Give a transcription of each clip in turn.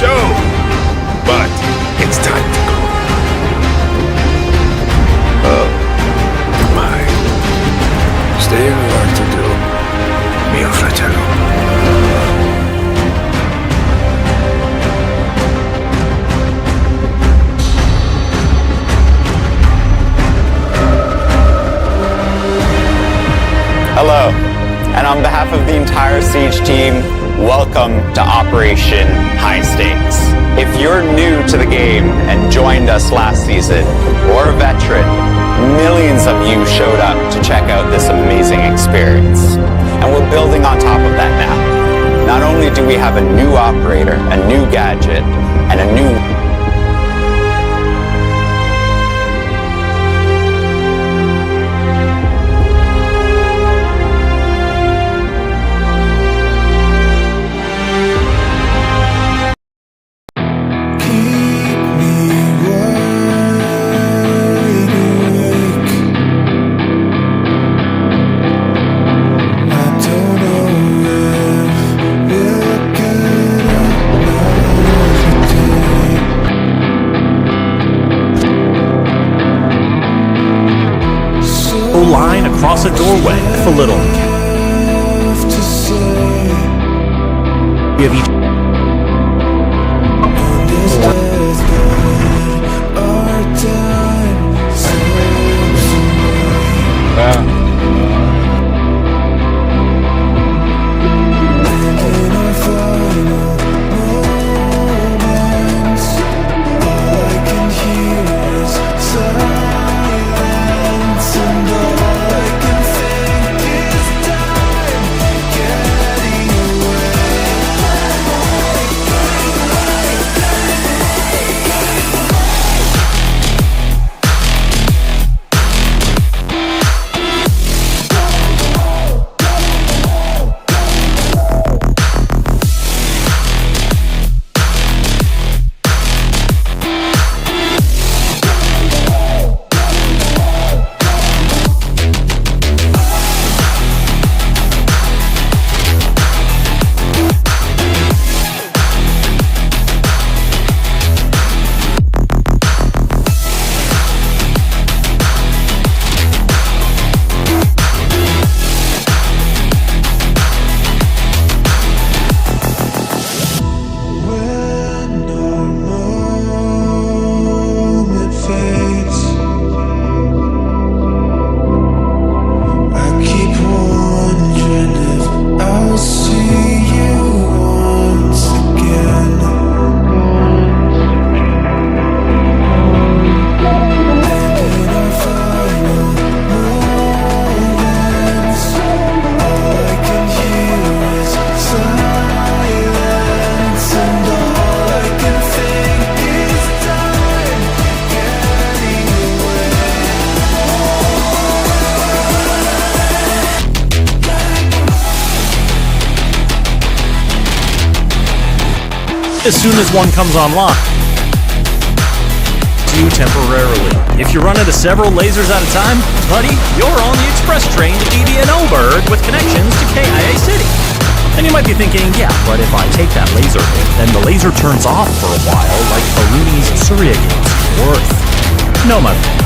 show. But it's time to go. Oh, my. Stay in the art to do. Mio fratello. Hello, and on behalf of the entire Siege team, welcome to Operation High Stakes. If you're new to the game and joined us last season, or a veteran, millions of you showed up to check out this amazing experience. And we're building on top of that now. Not only do we have a new operator, a new gadget, and a new line across a doorway for little. We have each as soon as one comes online. You temporarily. If you run into several lasers at a time, buddy, you're on the express train to DDNO-burg with connections to KIA City. And you might be thinking, yeah, but if I take that laser hit, then the laser turns off for a while, like Aruni's Surya game's worth. No, my friend.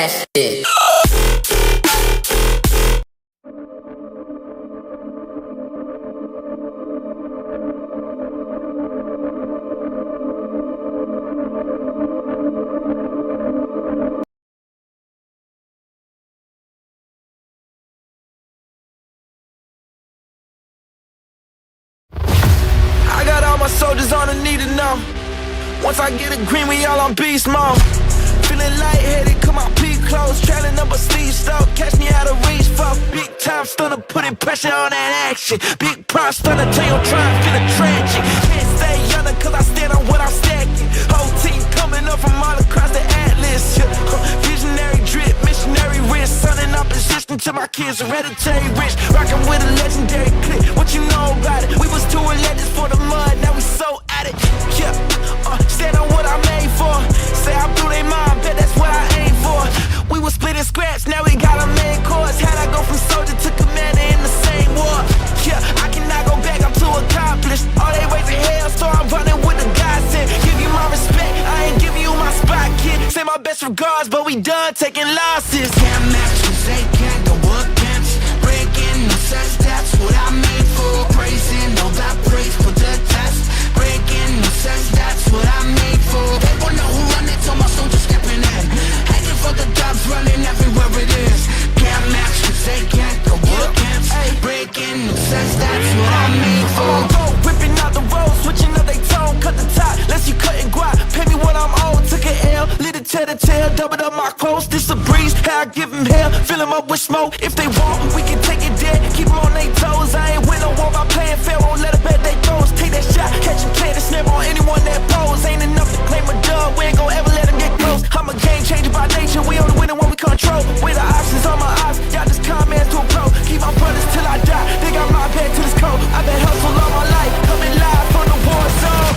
that shit. I got all my soldiers on the need to know. Once I get a green, we all on beast mode. Feeling lightheaded, come my peak close. Trailing up a steep slope, catch me out of reach for big time stunner, putting pressure on that action. Big prime stunner, tell you I'm trying to feel a tragic. Can't stay younger cause I stand on what I'm stacking. Whole team coming up from all across the atlas. Visionary drip, missionary wrist, sunning opposition to my kids, hereditary rich. Rocking with a legendary clip, what you know about it? We was two legends for the mud, now we so at it. Yeah, stand on what I made for. Say I blew they mind, bet that's what I aim for. We was splitting scraps, now we got a main course. How'd I go from soldier to commander in the same war? Yeah, I cannot go back, I'm too accomplished. All they ways in hell, so I'm running with the godsend. Give you my respect, I ain't giving you my spot, kid. Say my best regards, but we done taking losses. Can't match cause they can't go against. Breaking the sets, that's what I made for. Praising all that praise for the test. Breaking the sets, that's what I made for. They wanna know who run it, so my soldiers stepping in. Heading for the jobs, running everywhere it is. Can't match cause they can't go against. Breaking the sets, that's what I made for. Ripping out the road, switching up they tone. Cut the top, less you cut and guap. Pay me what I'm owed, took an L. Lit it to the tail, doubled up my quotes. This a breeze, how I give them hell. Fill them up with smoke, if they want, we can take it dead. Keep them on their toes, I ain't win no war by playing fair. Won't let it bet they throws. Take that shot, catch and play the snare on anyone that pose. Ain't enough to claim a dub, we ain't gon' ever let them get close. I'm a game changer by nature, we only winning when we control. With the options on my eyes, y'all just comments to a pro. Keep my brothers till I die, they got my back to this cold. I've been hustled all my life, coming live from the war zone.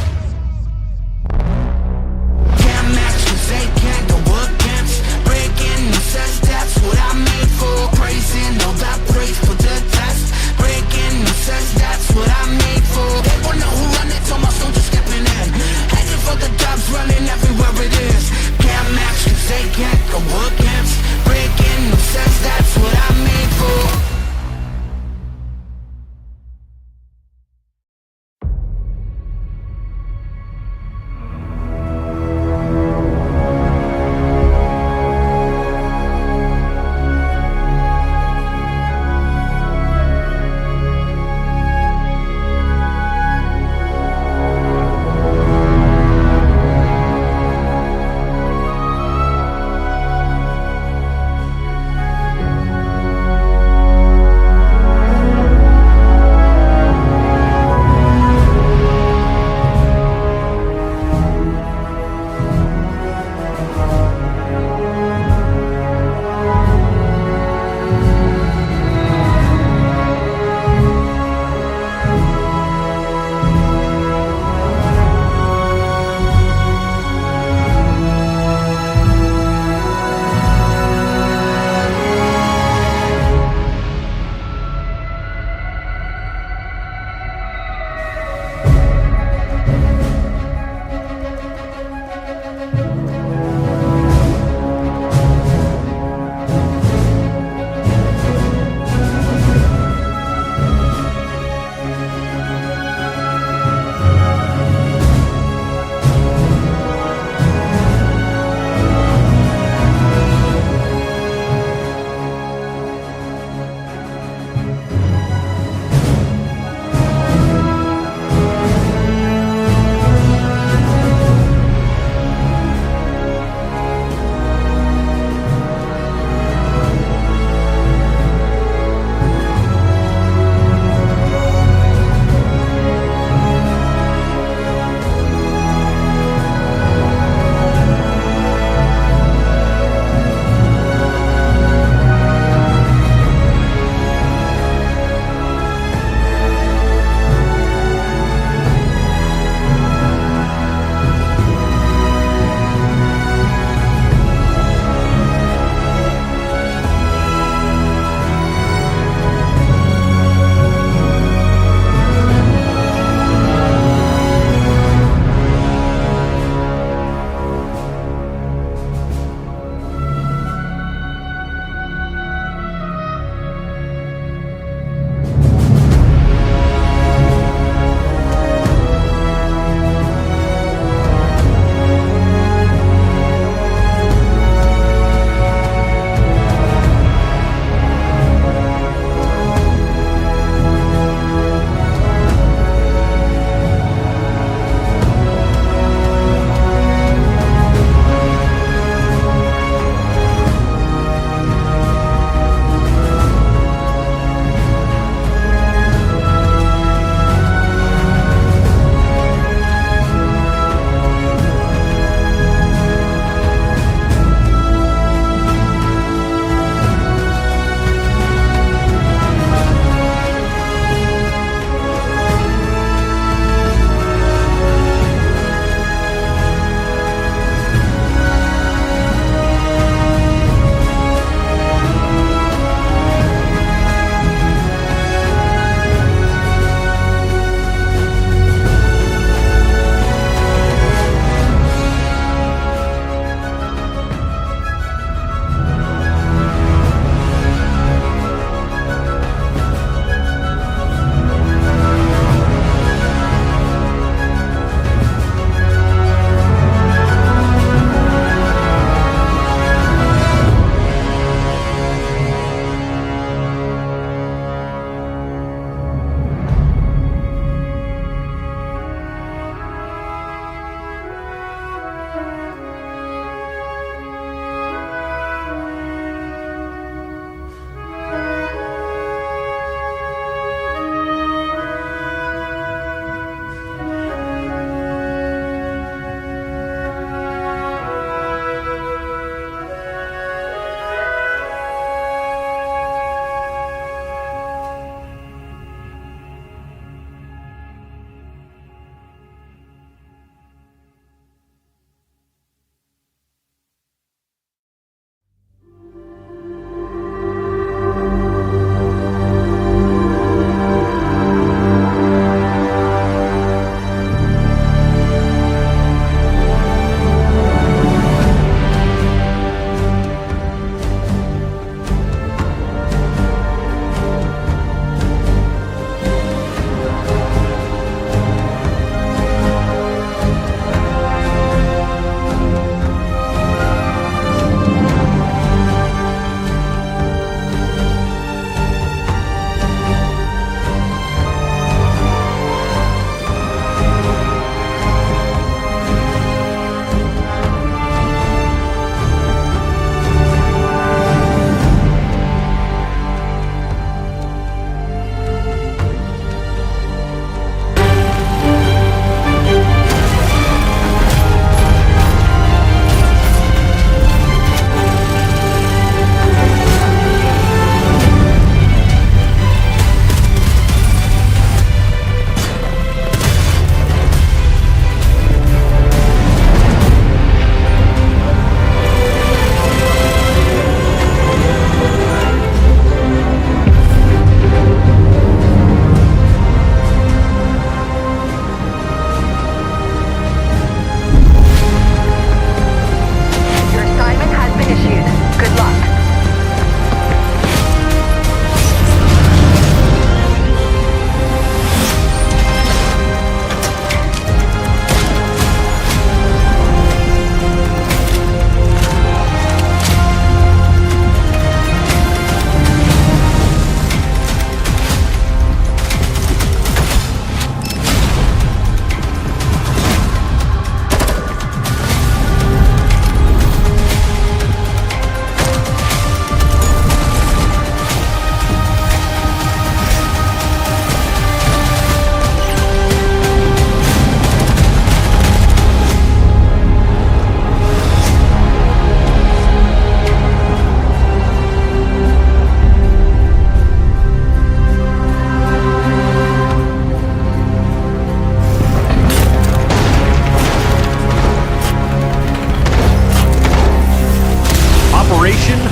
Can't match cause they can't go against. Breaking the sets, that's what I made for. Praising all that praise for the test. Breaking the sets, that's what I made for. They wanna know who run it, so my soldiers stepping in. Heading for the jobs, running everywhere it is. Can't match cause they can't go against. Breaking the sets, that's what I made for.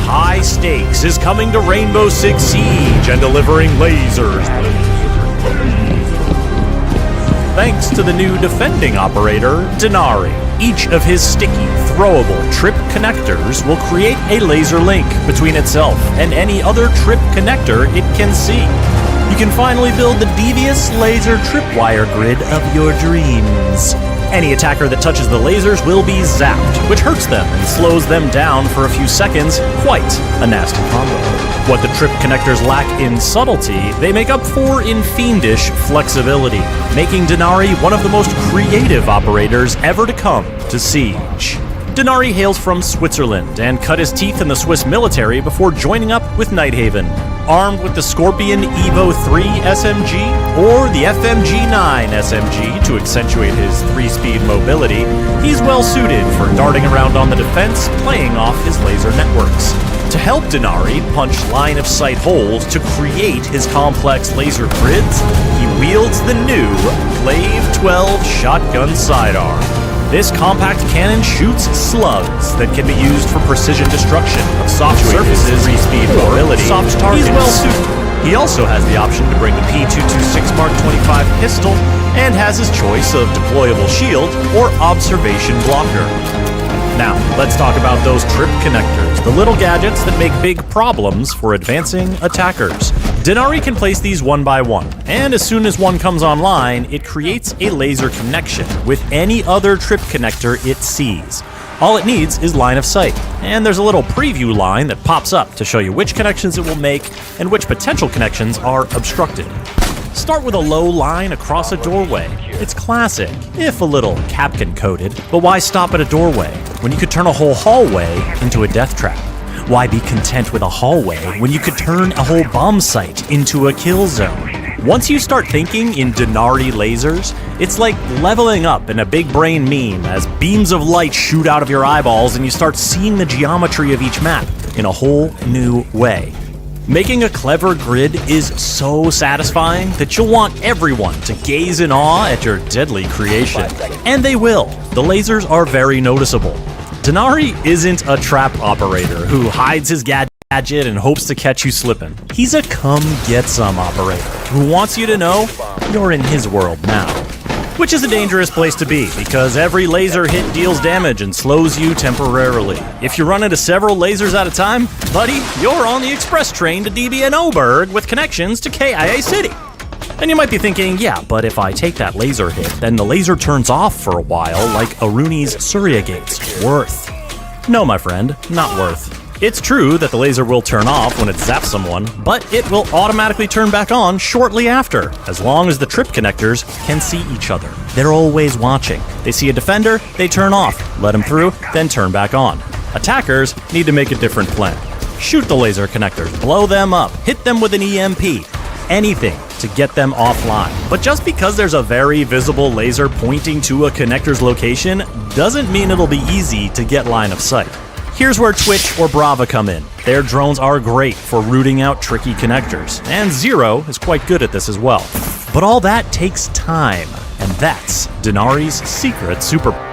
High Stakes is coming to Rainbow Six Siege and delivering lasers. Thanks to the new defending operator, Denari. Each of his sticky, throwable trip connectors will create a laser link between itself and any other trip connector it can see. You can finally build the devious laser tripwire grid of your dreams. Any attacker that touches the lasers will be zapped, which hurts them and slows them down for a few seconds. Quite a nasty combo. What the trip connectors lack in subtlety, they make up for in fiendish flexibility, making Denari one of the most creative operators ever to come to Siege. Denari hails from Switzerland and cut his teeth in the Swiss military before joining up with Nighthaven. Armed with the Scorpion Evo 3 SMG or the FMG-9 SMG to accentuate his 3-speed mobility, he's well suited for darting around on the defense, playing off his laser networks. To help Denari punch line-of-sight holes to create his complex laser grids, he wields the new Glaive 12 shotgun sidearm. This compact cannon shoots slugs that can be used for precision destruction of soft surfaces, 3-speed mobility, soft targets. He's well suited. He also has the option to bring the P226 Mark 25 pistol and has his choice of deployable shield or observation blocker. Now, let's talk about those trip connectors, the little gadgets that make big problems for advancing attackers. Denari can place these one by one, and as soon as one comes online, it creates a laser connection with any other trip connector it sees. All it needs is line of sight, and there's a little preview line that pops up to show you which connections it will make and which potential connections are obstructed. Start with a low line across a doorway. It's classic, if a little Capcom-coded, but why stop at a doorway when you could turn a whole hallway into a death trap? Why be content with a hallway when you could turn a whole bomb site into a kill zone? Once you start thinking in Denari lasers, it's like leveling up in a big brain meme as beams of light shoot out of your eyeballs and you start seeing the geometry of each map in a whole new way. Making a clever grid is so satisfying that you'll want everyone to gaze in awe at your deadly creation. And they will. The lasers are very noticeable. Denari isn't a trap operator who hides his gadget and hopes to catch you slipping. He's a come-get-some operator who wants you to know you're in his world now. Which is a dangerous place to be, because every laser hit deals damage and slows you temporarily. If you run into several lasers at a time, buddy, you're on the express train to DBNOberg with connections to KIA City. And you might be thinking, yeah, but if I take that laser hit, then the laser turns off for a while, like Aruni's Surya Gates. Worth. No, my friend, not worth. It's true that the laser will turn off when it zaps someone, but it will automatically turn back on shortly after, as long as the trip connectors can see each other. They're always watching. They see a defender, they turn off, let him through, then turn back on. Attackers need to make a different plan. Shoot the laser connectors, blow them up, hit them with an EMP, anything to get them offline. But just because there's a very visible laser pointing to a connector's location doesn't mean it'll be easy to get line of sight. Here's where Twitch or Brava come in. Their drones are great for rooting out tricky connectors, and Zero is quite good at this as well. But all that takes time, and that's Denari's secret superpower.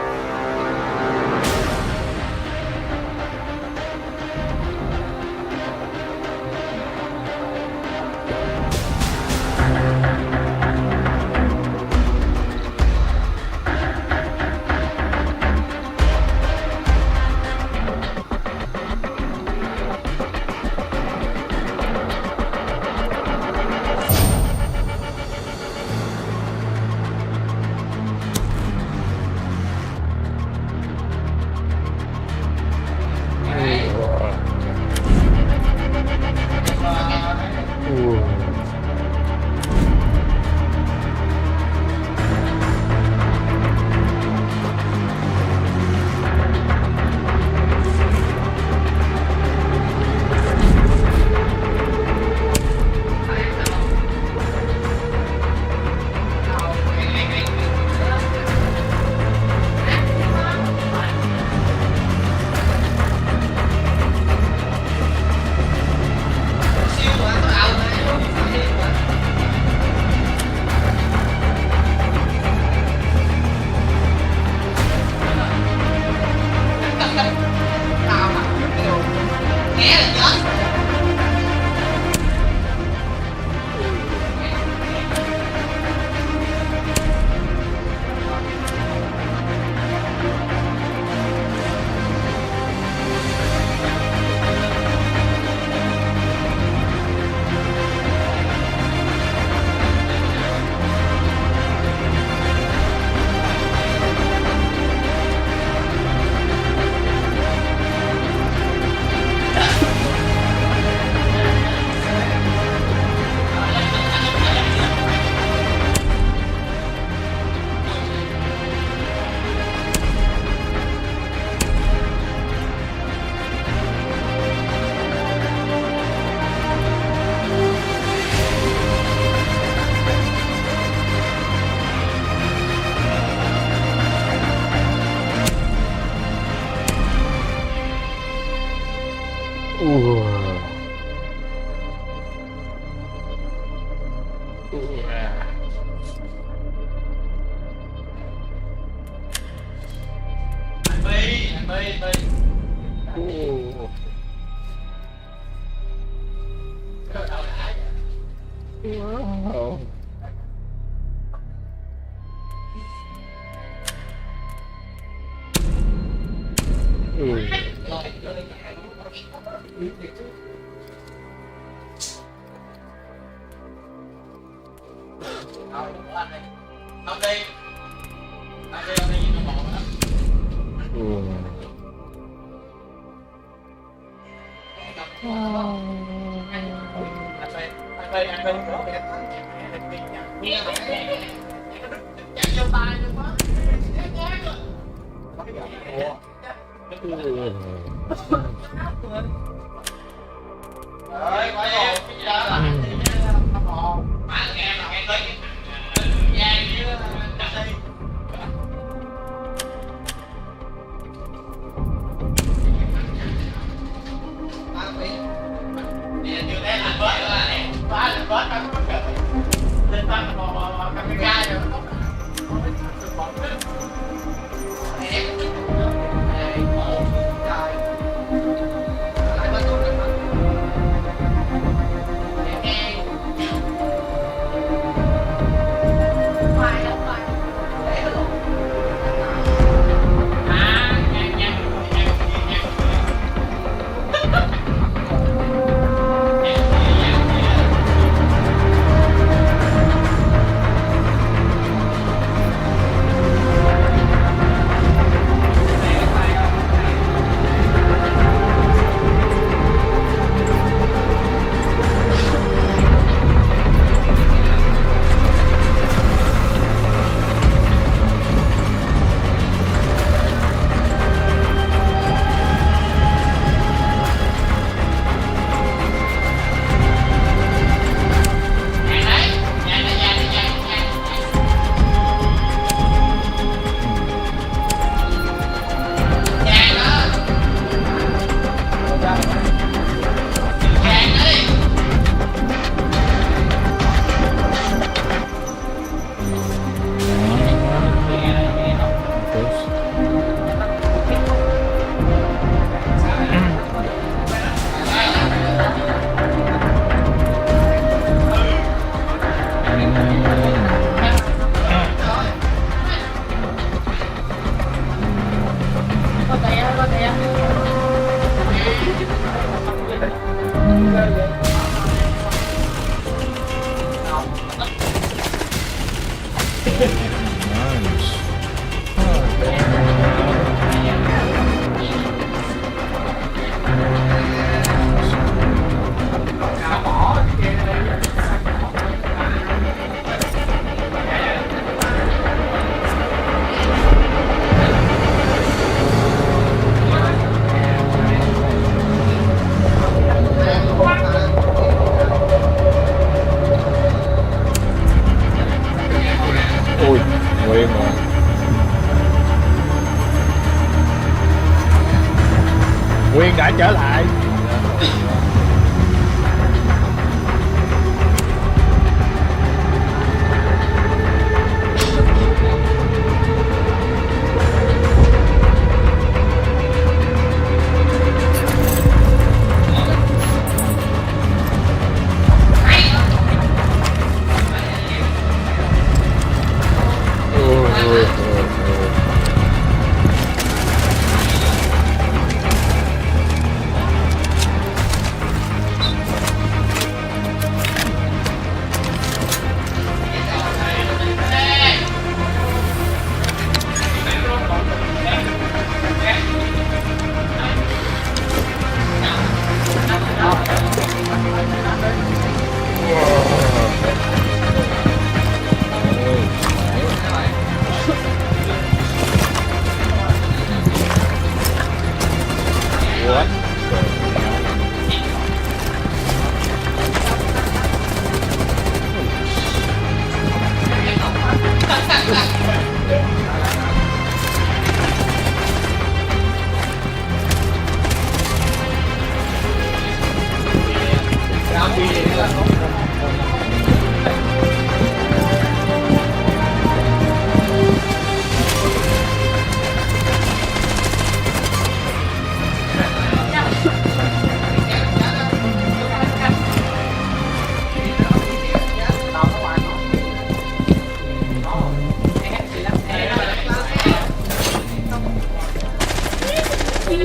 Nguyên đã trở lại.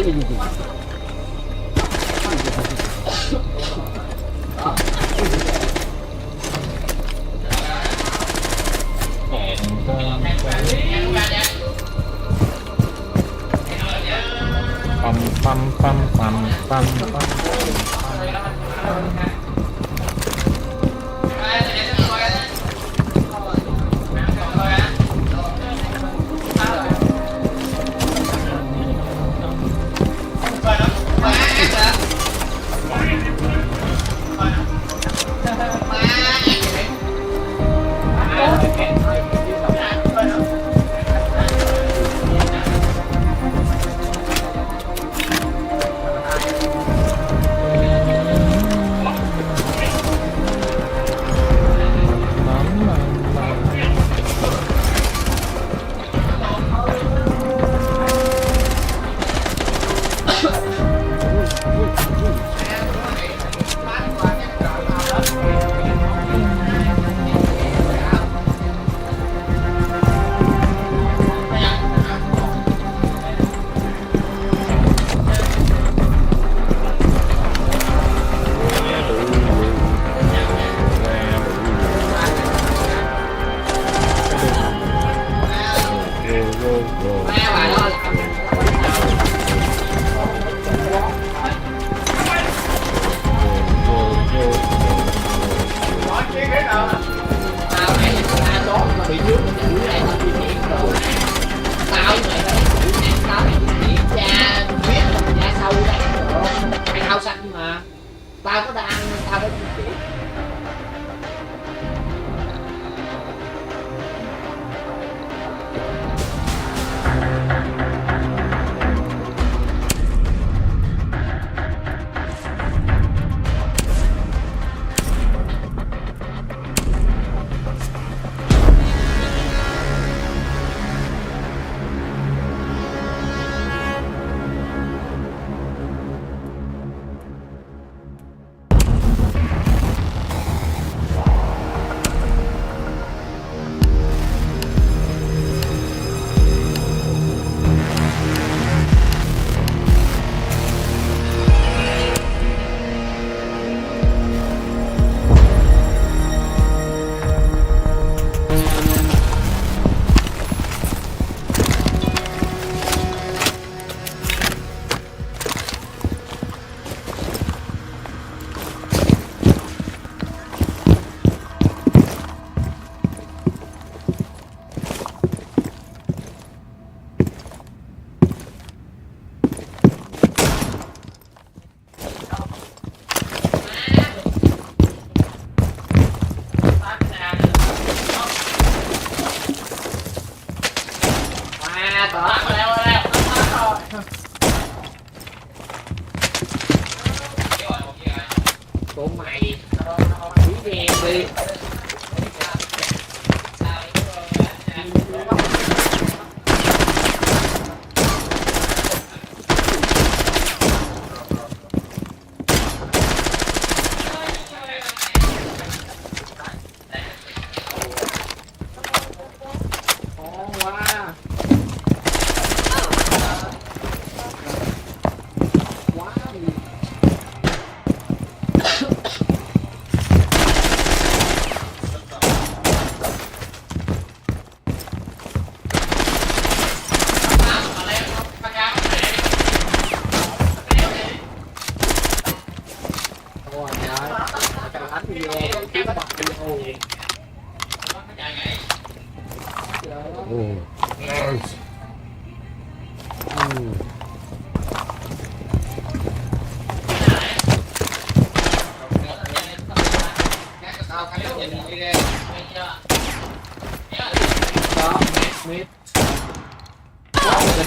Đừng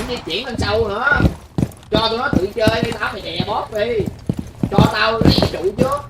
di chuyển lên sâu nữa, cho tụi nó tự chơi đi, tao mày đè boss đi, cho tao lấy trụ trước.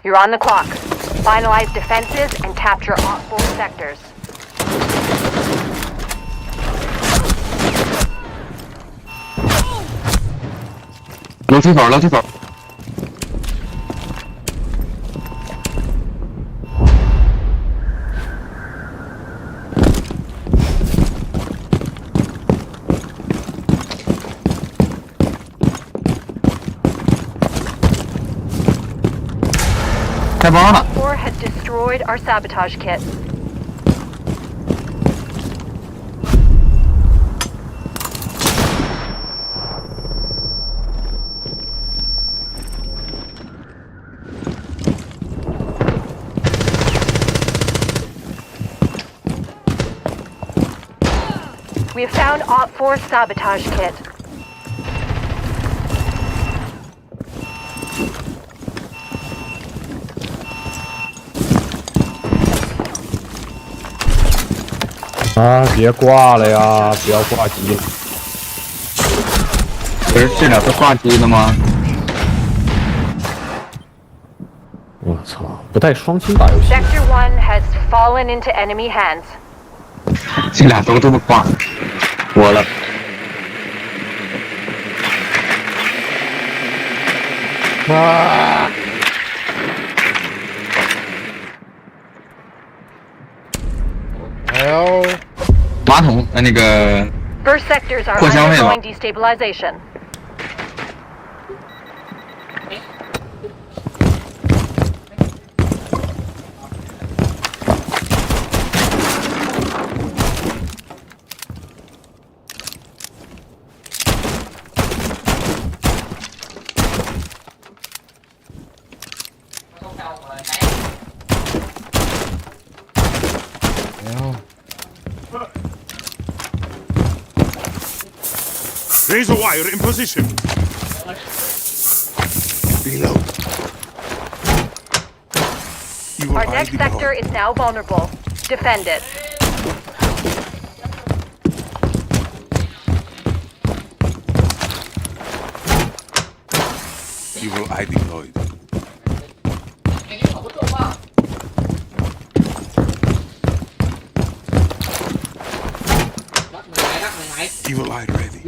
You're on the clock. Finalize defenses and capture all 4 sectors.楼梯口，楼梯口。开包了。 4 has destroyed our sabotage kit. We have found Op 4's sabotage kit. Ah, 别挂了呀！不要挂机了。不是这俩是挂机的吗？我操，不带双清打游戏。 Sector 1 has fallen into enemy hands. 这俩都这么挂，我了。啊！哎呦！马桶那个 First sectors are 扩香位了。 undergoing destabilization. 哎呦！ Razor wire in position. Reload. You will Our next ID sector is now vulnerable. Defend it. You will ID deployed. Evil eye ready.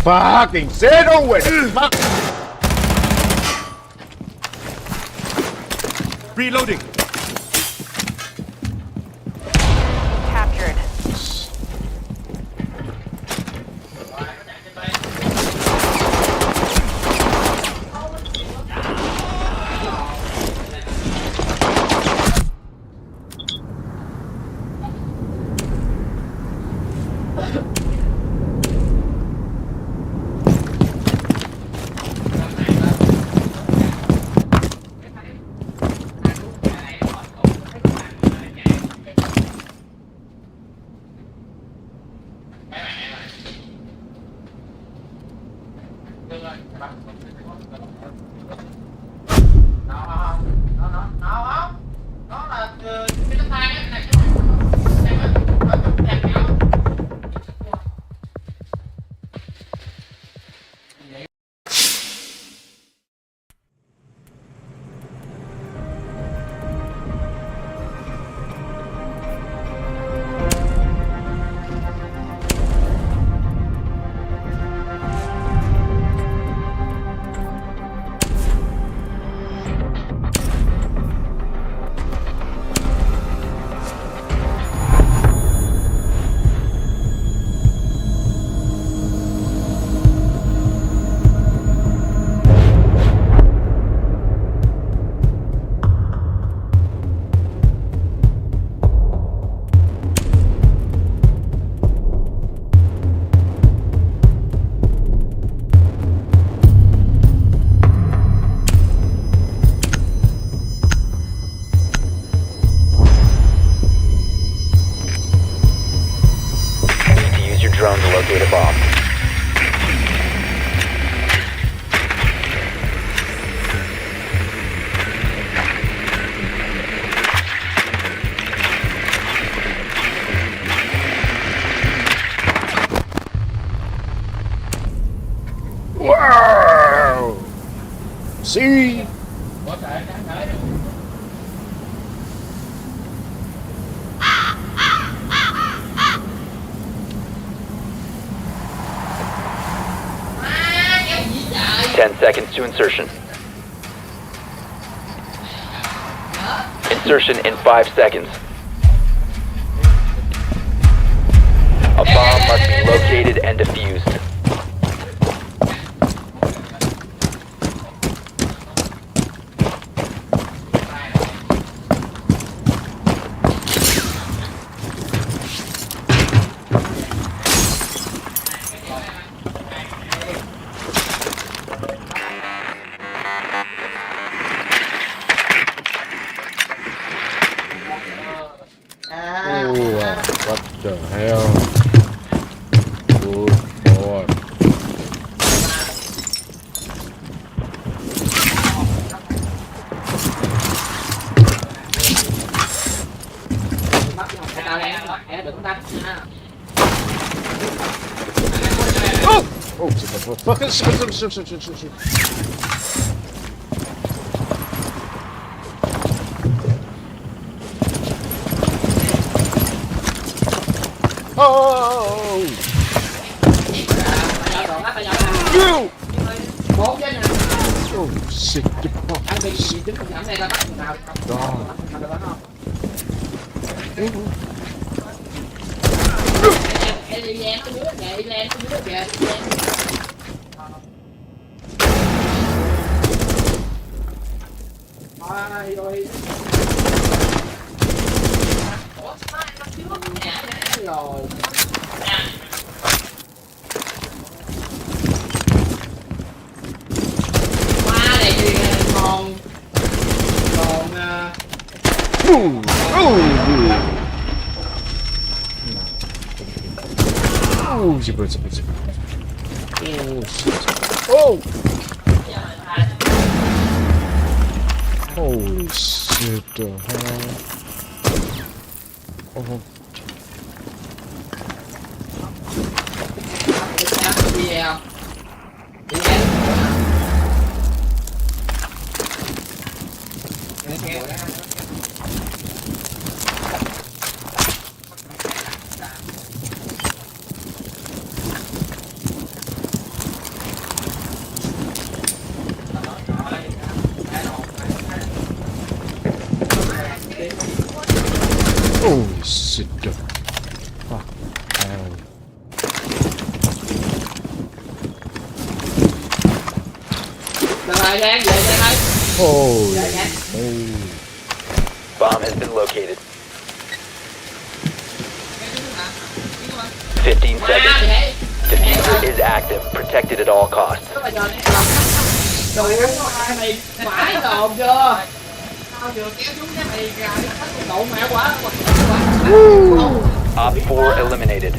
Fucking settle with it! Reloading. Captured. Wow! See? Có thể đáng thể. 10 seconds to insertion. Insertion in 5 seconds. A bomb must be located and defused. What the hell? Good boy. Bắt nhau phải tao đen rồi, đừng tắt nha. Oh, shit. Oh! You! Một chứ nè. Oh, shit. Anh bị gì chứng không giảm này tao bắt nào. Em đi lên ở dưới kìa, đi lên ở dưới kìa. Ôi ôi. Rồi. Qua này thì còn Oh, zip. Oh, shit. Oh! Holy shit, the hell. Oh. Yeah. Holy shit, the fuck hell. Holy. Bomb has been located. 15 seconds. Diffuser is active, protected at all costs. Đồ mày phải đồn chưa? Tao vừa kéo xuống cái mày gà đi cắt độ mẹ quá. Op 4 eliminated.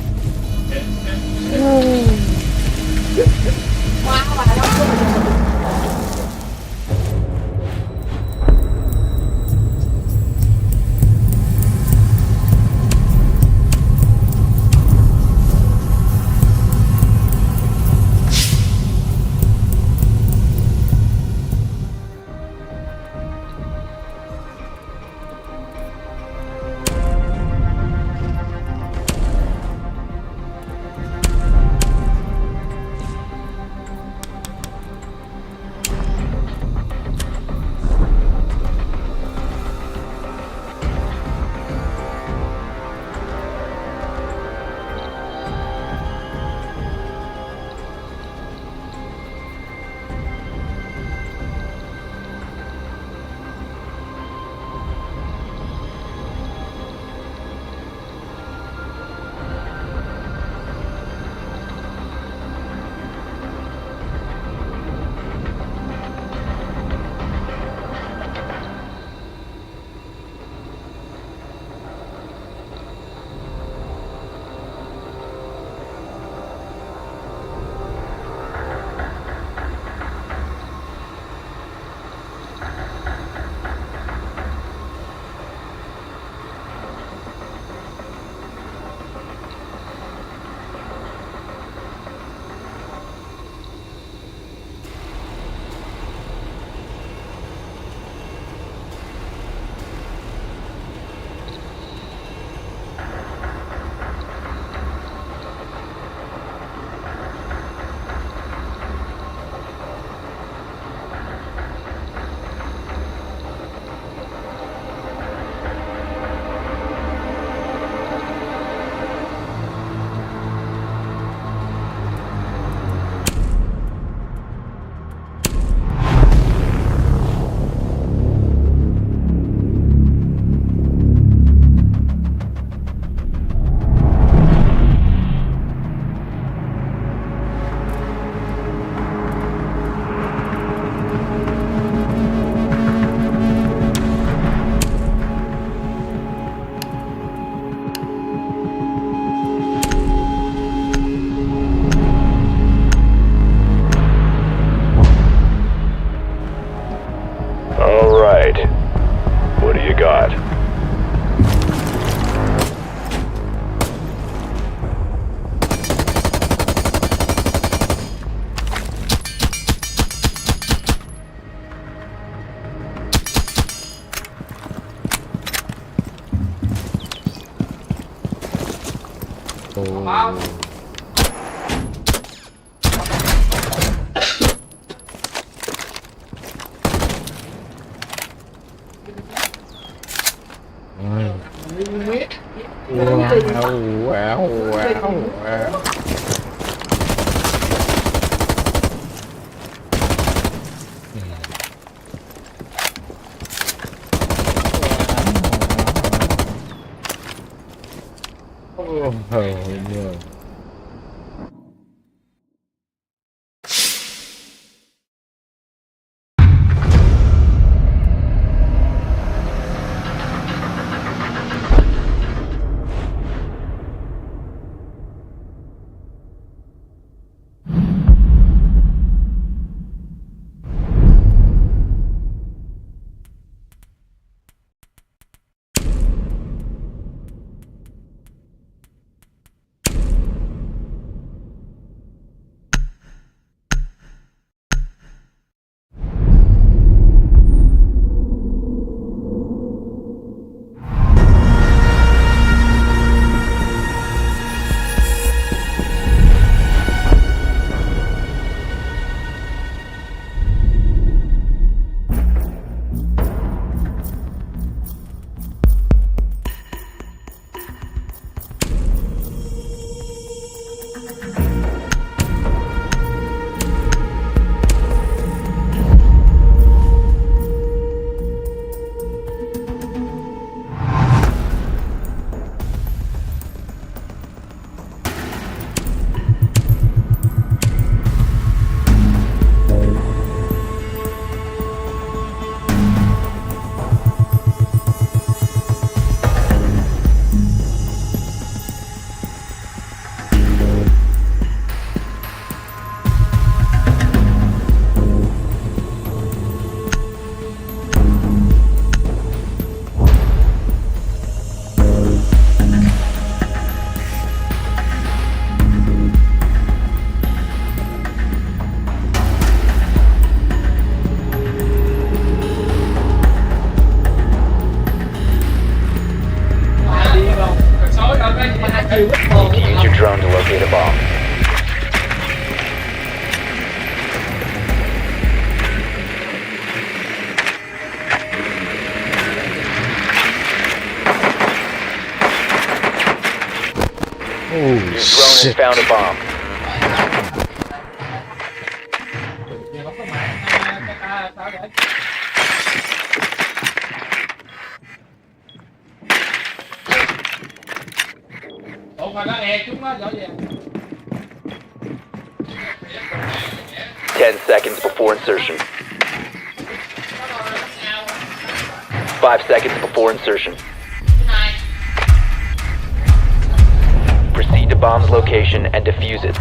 bao. Wow. Oh no. Need to use your drone to locate a bomb. Your drone has found a bomb. Mà nó chúng nó rõ ràng. 10 seconds before insertion. 5 seconds before insertion. Proceed to bomb's location and defuse it.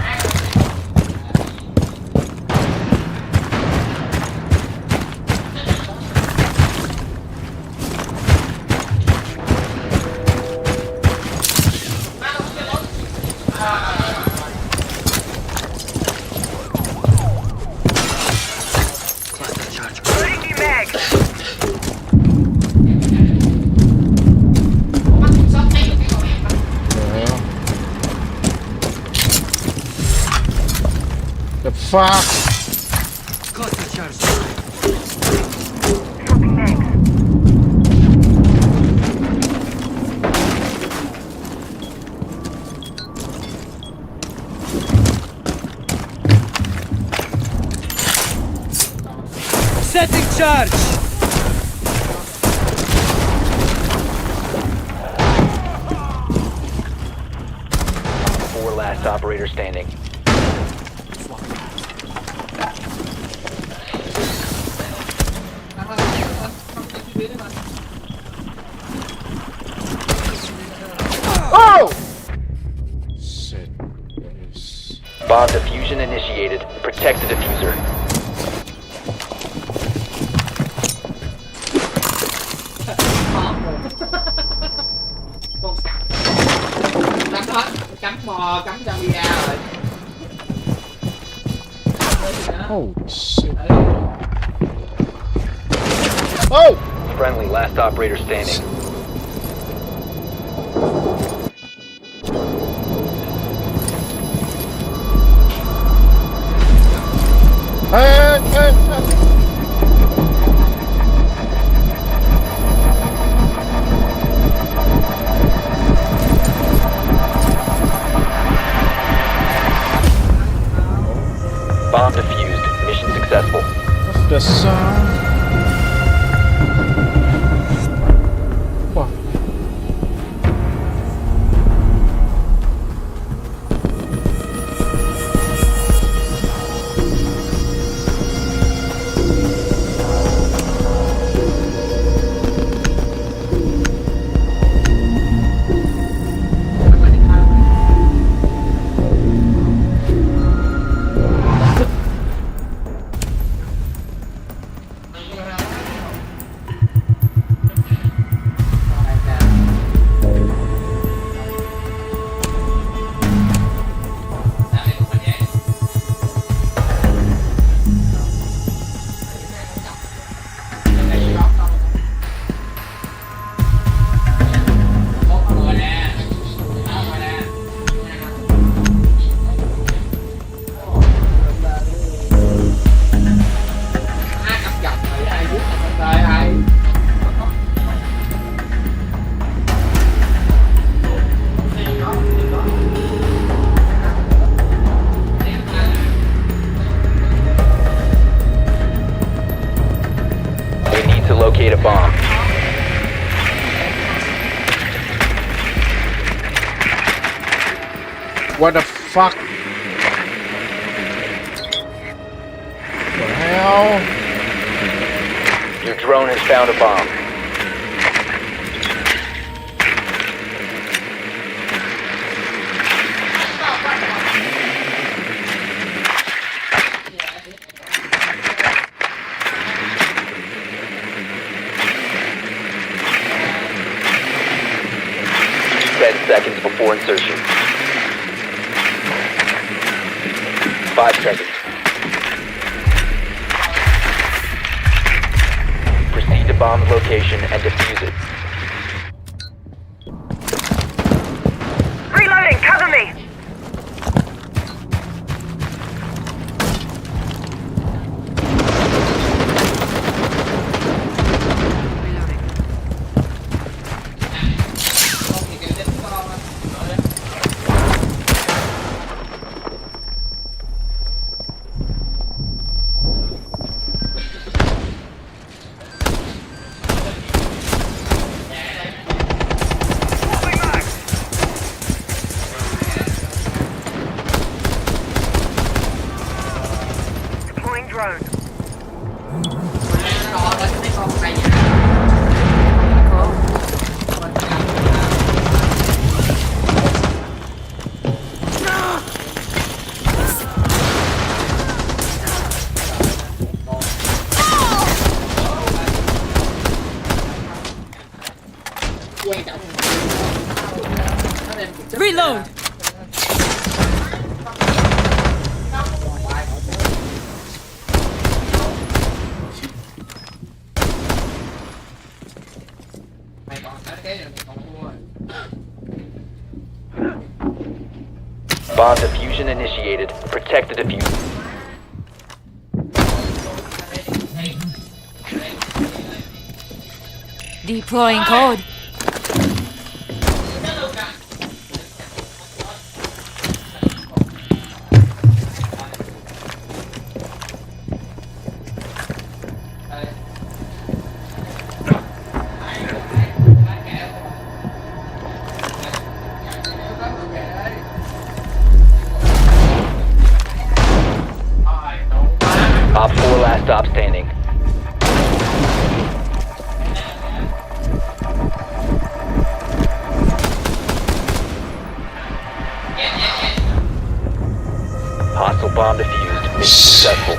The fuck? Setting charge! Four last operator standing. Oh! Shit. Yes. Bomb diffusion initiated. Protect the diffuser. Cắm hết, cắm mò, cắm cho bia rồi. Oh shit. Oh! Friendly last operator standing. Bomb defused. Mission successful. What's the sound? Wah. We need to locate a bomb. What the fuck? What the hell? Your drone has found a bomb. Seconds before insertion. 5 seconds. Proceed to bomb's location and defuse it. Reloading, cover me! Drone. Reload! Bomb diffusion initiated. Protect the diffuser. Deploying code. Op 4 last stop standing. Hostile bomb defused. Mission successful.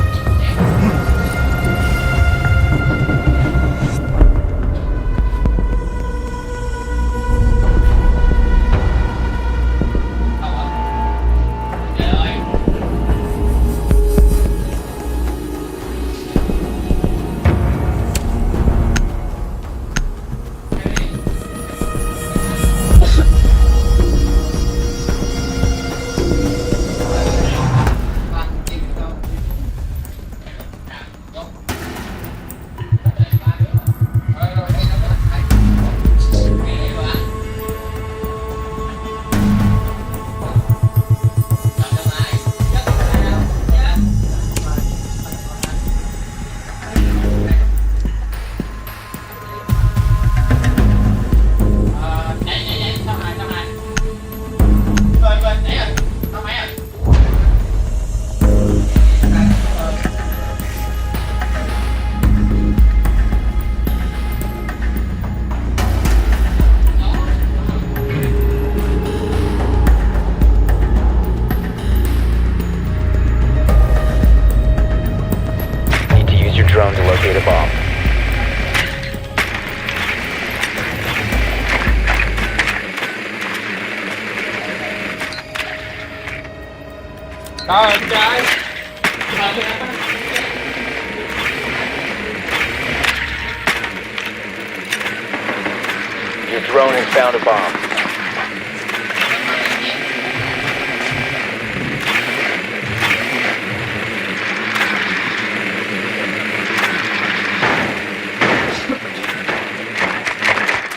found a bomb.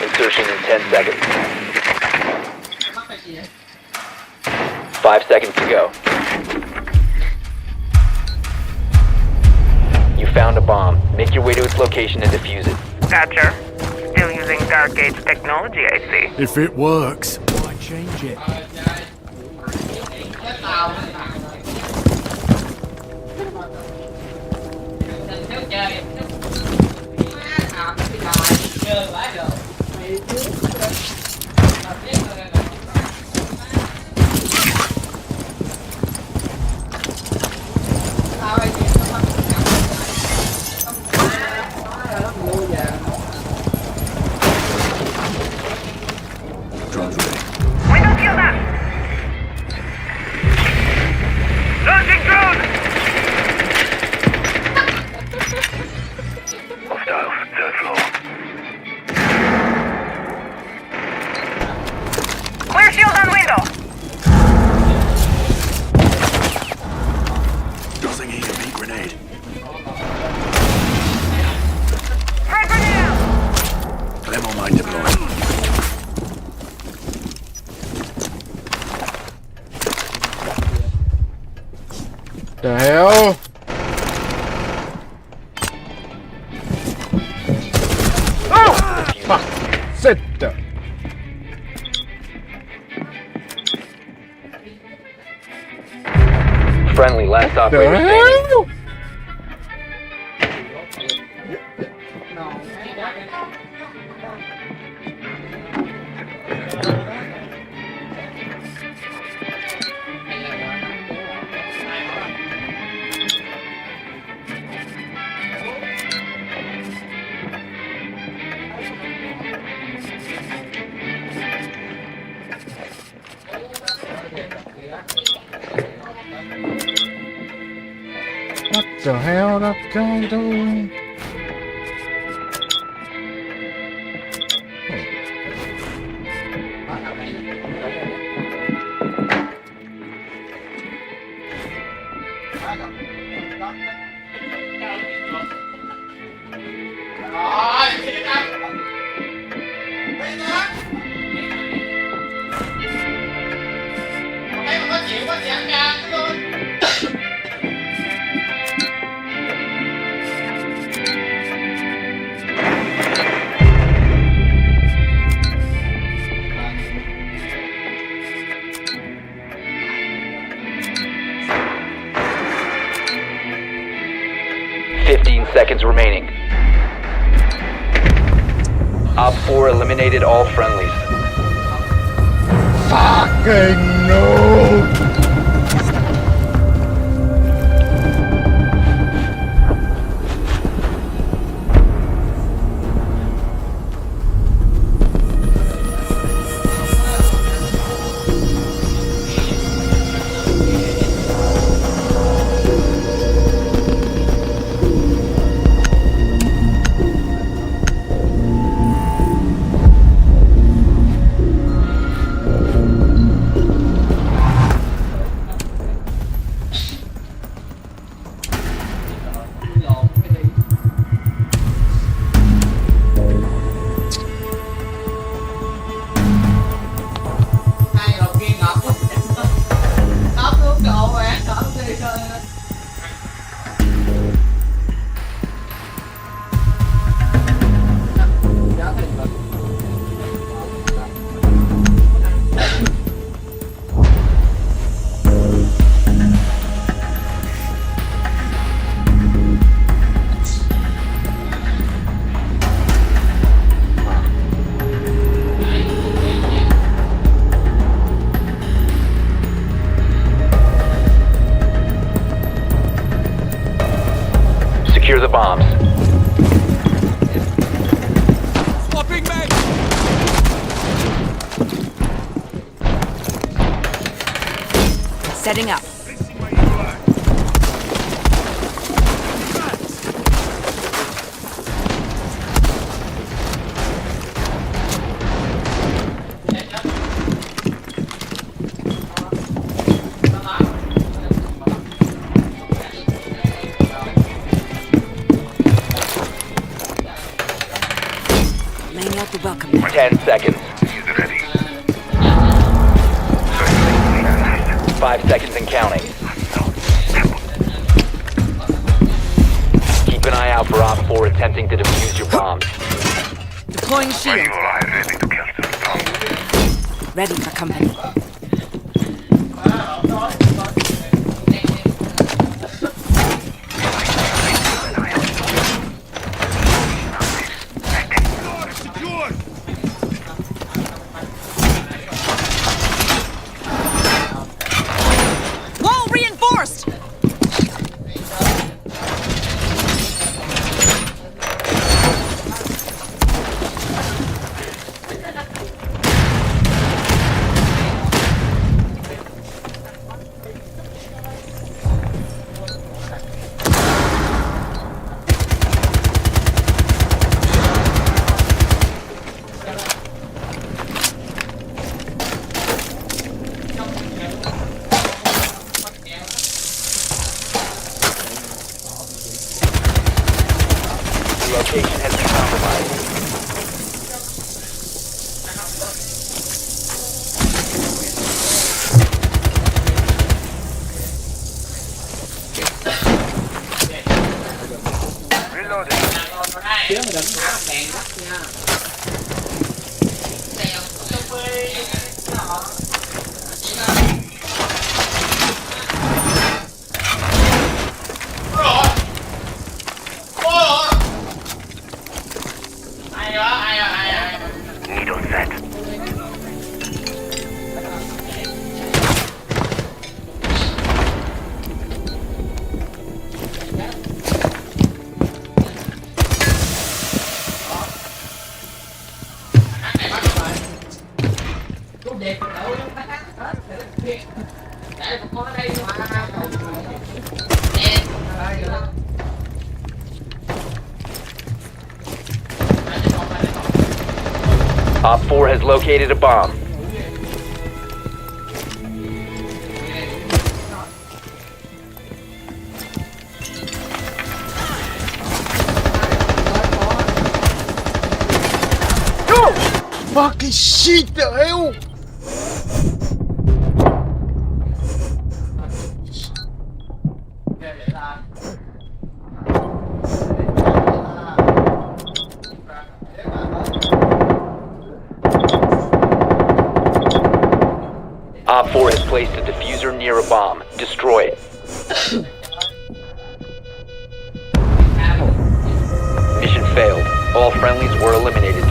Insertion in 10 seconds. 5 seconds to go. You found a bomb. Make your way to its location and defuse it. Thatcher. Still using dark age technology, I see. If it works, why change it? Drone's ready. Window shield up! Launching drone! Hostile, third floor. Clear shield on window! Tossing EMP grenade. Frag grenade out! Claymore mine deployed. The hell? Oh! Fuck! Sit there. Friendly, last The operator standing. hell? What the hell that guy doing? Seconds remaining. Op 4 eliminated all friendlies. Fucking no! Secure the bombs. Swapping mag! Setting up. out the welcome mat. 10 seconds. Ready. 5 seconds and counting. Keep an eye out for Op 4 attempting to defuse your bombs. Deploying shield. You are ready to kill the bomb. Ready for company. Wall reinforced! The location has been compromised. Chứ mà đừng thả đèn bắt nha. Needle set. Op 4 has located a bomb. Fucking shit, the hell! Op 4 has placed a diffuser near a bomb. Destroy it. Mission failed. All friendlies were eliminated.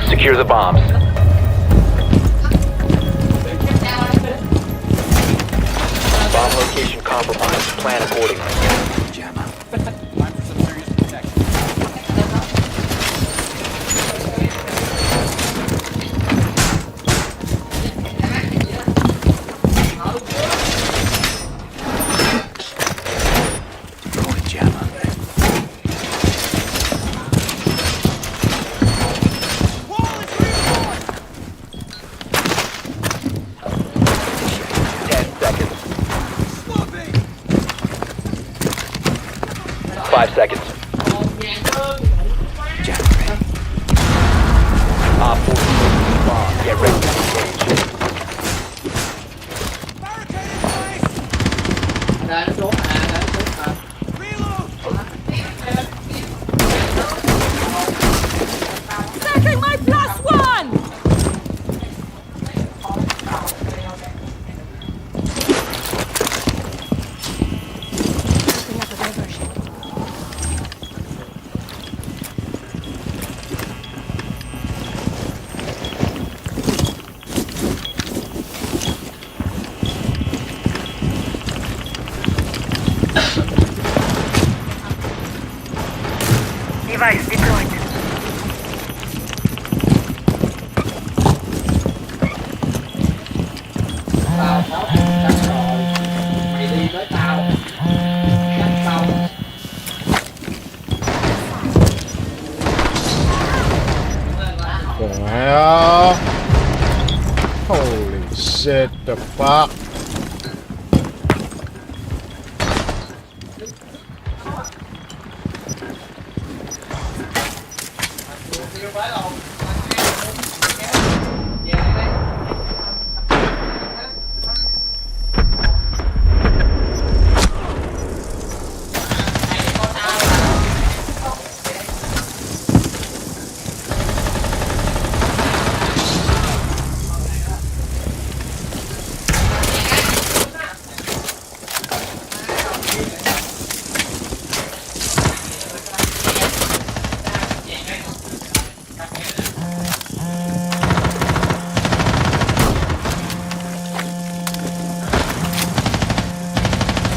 Secure the bombs. Bomb location compromised. Plan accordingly. Seconds. Op 4 bomb. Get ready to engage. Đây nó trốn đây nó trốn Setting my +1! Device deployed. tao sáu cắt rồi mày đi với tao cắt tao Wow. Holy shit, the fuck.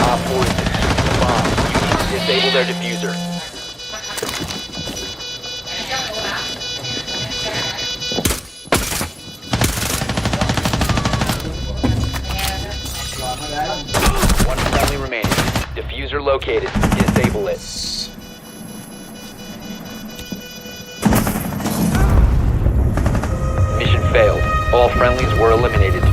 Op 4 is defusing the bomb. You need to disable their diffuser. One friendly remaining. Diffuser located. Disable it. Mission failed. All friendlies were eliminated.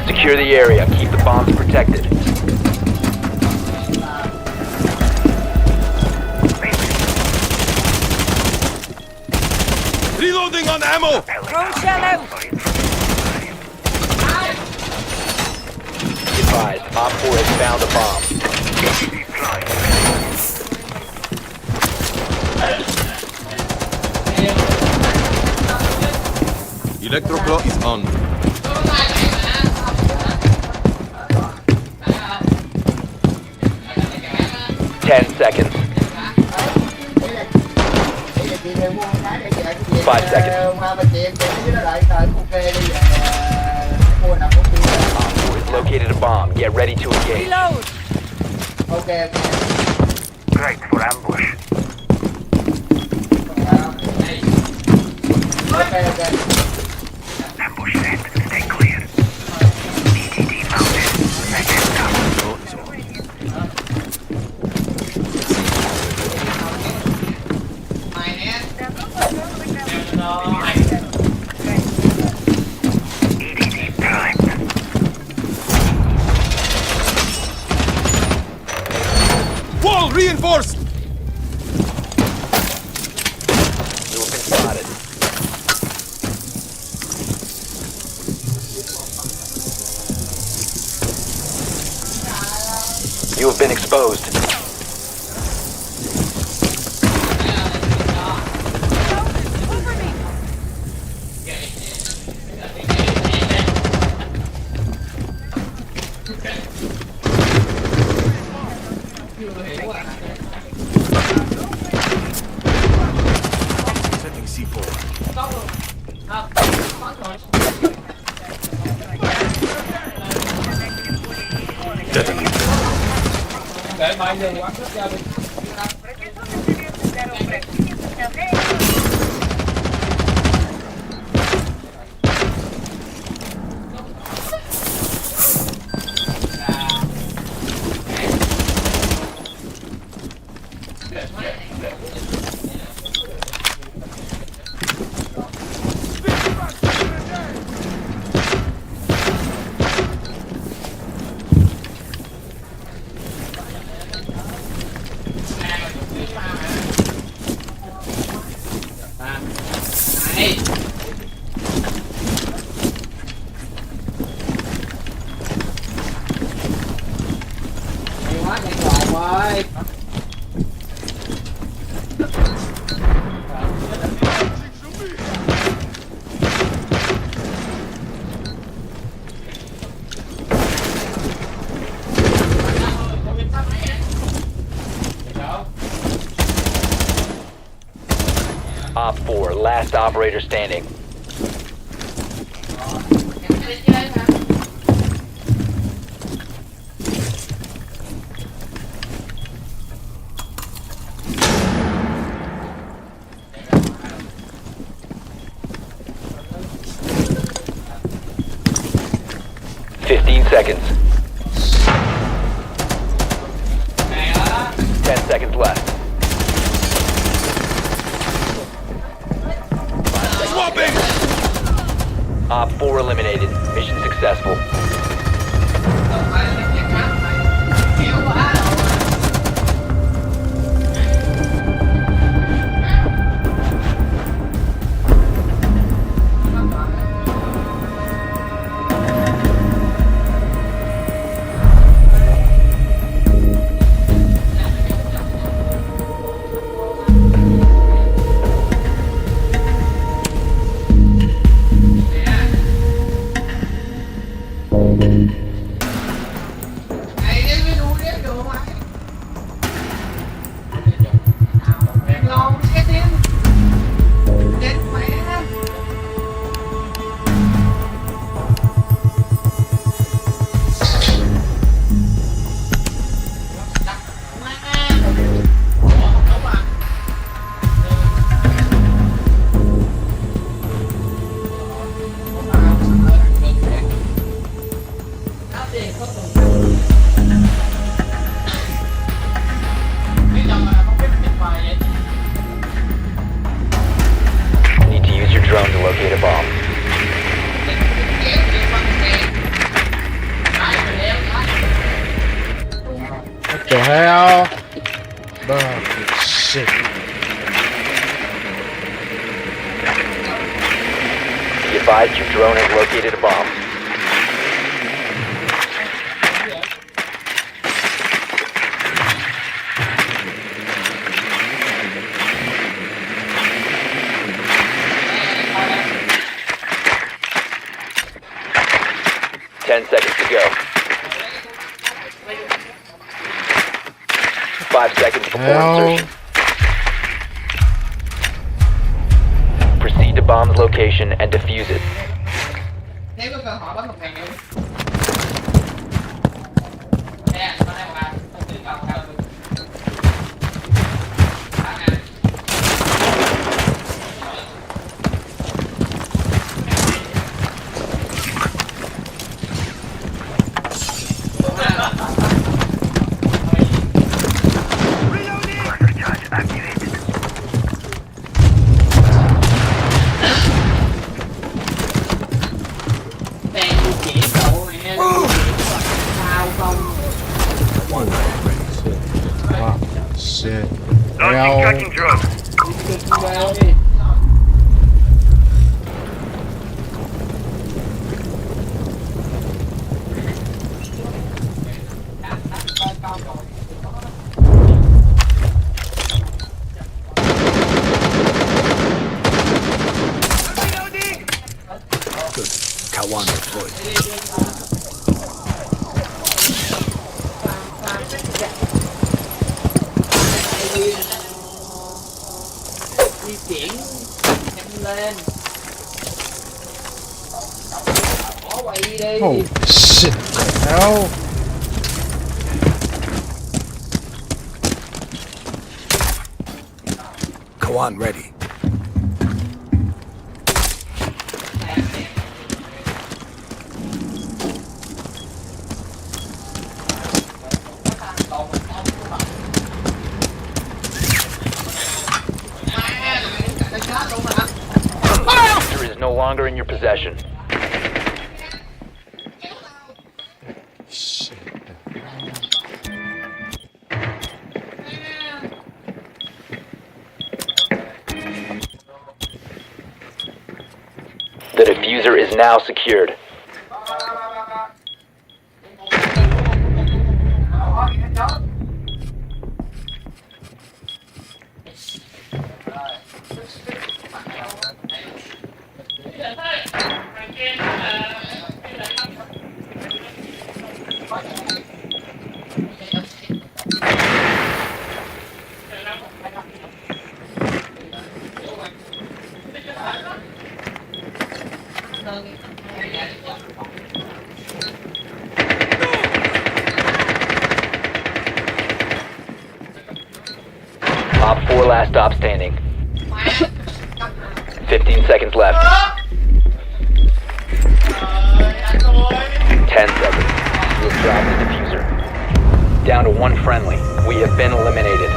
Secure the area. Keep the bombs protected. Reloading on ammo! Throw shell out! Be advised, Op 4 has found a bomb. Electroclaw is on. Ten seconds. 5 seconds. Op 4 has located a bomb. Get ready to engage. Reload! ok Great for ambush. Ambush set. Stay clear. EDD mounted. Second down. EDD primed. Reinforced! You have been spotted. You have been exposed. Setting C4. Để bài dừng quán nước ra đi. 4, last operator standing. Seconds. 10 seconds left. Swapping! Op 4 eliminated. Mission successful. Need to use your drone to locate a bomb. What the hell? Oh, shit. Be advised your drone has located a bomb. Seconds to go. 5 seconds before insertion. Proceed to bomb's location and defuse it. Nếu có cơ hội bắn 1.000 nữa. Nè, con này mà không tự cầu theo được. 哇 shit. Launching tracking drone. Kawan deployed. Di chuyển nhanh lên. Bỏ quậy đi. Oh shit. Hell. Kawan ready. Diffuser is no longer in your possession. Shit. The diffuser is now secured. Op 4 last stop standing. 15 seconds left. 10 seconds. You have dropped the diffuser. Down to one friendly. We have been eliminated.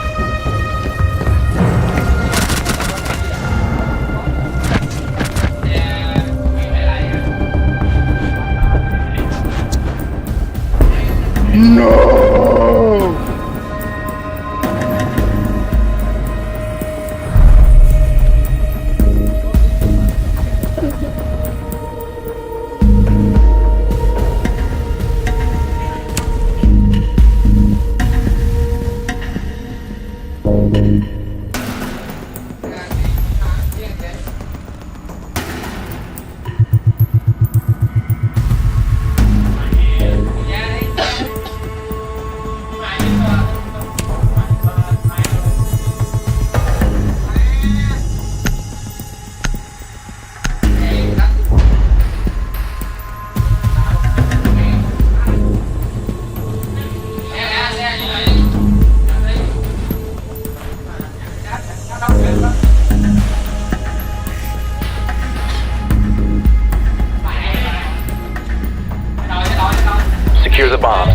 Secure the bombs.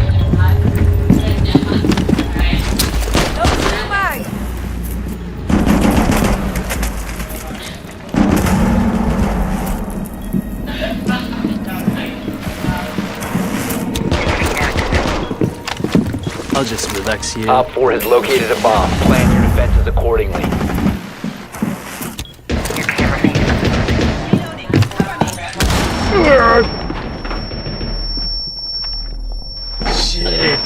I'll just relax here. Op 4 has located a bomb. Plan your defenses accordingly. Shit.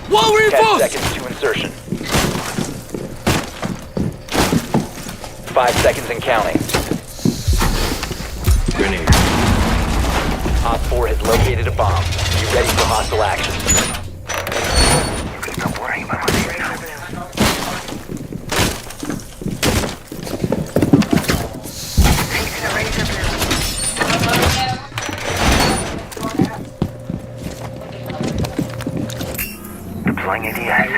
Wall 10 reinforced! seconds to insertion. 5 seconds and counting. Grenade. Op 4 has located a bomb. Be ready for hostile action. You can stop worrying about my name now. Take the razor blade. Deploying ADS.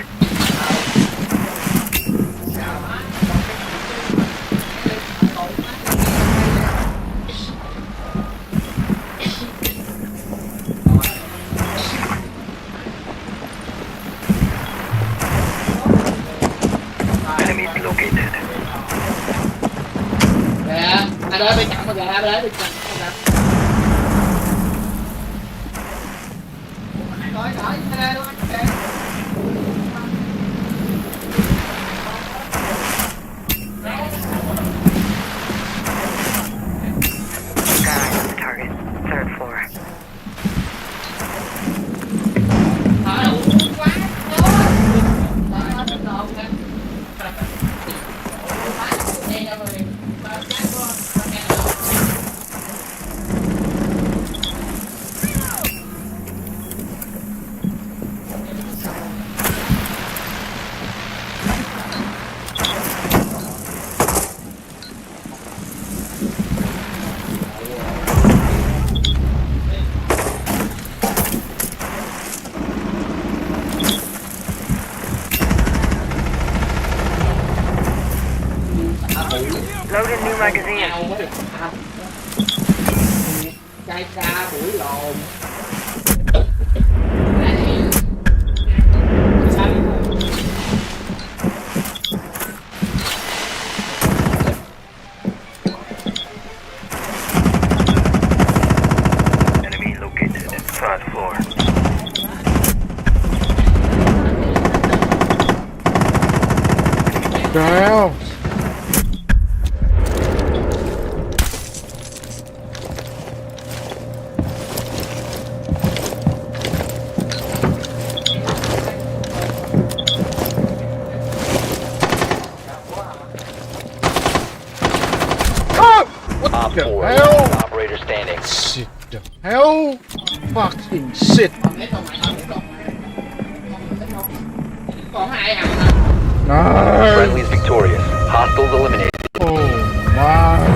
Enemies located. Dạ, ai đó bên cạnh mà gà, ai đó bên cạnh mà gà. Nói, magazine. Chai ca buổi lồn. Enemy located at third floor. Trời ơi. Op 4, hell? last operator standing. Shit the hell? Fucking shit. Còn hai thằng hả? Nice. Friendly's victorious. Hostiles eliminated. Oh my.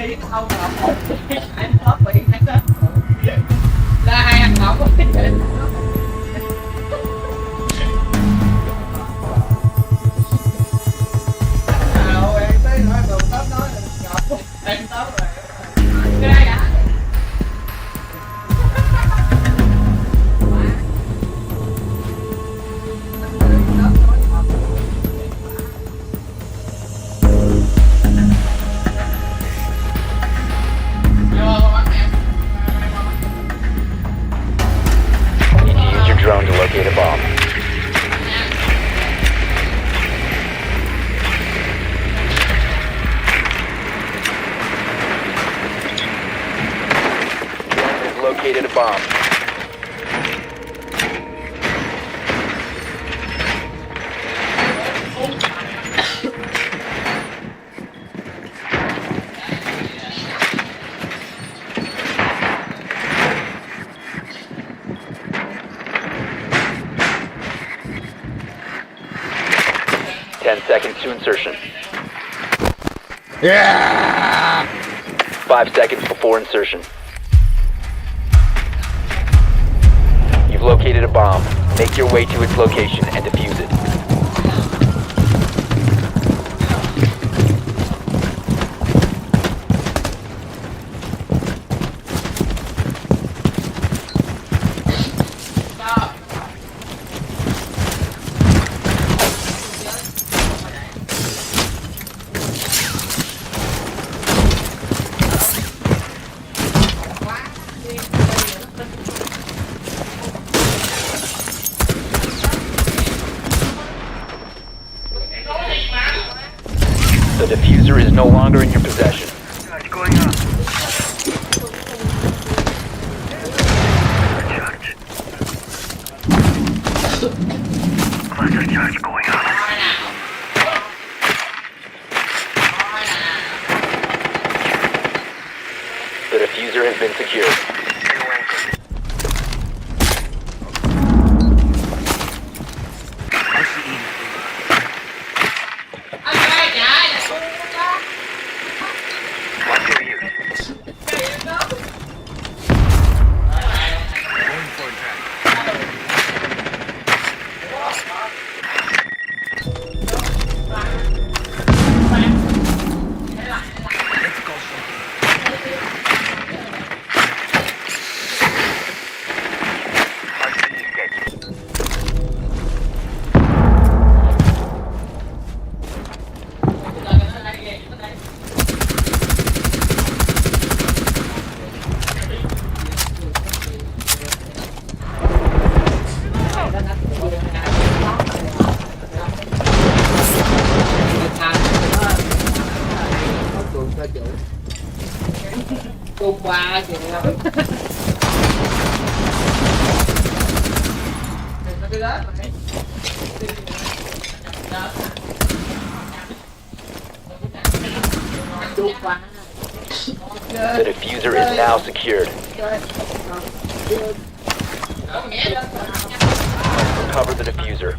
Đi không là một anh có bị anh đó ra hai anh ngọc có em tới nói được tóc nói là ngọc em tóc rồi cái này hả Need to use your drone to locate a bomb. Drone has located a bomb. Seconds to insertion. Yeah. 5 seconds before insertion. You've located a bomb. Make your way to its location and defuse it. The diffuser is no longer in your possession. What's going on? Charge. Cluster charge going on. The diffuser has been secured. What's your use? Cục ba kìa cái đó The diffuser is now secured. Recover the diffuser.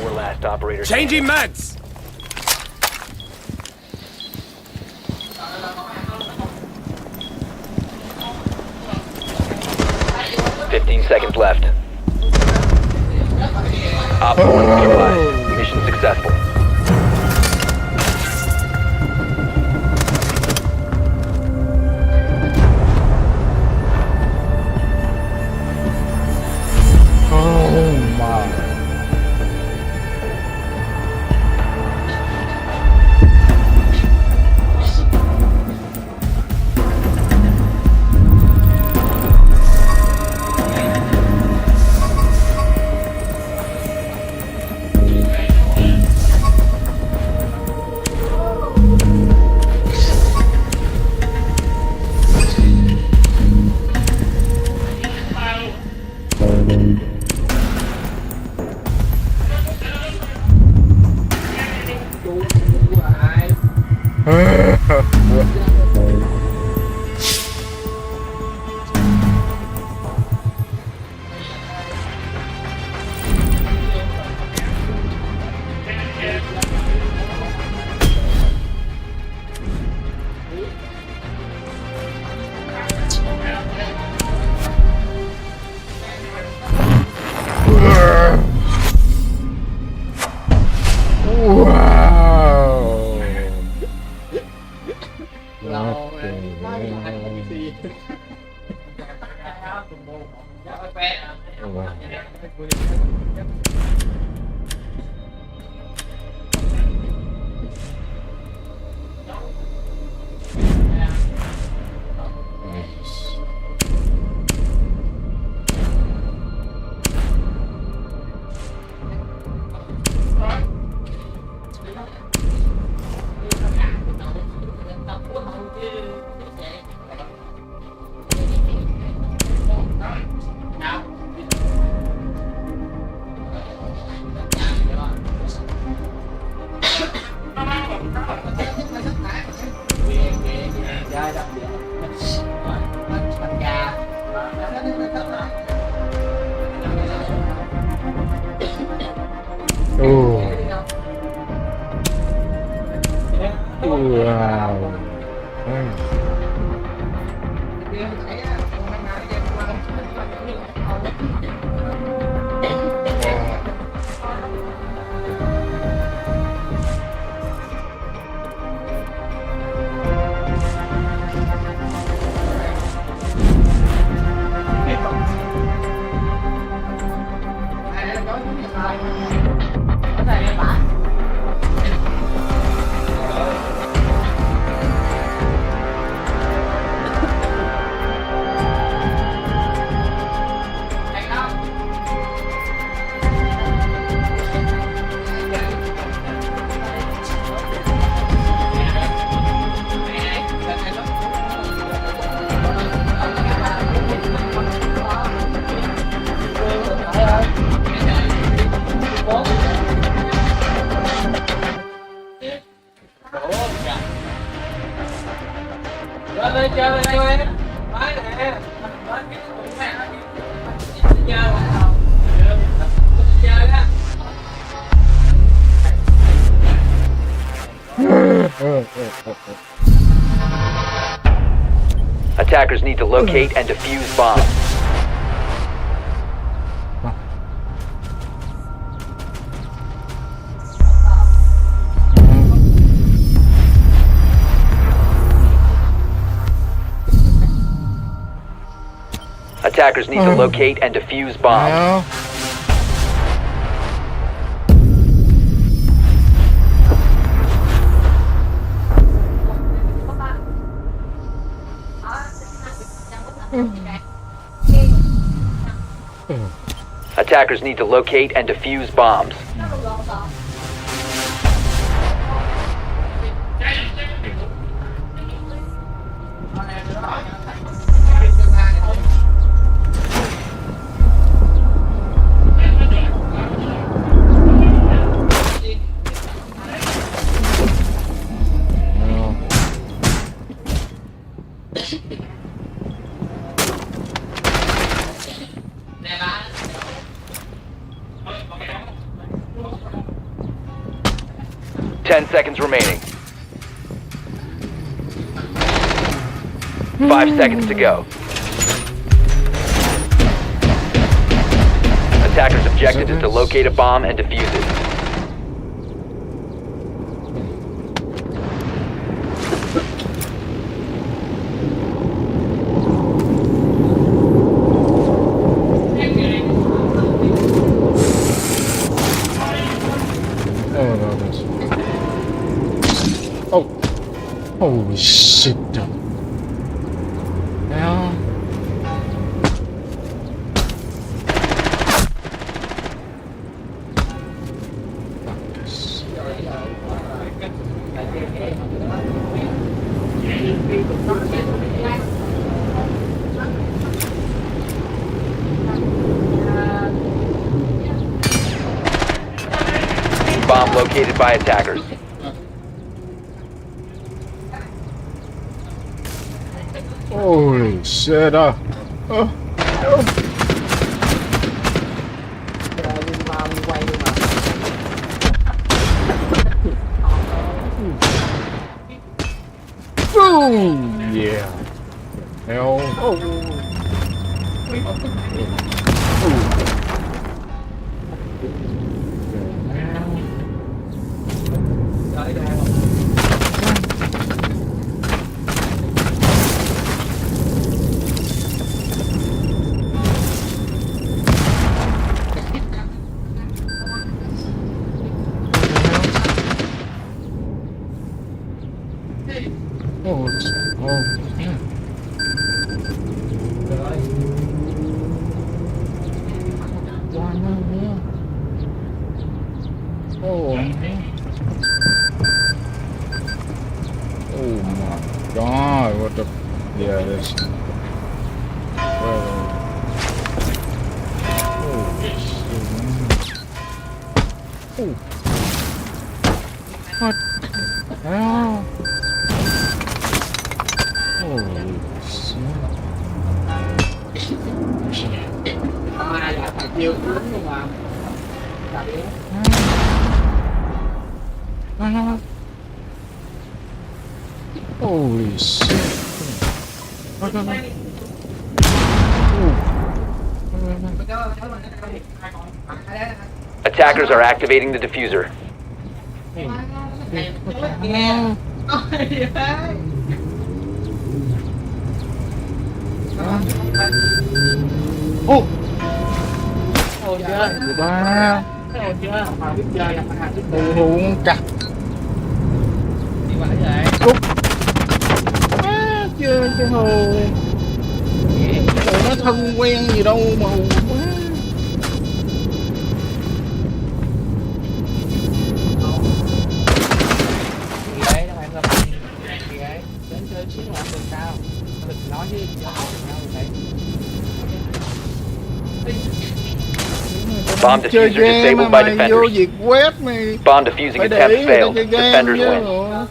Four last operators. Changing mags! 15 seconds left. Op 4 neutralized. Mission successful. Oh my. Attackers need to locate and defuse bombs. Attackers need to locate and defuse bombs. Attackers need to locate and defuse bombs. 10 seconds remaining. 5 seconds to go. Attacker's objective is to locate a bomb and defuse it. Holy shit. Now. Bomb located by attackers. Holy shit. Boom! Yeah. Hell. Oh my god, what the... Yeah, this... Holy shit, man. Oh. What the hell? Holy shit. Holy shit. Attackers are activating the diffuser. Oh! Ồ chưa? Ba. Ồ chưa? Mà biết chơi là phải biết chơi. Hùng chặt. Đi qua vậy. Cút. Chơi cái hồ. Nó thân quen gì đâu mà hùng quá. Gì đấy, đâu em gặp gì đấy. Đến chơi xíu là được sao? Đừng nói với nhau vậy. Bomb diffuser disabled by defenders. Bomb defusing attempt failed. Defenders win.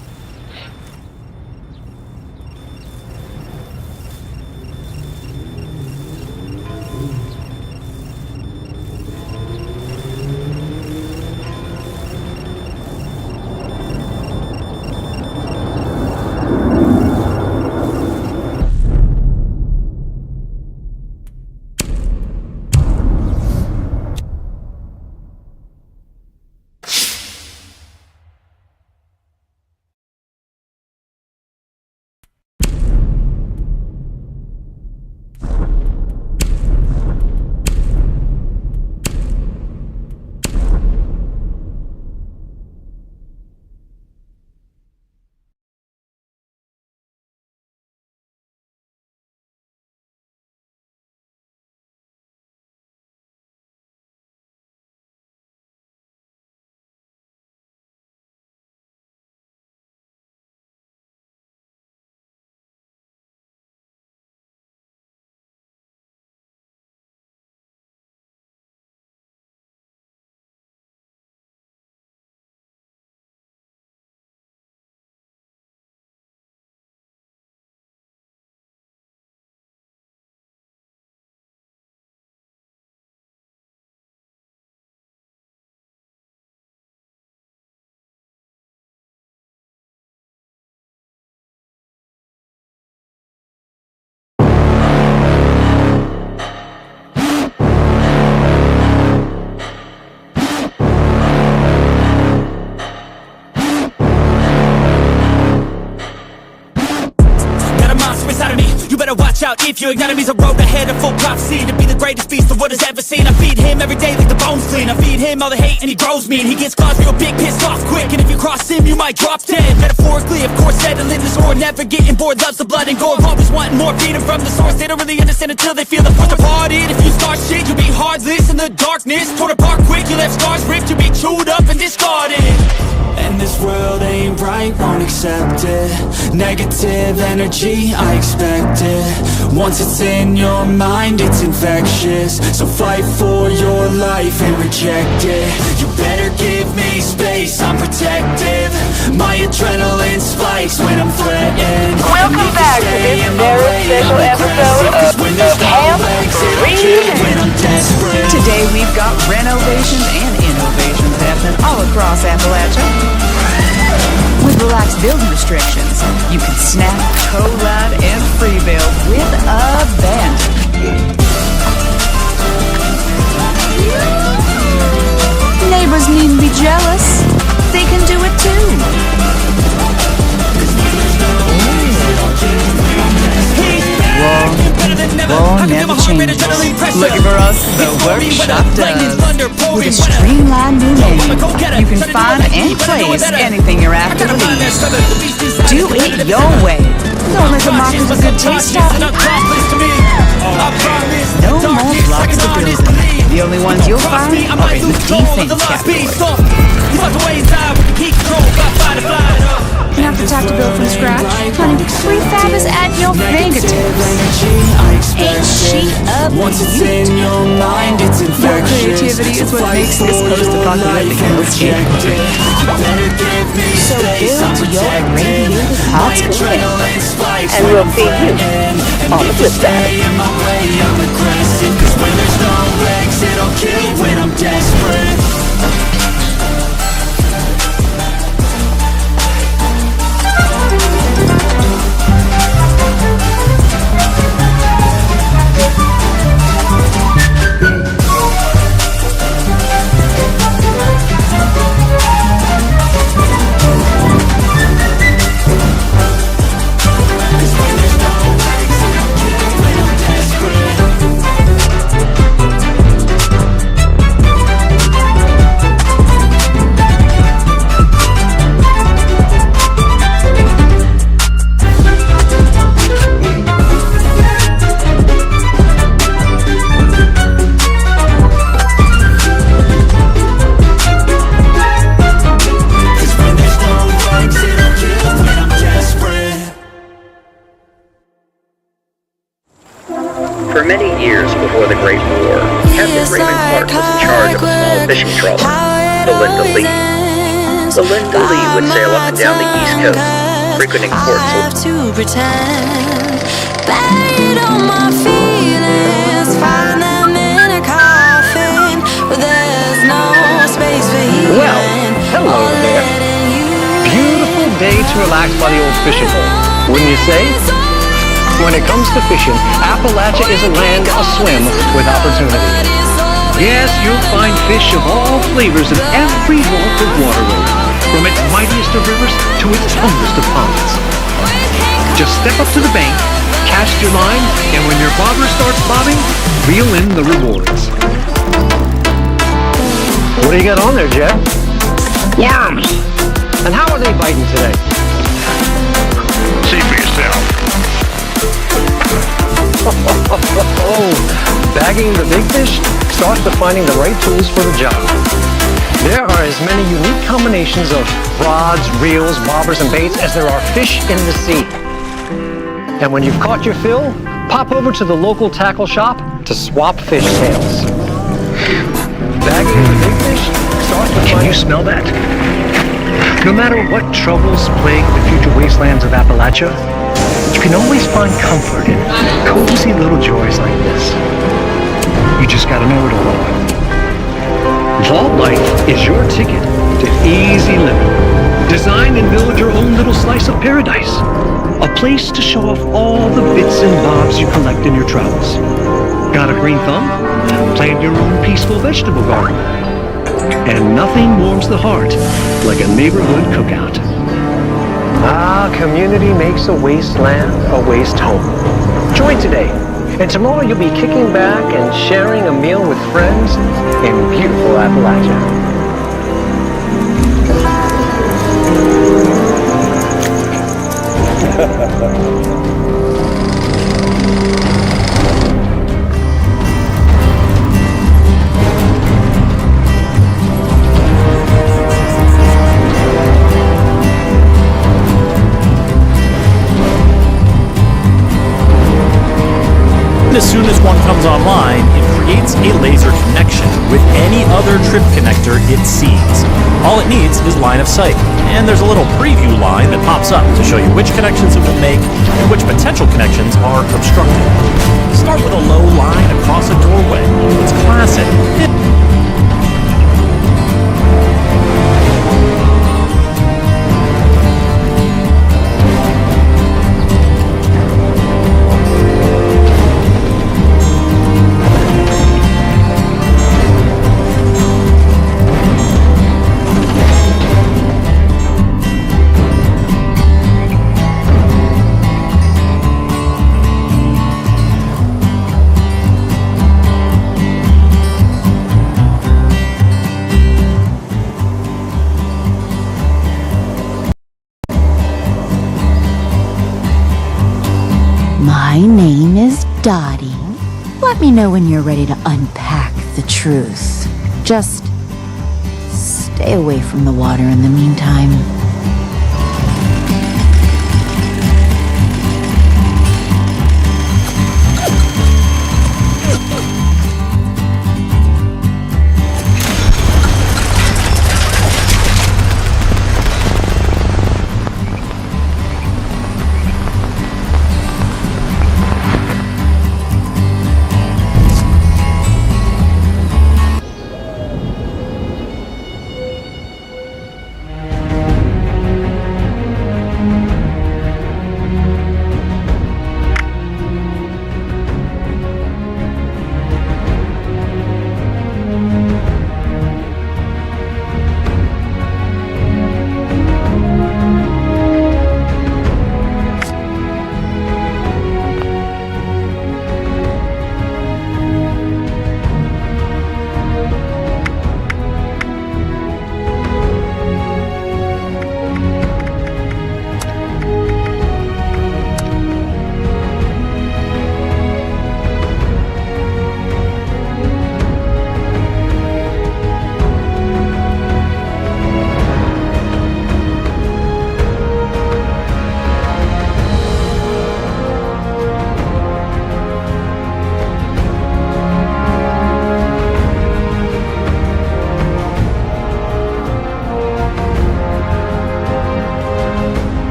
watch out if your enemy's a road ahead of full prophecy to be the greatest beast the world has ever seen. I feed him every day like the bones clean. I feed him all the hate and he grows me, and he gets claws real big, pissed off quick. And if you cross him, you might drop dead. Metaphorically, of course, settling the score, never getting bored, loves the blood and gore, always wanting more, feeding from the source. They don't really understand until they feel the force departed. If you start shit, you'll be heartless in the darkness, torn apart quick. You left scars ripped, you'll be chewed up and discarded. And this world ain't right, won't accept it. Negative energy, I expect it. Once it's in your mind, it's infectious. So fight for your life and reject it. You better give me space, I'm protective. My adrenaline spikes when I'm threatened. Welcome back to this very special episode of Camp Read. Today we've got renovations and innovations happening all across Appalachia. With relaxed building restrictions, you can snap, collab, and free build with abandon. Neighbors needn't be jealous. They can do it too. Whoa, never changes. Looking for us, the workshop does. With a streamlined new menu, you can find and place anything you're after to leave. Do it your way. Don't let the mark of a good taste stop you. No more blocks to build. The only ones you'll find are in the defense category. You have the type to build from scratch? Honey, prefab is at your fingertips. Ain't she a beaut? More creativity is what makes this post-apocalyptic landscape. So build your radiated hearts with it, and we'll feed you on the flip side. When there's no exit, I'll kill when I'm desperate. For many years before the Great War, Captain Raymond Clark was in charge of a small fishing trawler, the Linda Lee. The Linda Lee would sail up and down the East Coast, frequenting ports. Well, hello there. Beautiful day to relax by the old fishing hole, wouldn't you say? When it comes to fishing, Appalachia is a land aswim with opportunity. Yes, you'll find fish of all flavors in every walk of waterway, from its mightiest of rivers to its humblest of ponds. Just step up to the bank, cast your line, and when your bobber starts bobbing, reel in the rewards. What do you got on there, Jeff? Worms! And how are they biting today? See for yourself. Bagging the big fish starts with finding the right tools for the job. There are as many unique combinations of rods, reels, bobbers, and baits as there are fish in the sea. And when you've caught your fill, pop over to the local tackle shop to swap fish tails. Bagging the big fish starts with Can you smell that? No matter what troubles plague the future wastelands of Appalachia, you can always find comfort in cozy little joys like this. You just gotta know where to look. Vault Life is your ticket to easy living. Design and build your own little slice of paradise. A place to show off all the bits and bobs you collect in your travels. Got a green thumb? Plant your own peaceful vegetable garden. And nothing warms the heart like a neighborhood cookout. Ah, Our community makes a wasteland a waste home. Join today, and tomorrow you'll be kicking back and sharing a meal with friends in beautiful Appalachia. As soon as one comes online, it creates a laser connection with any other trip connector it sees. All it needs is line of sight, and there's a little preview line that pops up to show you which connections it will make and which potential connections are obstructed. Start with a low line across a doorway. It's classic. My name is Dottie. Let me know when you're ready to unpack the truth. Just stay away from the water in the meantime.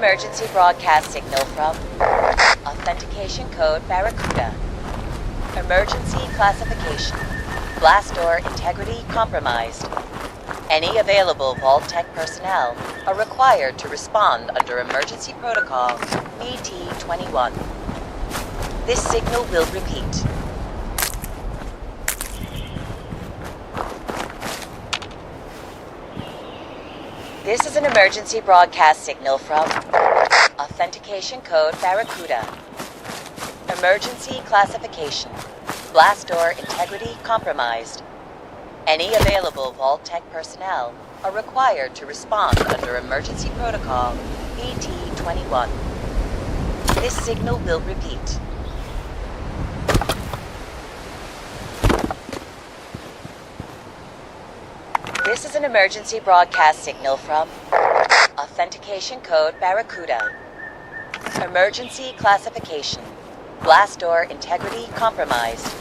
Emergency broadcast signal from authentication code Barracuda. Emergency classification. Blast door integrity compromised. Any available Vault Tech personnel are required to respond under emergency protocol BT-21. This signal will repeat. This is an emergency broadcast signal from authentication code Barracuda. Emergency classification. Blast door integrity compromised. Any available Vault Tech personnel are required to respond under emergency protocol BT-21. This signal will repeat. This is an emergency broadcast signal from authentication code Barracuda. Emergency classification. Blast door integrity compromised.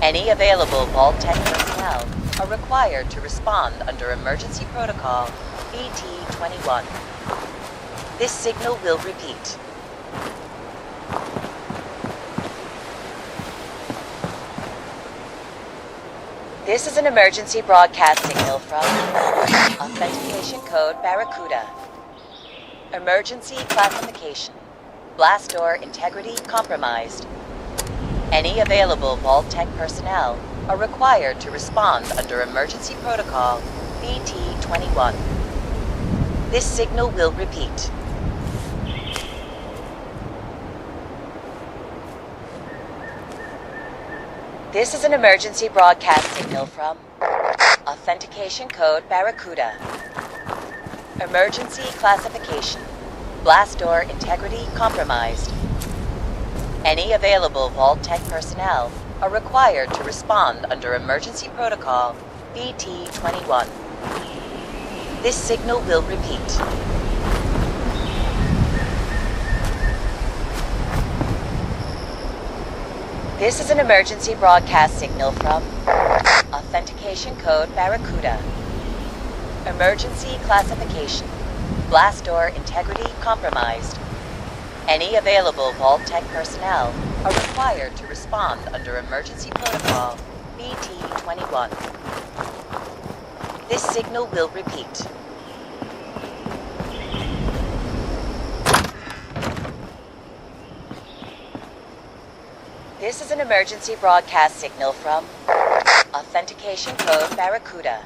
Any available Vault Tech personnel are required to respond under emergency protocol BT-21. This signal will repeat. This is an emergency broadcast signal from authentication code Barracuda. Emergency classification. Blast door integrity compromised. Any available Vault Tech personnel are required to respond under emergency protocol BT-21. This signal will repeat. This is an emergency broadcast signal from authentication code Barracuda. Emergency classification. Blast door integrity compromised. Any available Vault Tech personnel are required to respond under emergency protocol BT-21. This signal will repeat. This is an emergency broadcast signal from authentication code Barracuda. Emergency classification. Blast door integrity compromised. Any available Vault Tech personnel are required to respond under emergency protocol BT-21. This signal will repeat. This is an emergency broadcast signal from authentication code Barracuda.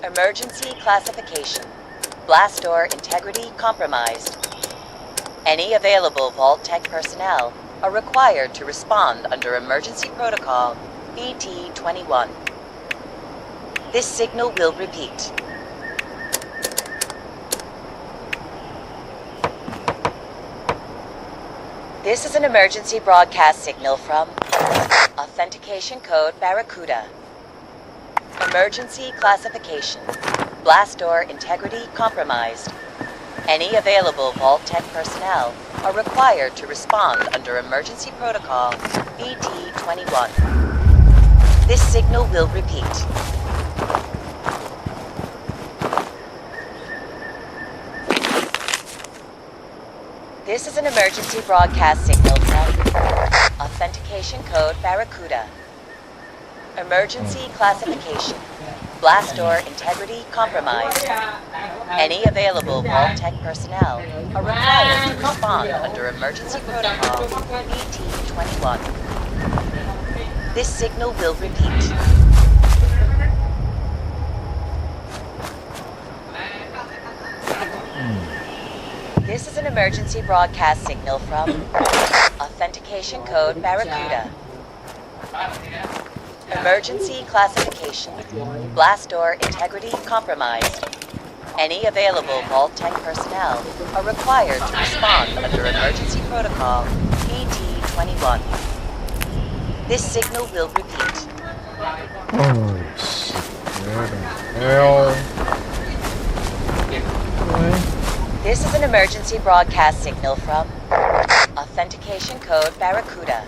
Emergency classification. Blast door integrity compromised. Any available Vault Tech personnel are required to respond under emergency protocol BT-21. This signal will repeat. This is an emergency broadcast signal from authentication code Barracuda. Emergency classification. Blast door integrity compromised. Any available Vault Tech personnel are required to respond under emergency protocol BT-21. This signal will repeat. This is an emergency broadcast signal from authentication code Barracuda. Emergency classification. Blast door integrity compromised. Any available Vault Tech personnel are required to respond under emergency protocol BT-21. This signal will repeat. This is an emergency broadcast signal from authentication code Barracuda. Emergency classification. Blast door integrity compromised. Any available Vault Tech personnel are required to respond under emergency protocol BT-21. This signal will repeat. Oh, shit. Where the hell? This is an emergency broadcast signal from authentication code Barracuda.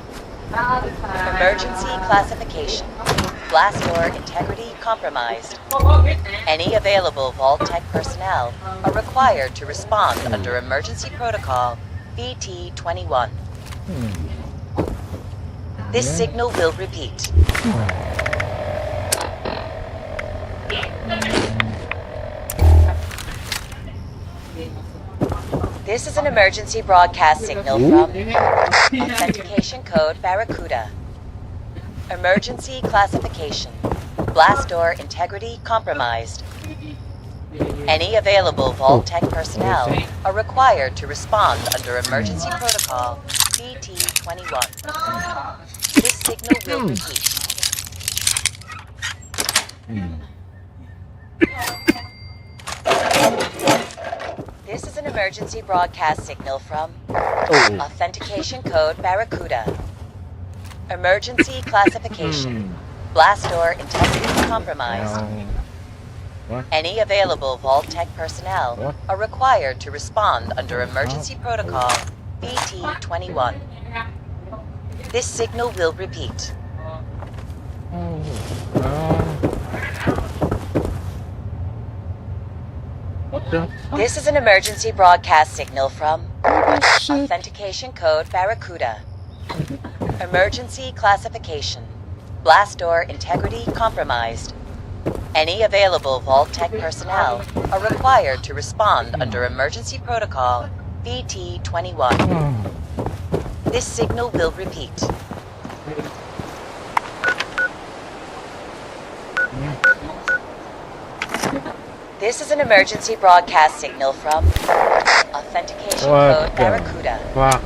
Emergency classification. Blast door integrity compromised. Any available Vault Tech personnel are required to respond under emergency protocol BT-21. This signal will repeat. This is an emergency broadcast signal from authentication code Barracuda. Emergency classification. Blast door integrity compromised. Any available Vault Tech personnel are required to respond under emergency protocol BT-21. This signal will repeat. This is an emergency broadcast signal from authentication code Barracuda. Emergency classification. Blast door integrity compromised. Any available Vault Tech personnel are required to respond under emergency protocol BT-21. This signal will repeat. This is an emergency broadcast signal from authentication code Barracuda. Emergency classification. Blast door integrity compromised. Any available Vault Tech personnel are required to respond under Emergency Protocol VT-21. This signal will repeat. This is an emergency broadcast signal from Authentication Code Barracuda. Wow.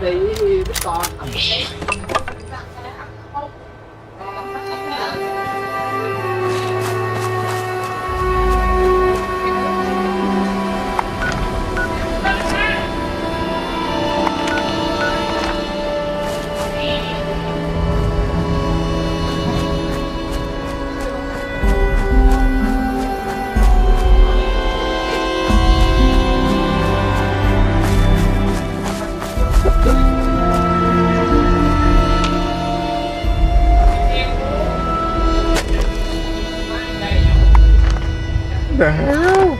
Đi con The hell?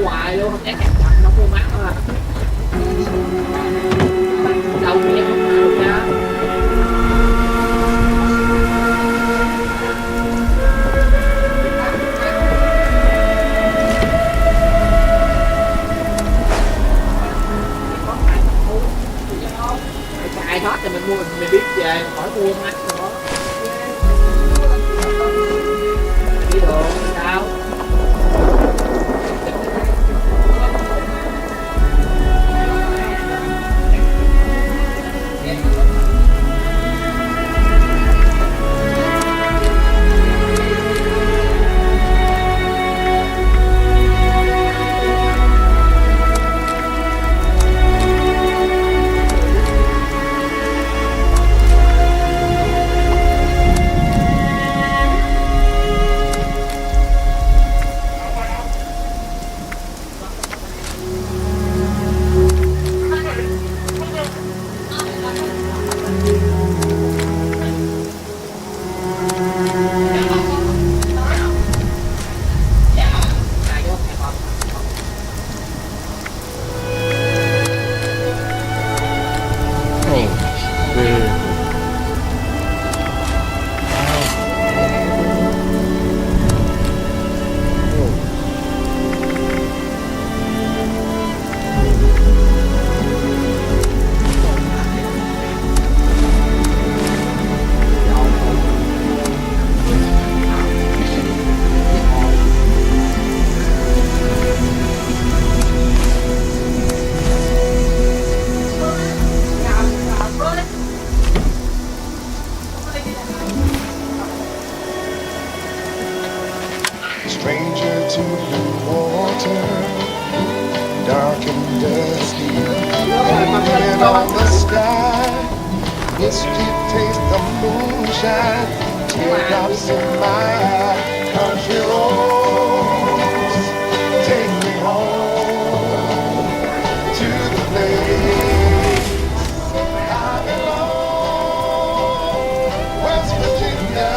hoài luôn, không chắc chắn nó mua mát thôi. Đâu biết không được nha. Xài hết thì mình mua, mình biết về khỏi mua mát nữa. Đi đồ sao? Stranger to blue water, dark and dusty, hanging on the sky, misty taste the moonshine, teardrops in my eye, country roads, take me home to the place I belong, West Virginia,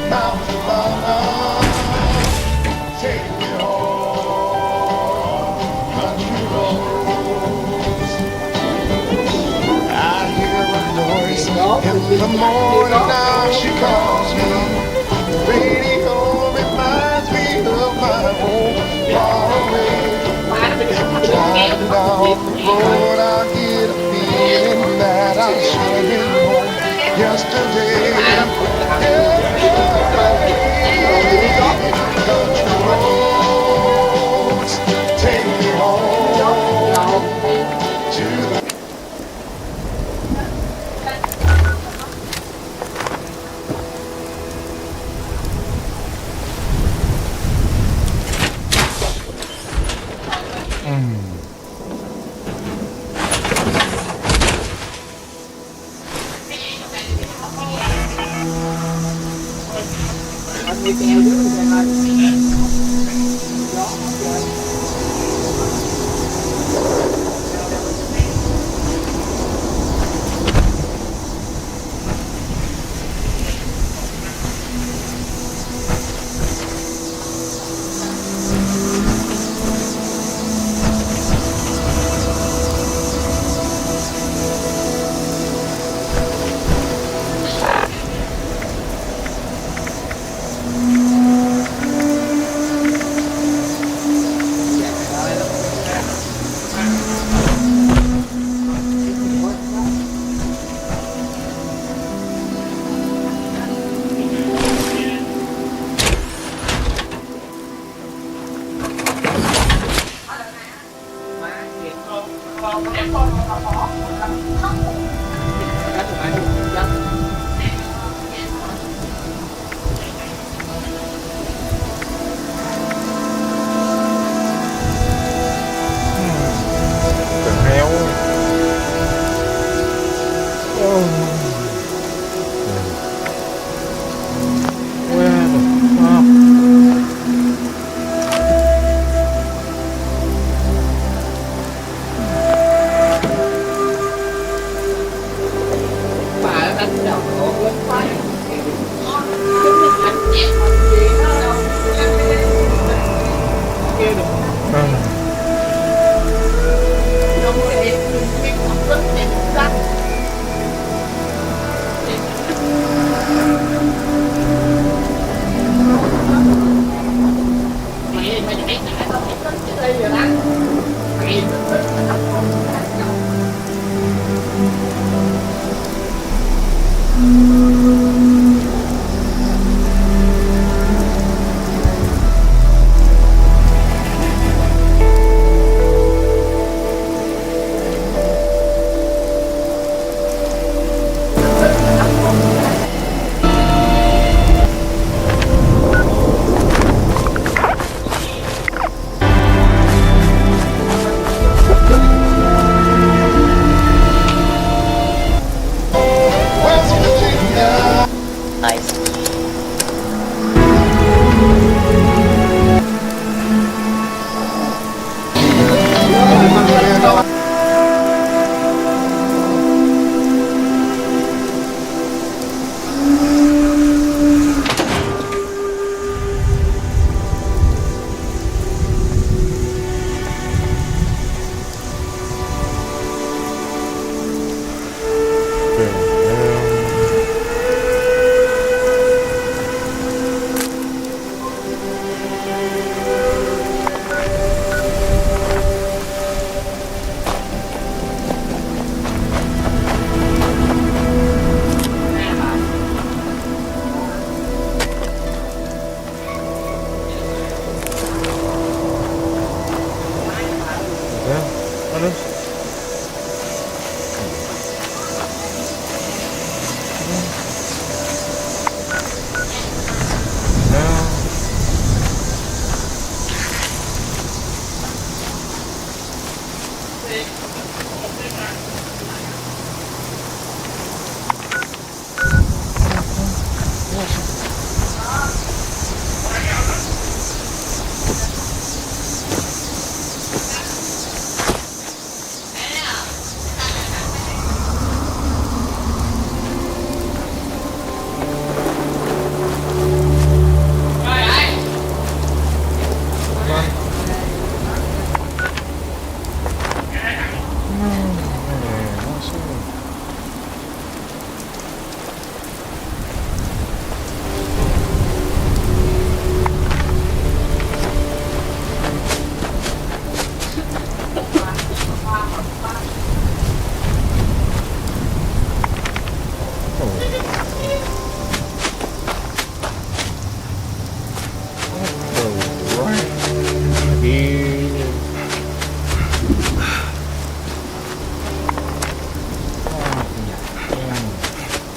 Mountain Mama. In the morning now she calls me. The radio reminds me of my home far away. Driving down the road I get a feeling that I'm singing home yesterday.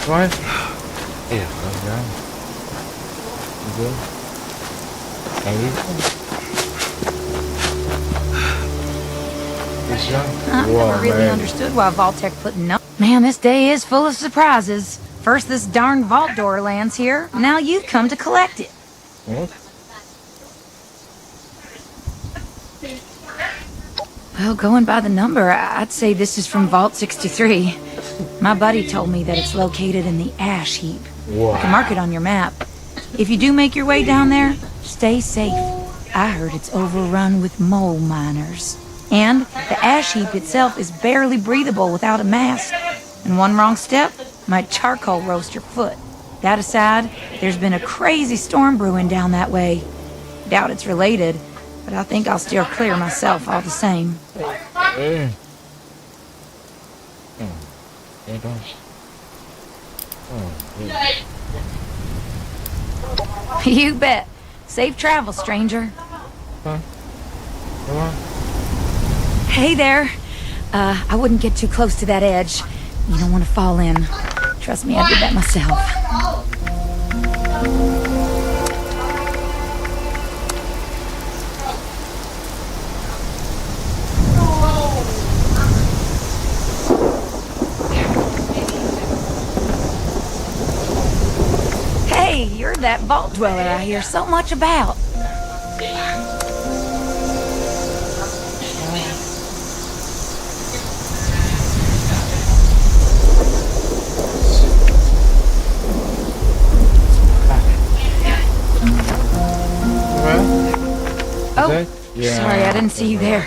Right? Yeah, okay. Good. I've never really understood why Vault-Tec put no. Man, this day is full of surprises. First, this darn vault door lands here. Now you come to collect it. Well, going by the number, I'd say this is from Vault 63. My buddy told me that it's located in the ash heap. I can mark it on your map. If you do make your way down there, stay safe. I heard it's overrun with mole miners. And the ash heap itself is barely breathable without a mask. And one wrong step might charcoal roast your foot. That aside, there's been a crazy storm brewing down that way. Doubt it's related, but I think I'll steer clear myself all the same. You bet. Safe travel, stranger. Hey there. I wouldn't get too close to that edge. You don't want to fall in. Trust me, I did that myself. Hey, you're that vault dweller I hear so much about. Oh, sorry, I didn't see you there.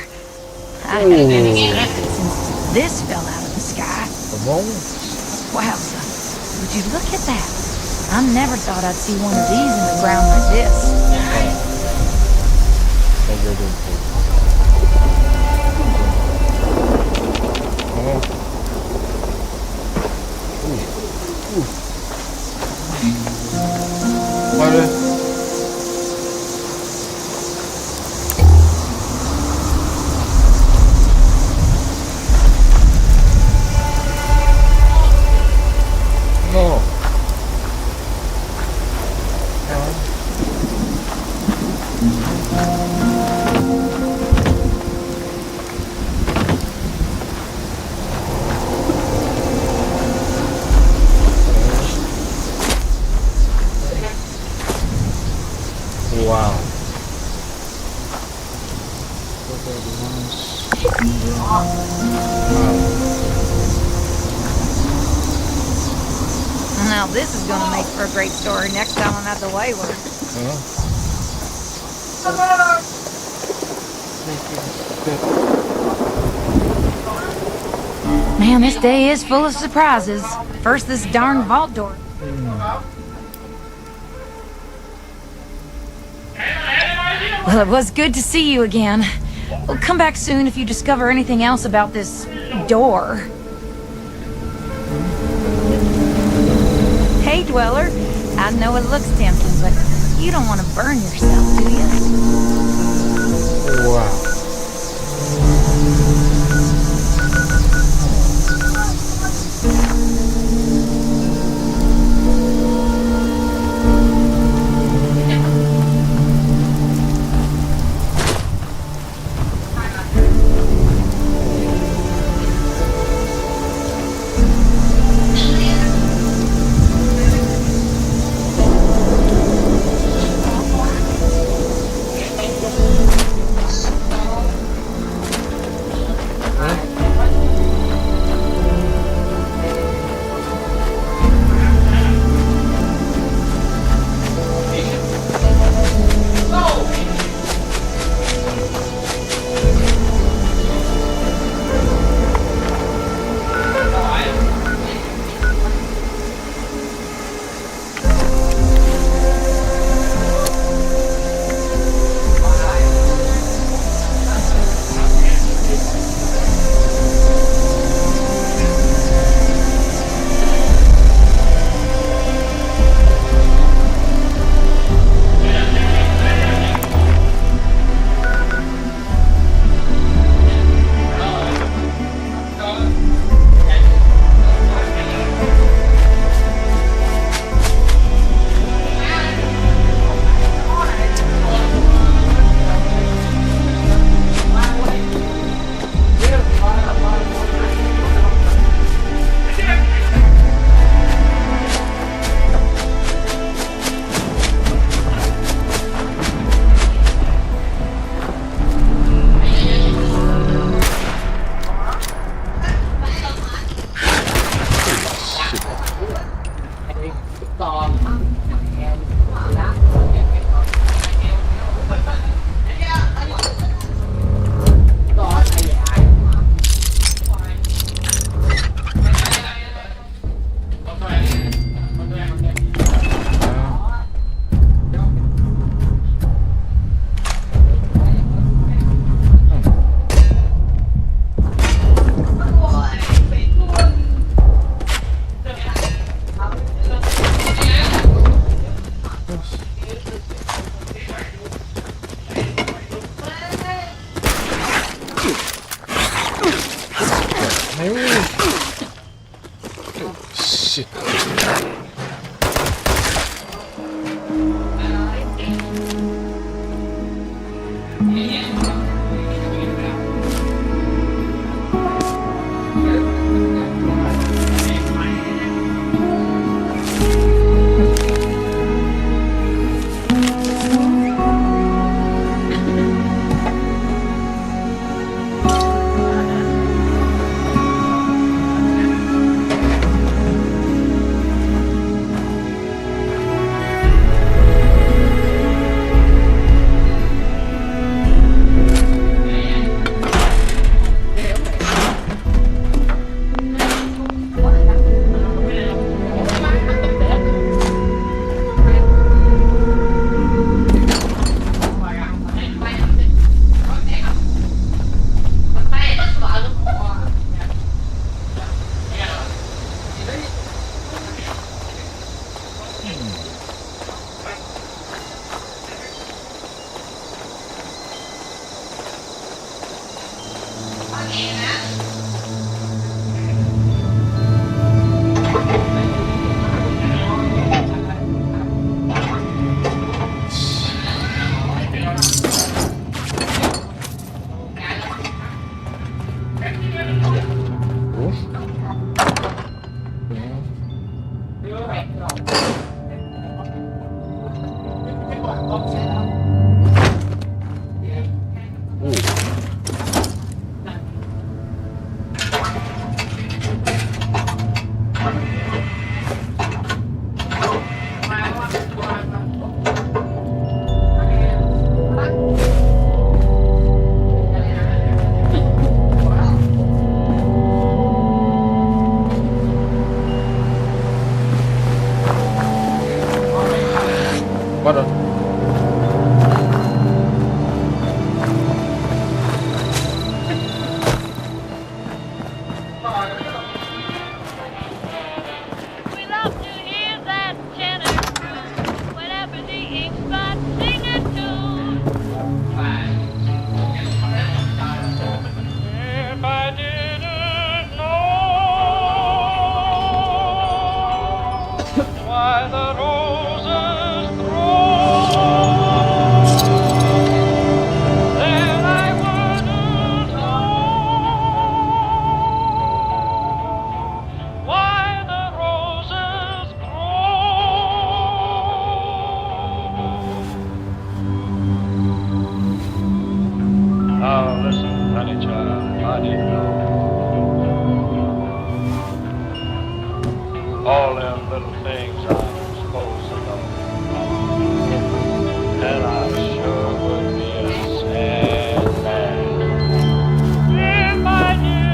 I haven't been distracted since this fell out of the sky. Wowza, would you look at that? I never thought I'd see one of these in the ground like this. Now this is gonna make for a great story next time I'm at the Wayward. Man, this day is full of surprises. First, this darn vault door. Well, it was good to see you again. Well, come back soon if you discover anything else about this door. Hey, Dweller. I know it looks tempting, but you don't want to burn yourself, do you? Wow. All them little things I'm supposed to know. And I sure would be a sad man if I didn't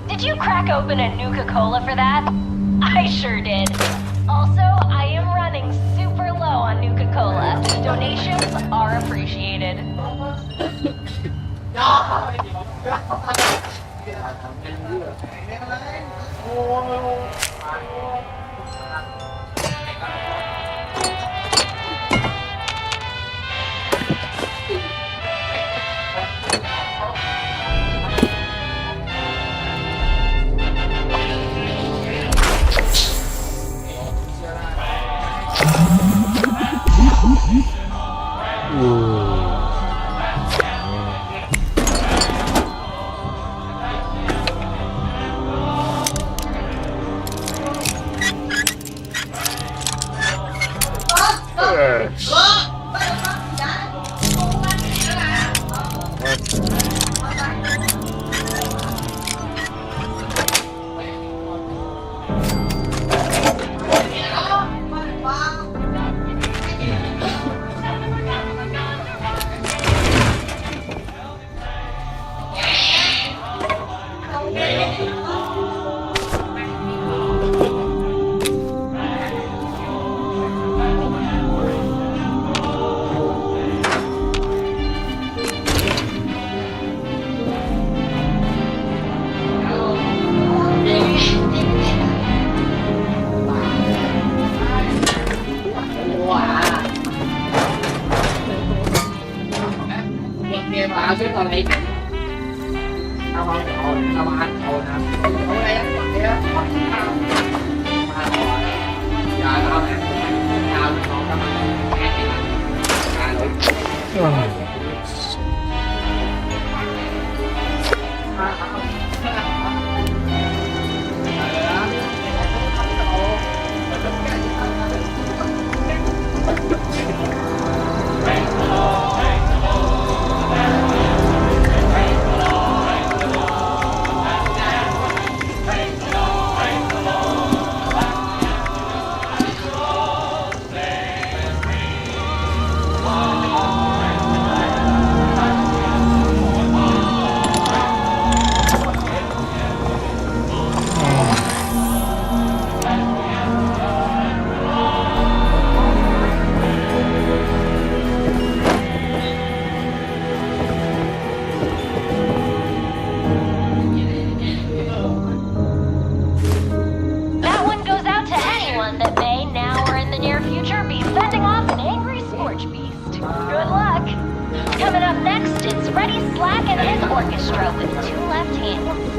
Did you crack open a Nuka-Cola for that? I sure did. Also, I am running super low on Nuka-Cola. Donations are appreciated. Up next is Freddie Slack and his orchestra with 2 left hands.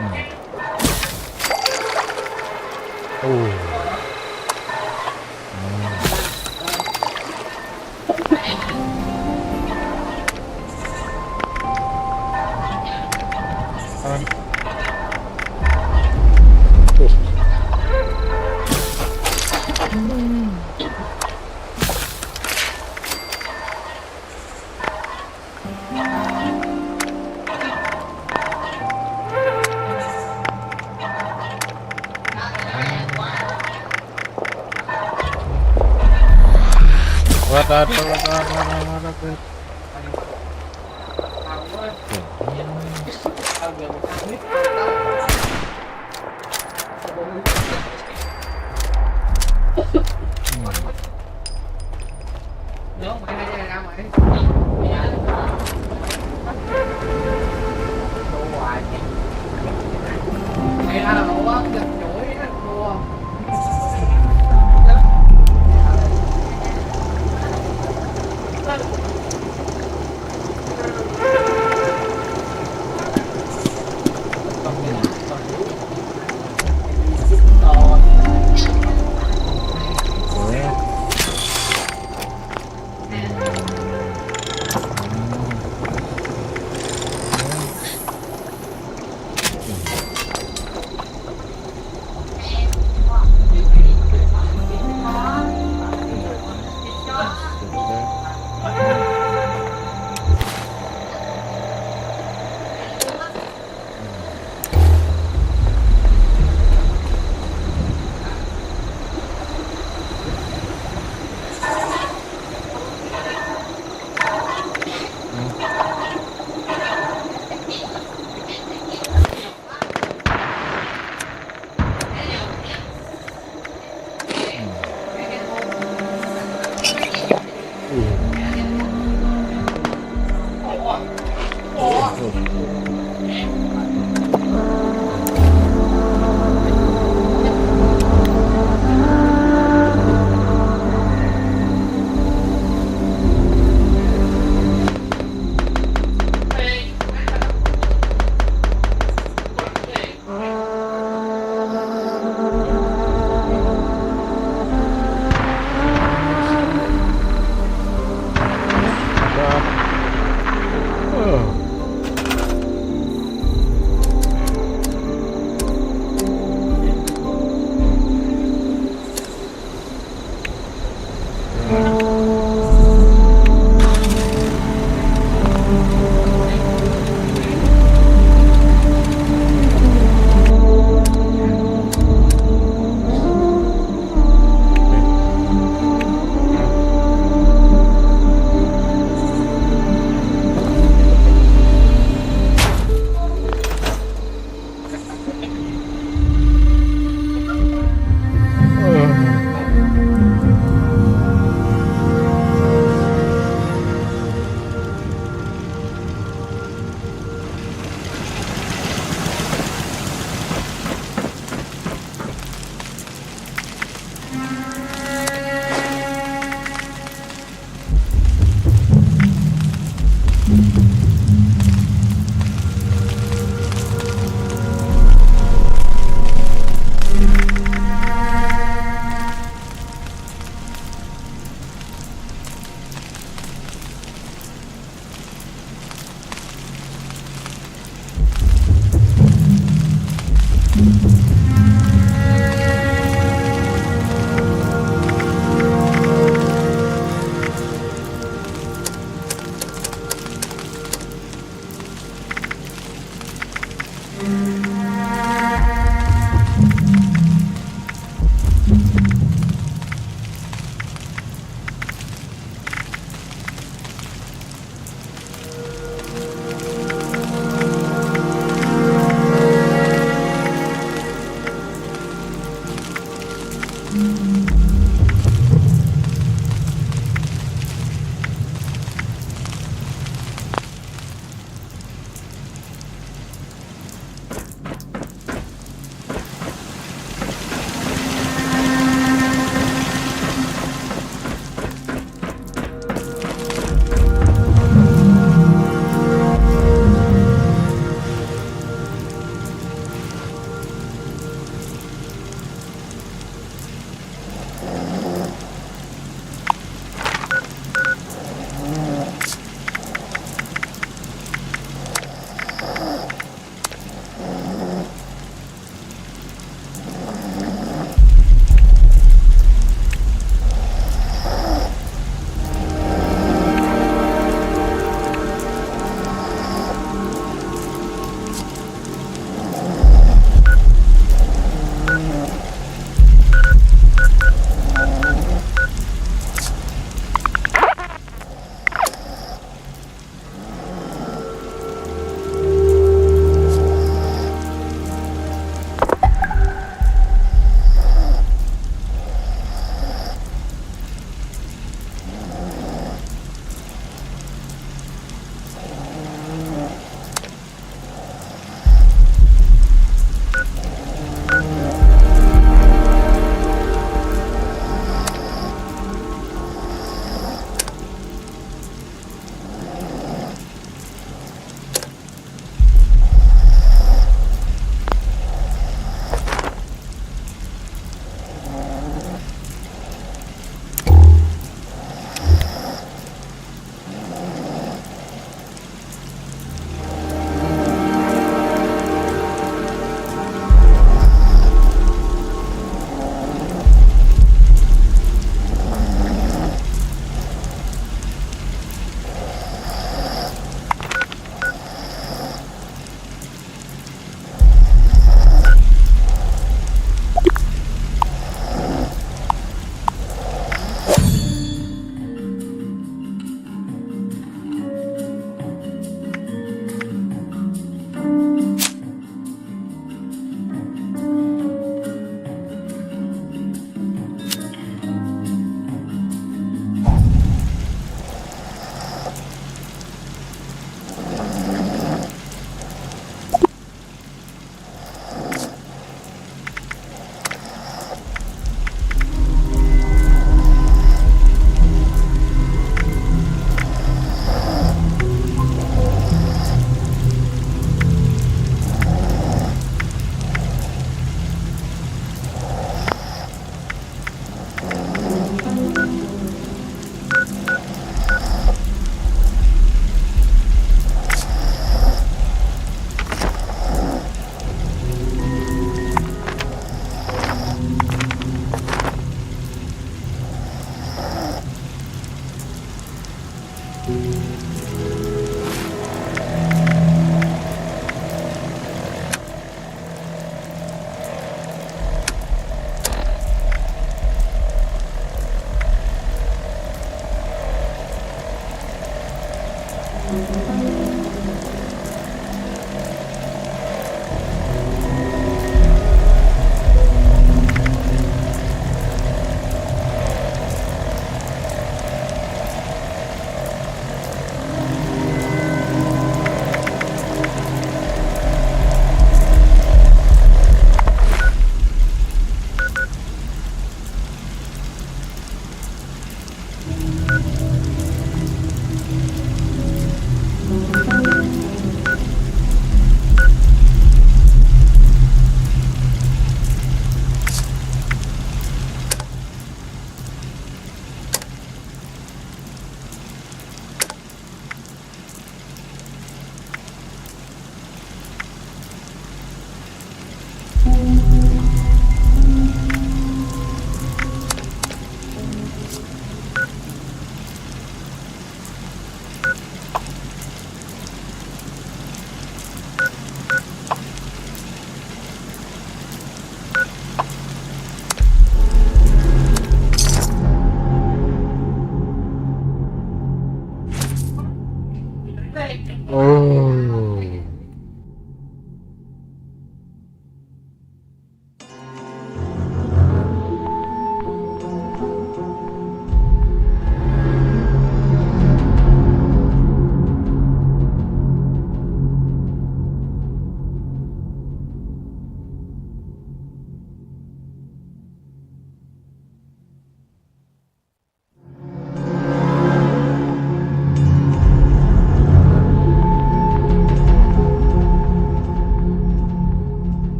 โอ้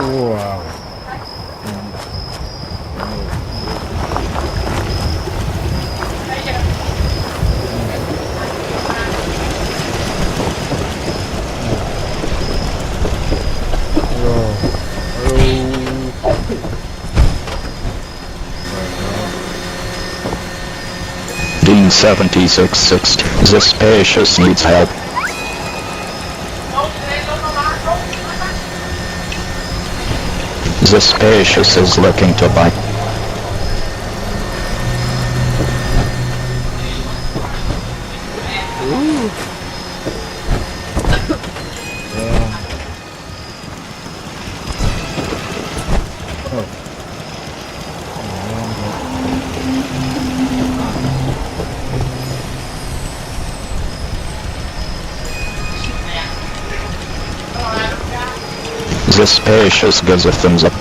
Wow. Dean 7660. The Spacious needs help. The Spacious is looking to buy. The Spacious gives a thumbs up.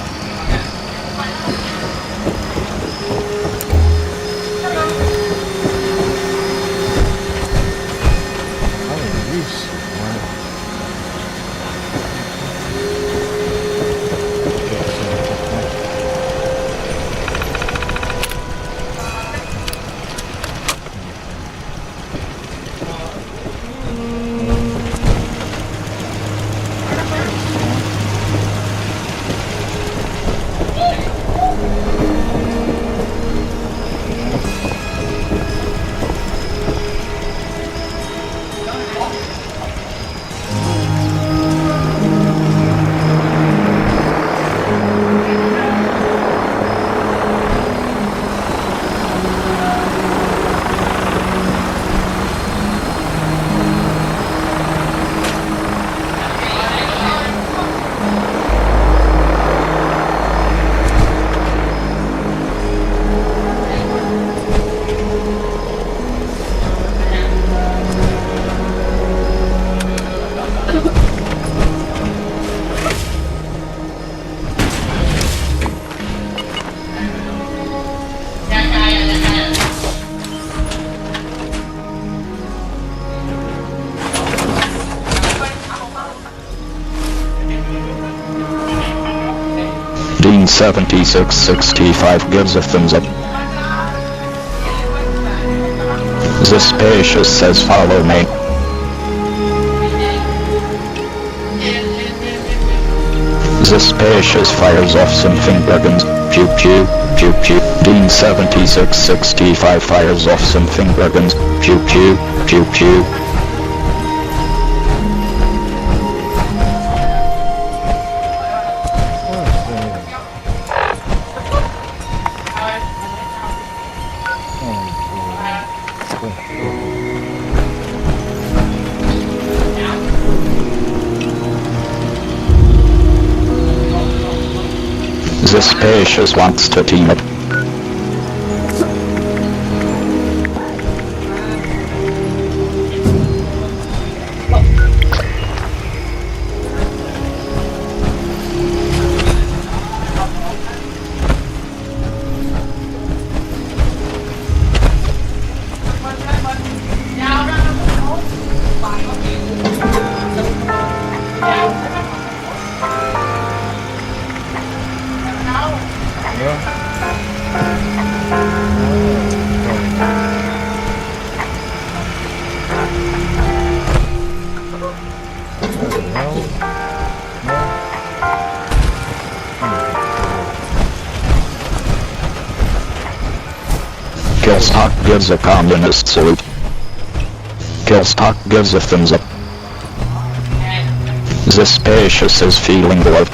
Dean 7665 gives a thumbs up. The Spacious says follow me. The Spacious fires off some finger guns. Pew pew, pew pew. Dean 7665 fires off some finger guns. Pew pew, pew pew. The Spacious wants to team up. Killstock gives a communist salute. Killstock gives a thumbs up. The Spacious is feeling the love.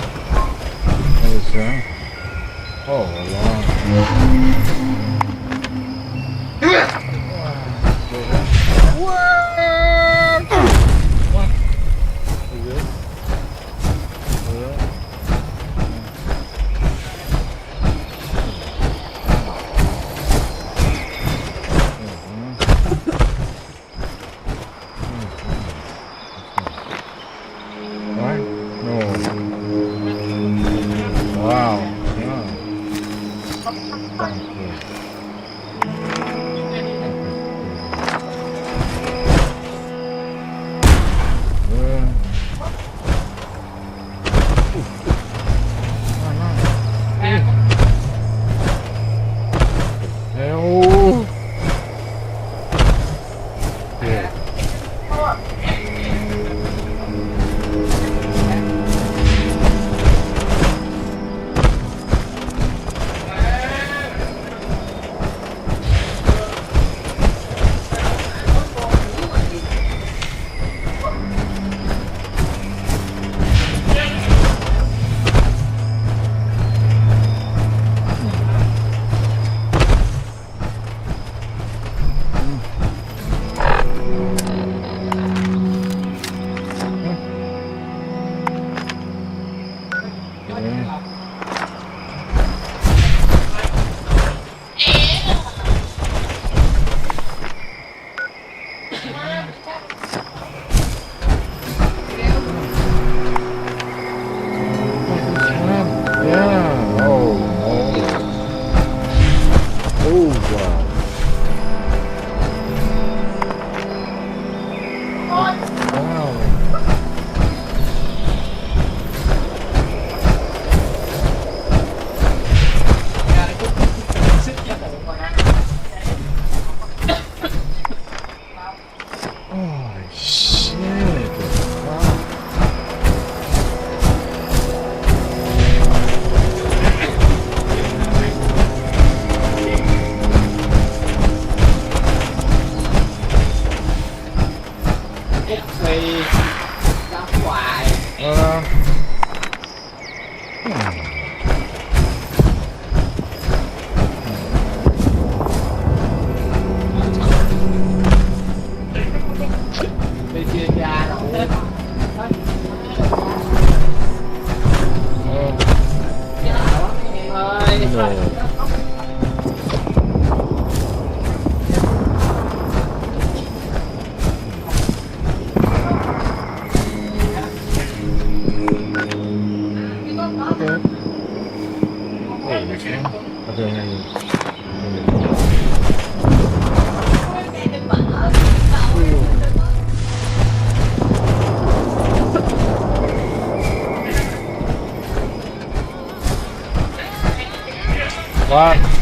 What?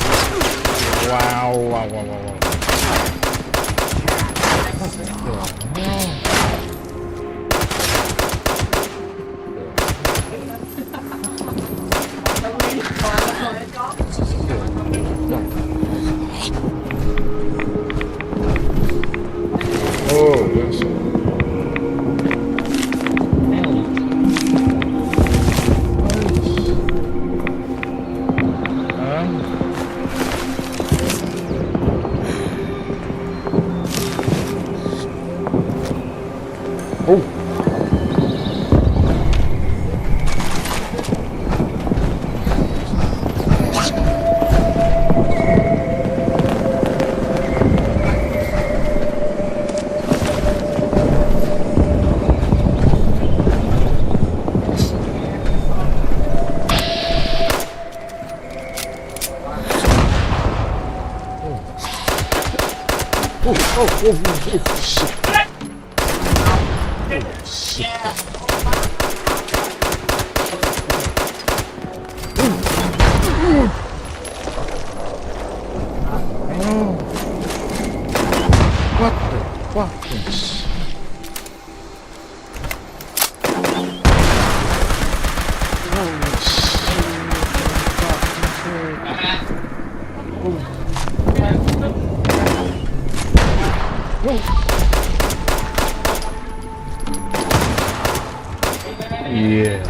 Oh. Shit. Yeah.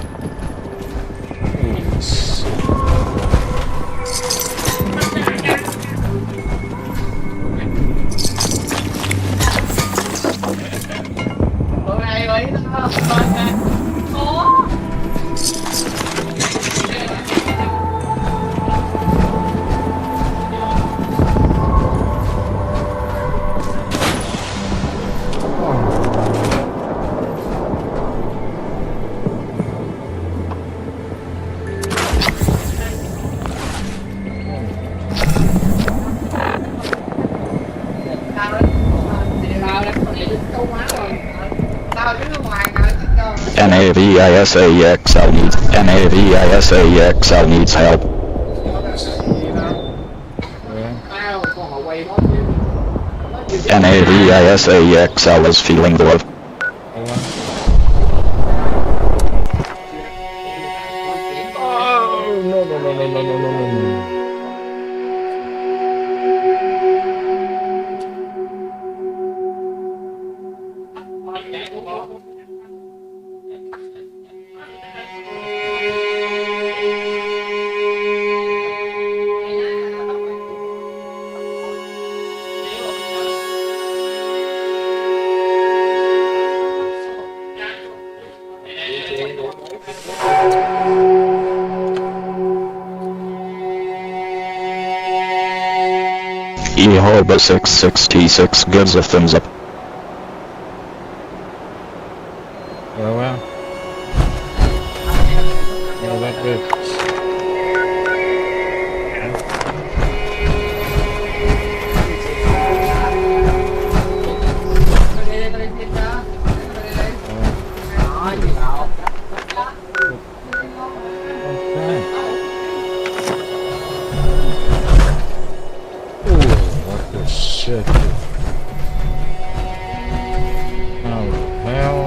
NAVISAXL needs NAVISAXL needs help. NAVISAXL is feeling the love. Oh no no no no no no no no. Ehoba666 gives a thumbs up. Well. Well, that's it. Shit. Oh, hell.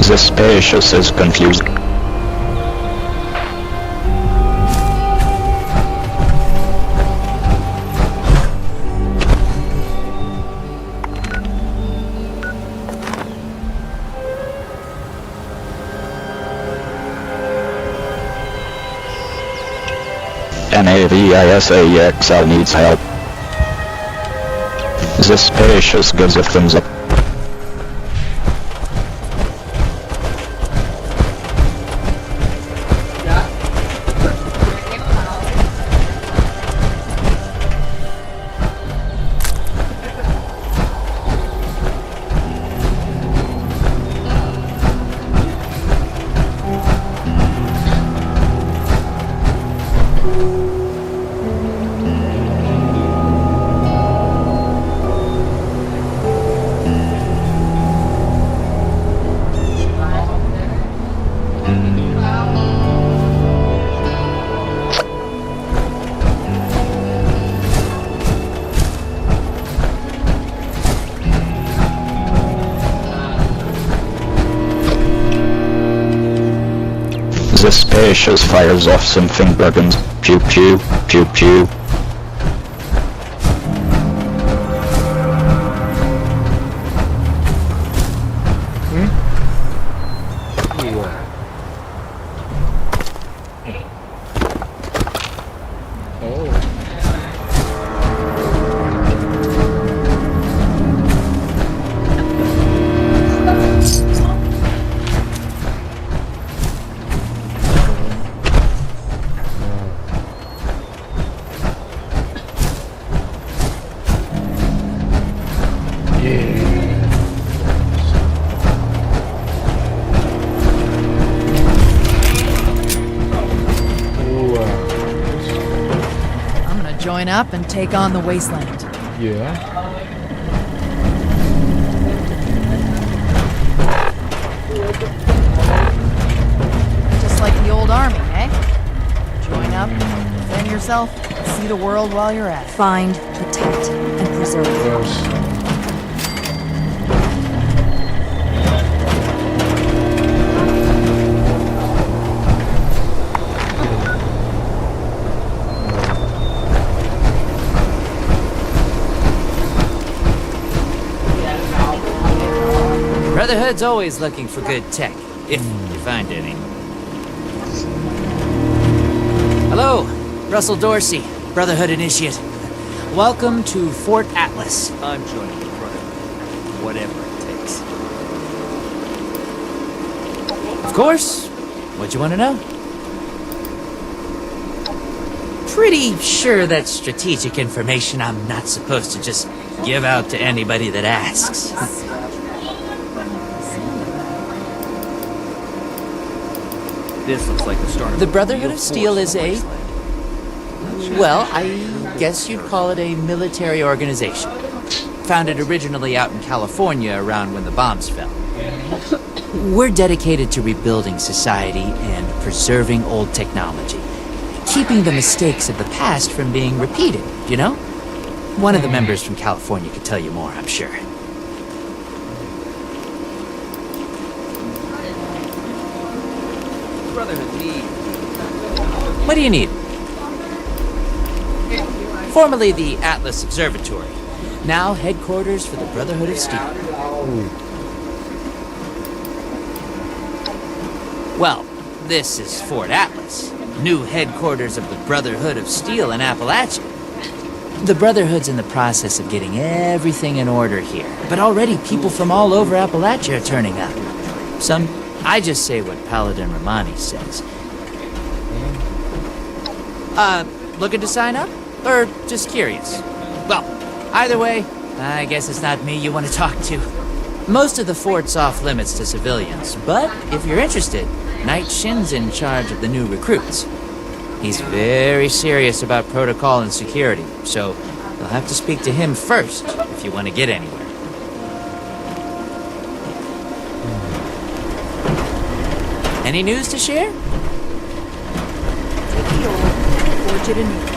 The spacious is confused. NAVISAXL needs help. The spacious gives a thumbs up. The spacious fires off some fingerguns. Pew pew, pew pew. Join up and take on the wasteland. Yeah. Just like the old army, eh? Join up, defend yourself, and see the world while you're at it. Find, protect, and preserve. Brotherhood's always looking for good tech, if you find any. Hello, Russell Dorsey, Brotherhood Initiate. Welcome to Fort Atlas. I'm joining the Brotherhood, whatever it takes. Of course. What you want to know? Pretty sure that's strategic information I'm not supposed to just give out to anybody that asks. This looks like the start of The Brotherhood of Steel is a... well, I guess you'd call it a military organization. Founded originally out in California around when the bombs fell. We're dedicated to rebuilding society and preserving old technology. Keeping the mistakes of the past from being repeated, you know? One of the members from California could tell you more, I'm sure. What do you need? Formerly the Atlas Observatory, now headquarters for the Brotherhood of Steel. Well, this is Fort Atlas, new headquarters of the Brotherhood of Steel in Appalachia. The Brotherhood's in the process of getting everything in order here, but already people from all over Appalachia are turning up. Some, I just say what Paladin Romani says. Looking to sign up? Or just curious? Well, either way, I guess it's not me you want to talk to. Most of the fort's off limits to civilians, but if you're interested, Knight Shin's in charge of the new recruits. He's very serious about protocol and security, so you'll have to speak to him first if you want to get anywhere. Any news to share? Take the old, forge it anew.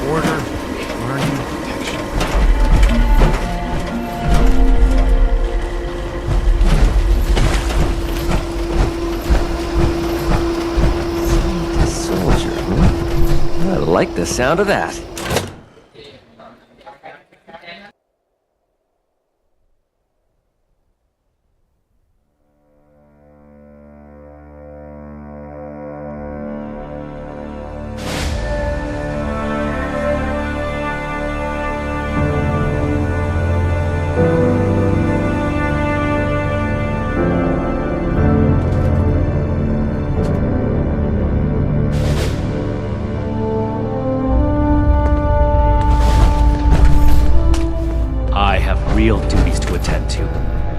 Order, learning, protection. like the sound of that. Real duties to attend to.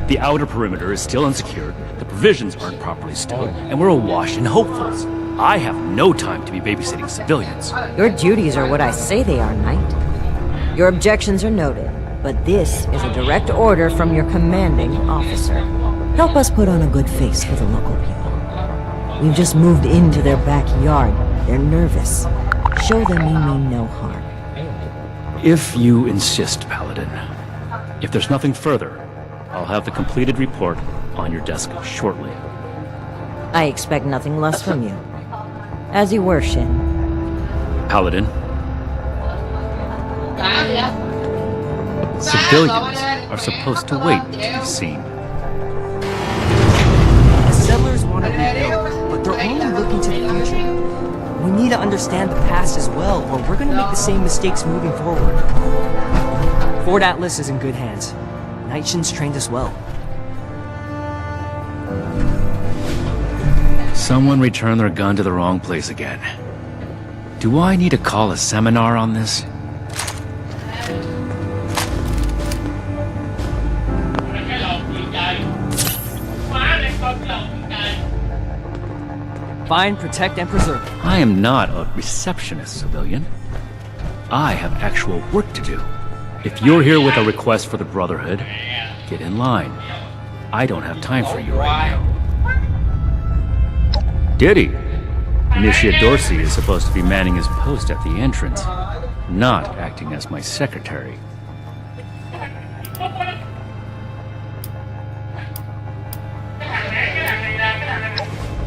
The outer perimeter is still unsecured, the provisions aren't properly stowed, and we're awash in hopefuls. I have no time to be babysitting civilians. Your duties are what I say they are, Knight. Your objections are noted, but this is a direct order from your commanding officer. Help us put on a good face for the local people. We've just moved into their backyard. They're nervous. Show them you mean no harm. If you insist, Paladin. If there's nothing further, I'll have the completed report on your desk shortly. I expect nothing less from you. As you were, Shin. Paladin. Civilians are supposed to wait to be seen. The settlers want to rebuild, but they're only looking to the future. We need to understand the past as well, or we're going to make the same mistakes moving forward. Fort Atlas is in good hands. Night Shin's trained us well. Someone returned their gun to the wrong place again. Do I need to call a seminar on this? Find, protect, and preserve. I am not a receptionist, civilian. I have actual work to do. If you're here with a request for the Brotherhood, get in line. I don't have time for you right now. Diddy! Initiate Dorsey is supposed to be manning his post at the entrance, not acting as my secretary.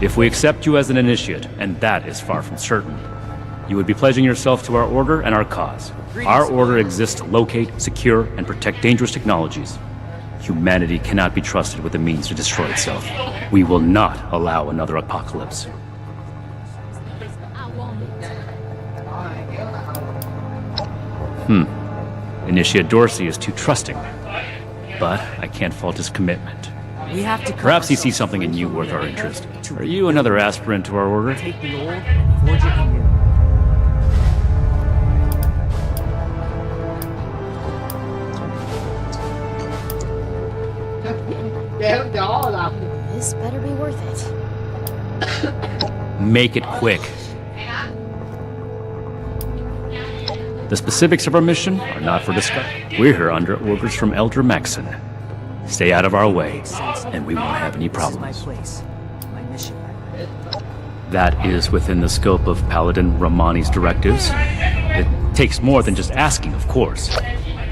If we accept you as an initiate, and that is far from certain, you would be pledging yourself to our order and our cause. Our order exists to locate, secure, and protect dangerous technologies. Humanity cannot be trusted with the means to destroy itself. We will not allow another apocalypse. Initiate Dorsey is too trusting, but I can't fault his commitment. We have to. Perhaps he sees something in you worth our interest. Are you another aspirant to our order? Take the old and forge it anew. This better be worth it. Make it quick. The specifics of our mission are not for discussion. We're here under orders from Elder Maxon. Stay out of our way, and we won't have any problems. This is my place, my mission. That is within the scope of Paladin Romani's directives. It takes more than just asking, of course.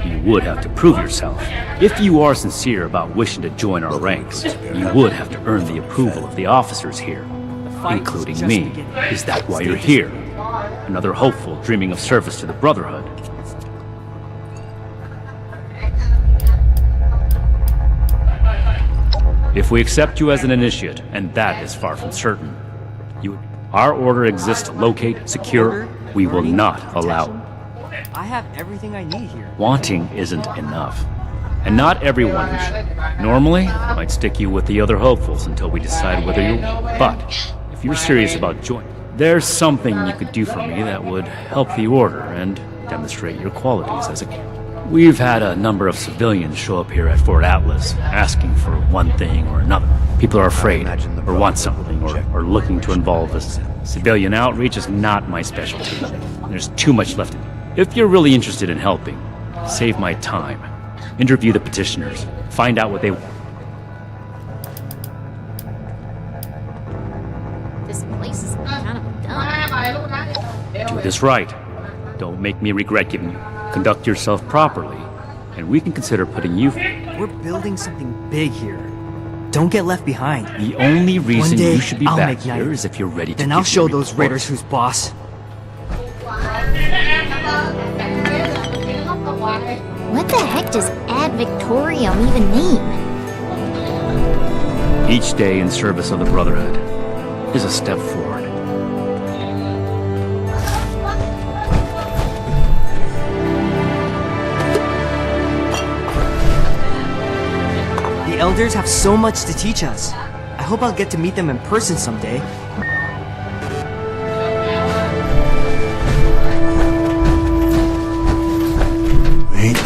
You would have to prove yourself. If you are sincere about wishing to join our ranks, you would have to earn the approval of the officers here, including me. Is that why you're here? Another hopeful dreaming of service to the Brotherhood. If we accept you as an initiate, and that is far from certain, our order exists to locate, secure. We will not allow. I have everything I need here. Wanting isn't enough. And not everyone who should. Normally, I'd stick you with the other hopefuls until we decide whether you... But, if you're serious about joining, there's something you could do for me that would help the Order and demonstrate your qualities as a... We've had a number of civilians show up here at Fort Atlas, asking for one thing or another. People are afraid, or want something, or looking to involve us. Civilian outreach is not my specialty. There's too much left to do. If you're really interested in helping, save my time. Interview the petitioners. Find out what they want. This place is kind of dumb. Do this right. Don't make me regret giving you. Conduct yourself properly, and we can consider putting you... We're building something big here. Don't get left behind. The only reason One day, you should be I'll back make night. here is if you're ready to... Then I'll show those raiders who's boss. What the heck does Ad Victorium even mean? Each day in service of the Brotherhood is a step forward. The elders have so much to teach us. I hope I'll get to meet them in person someday. Wait.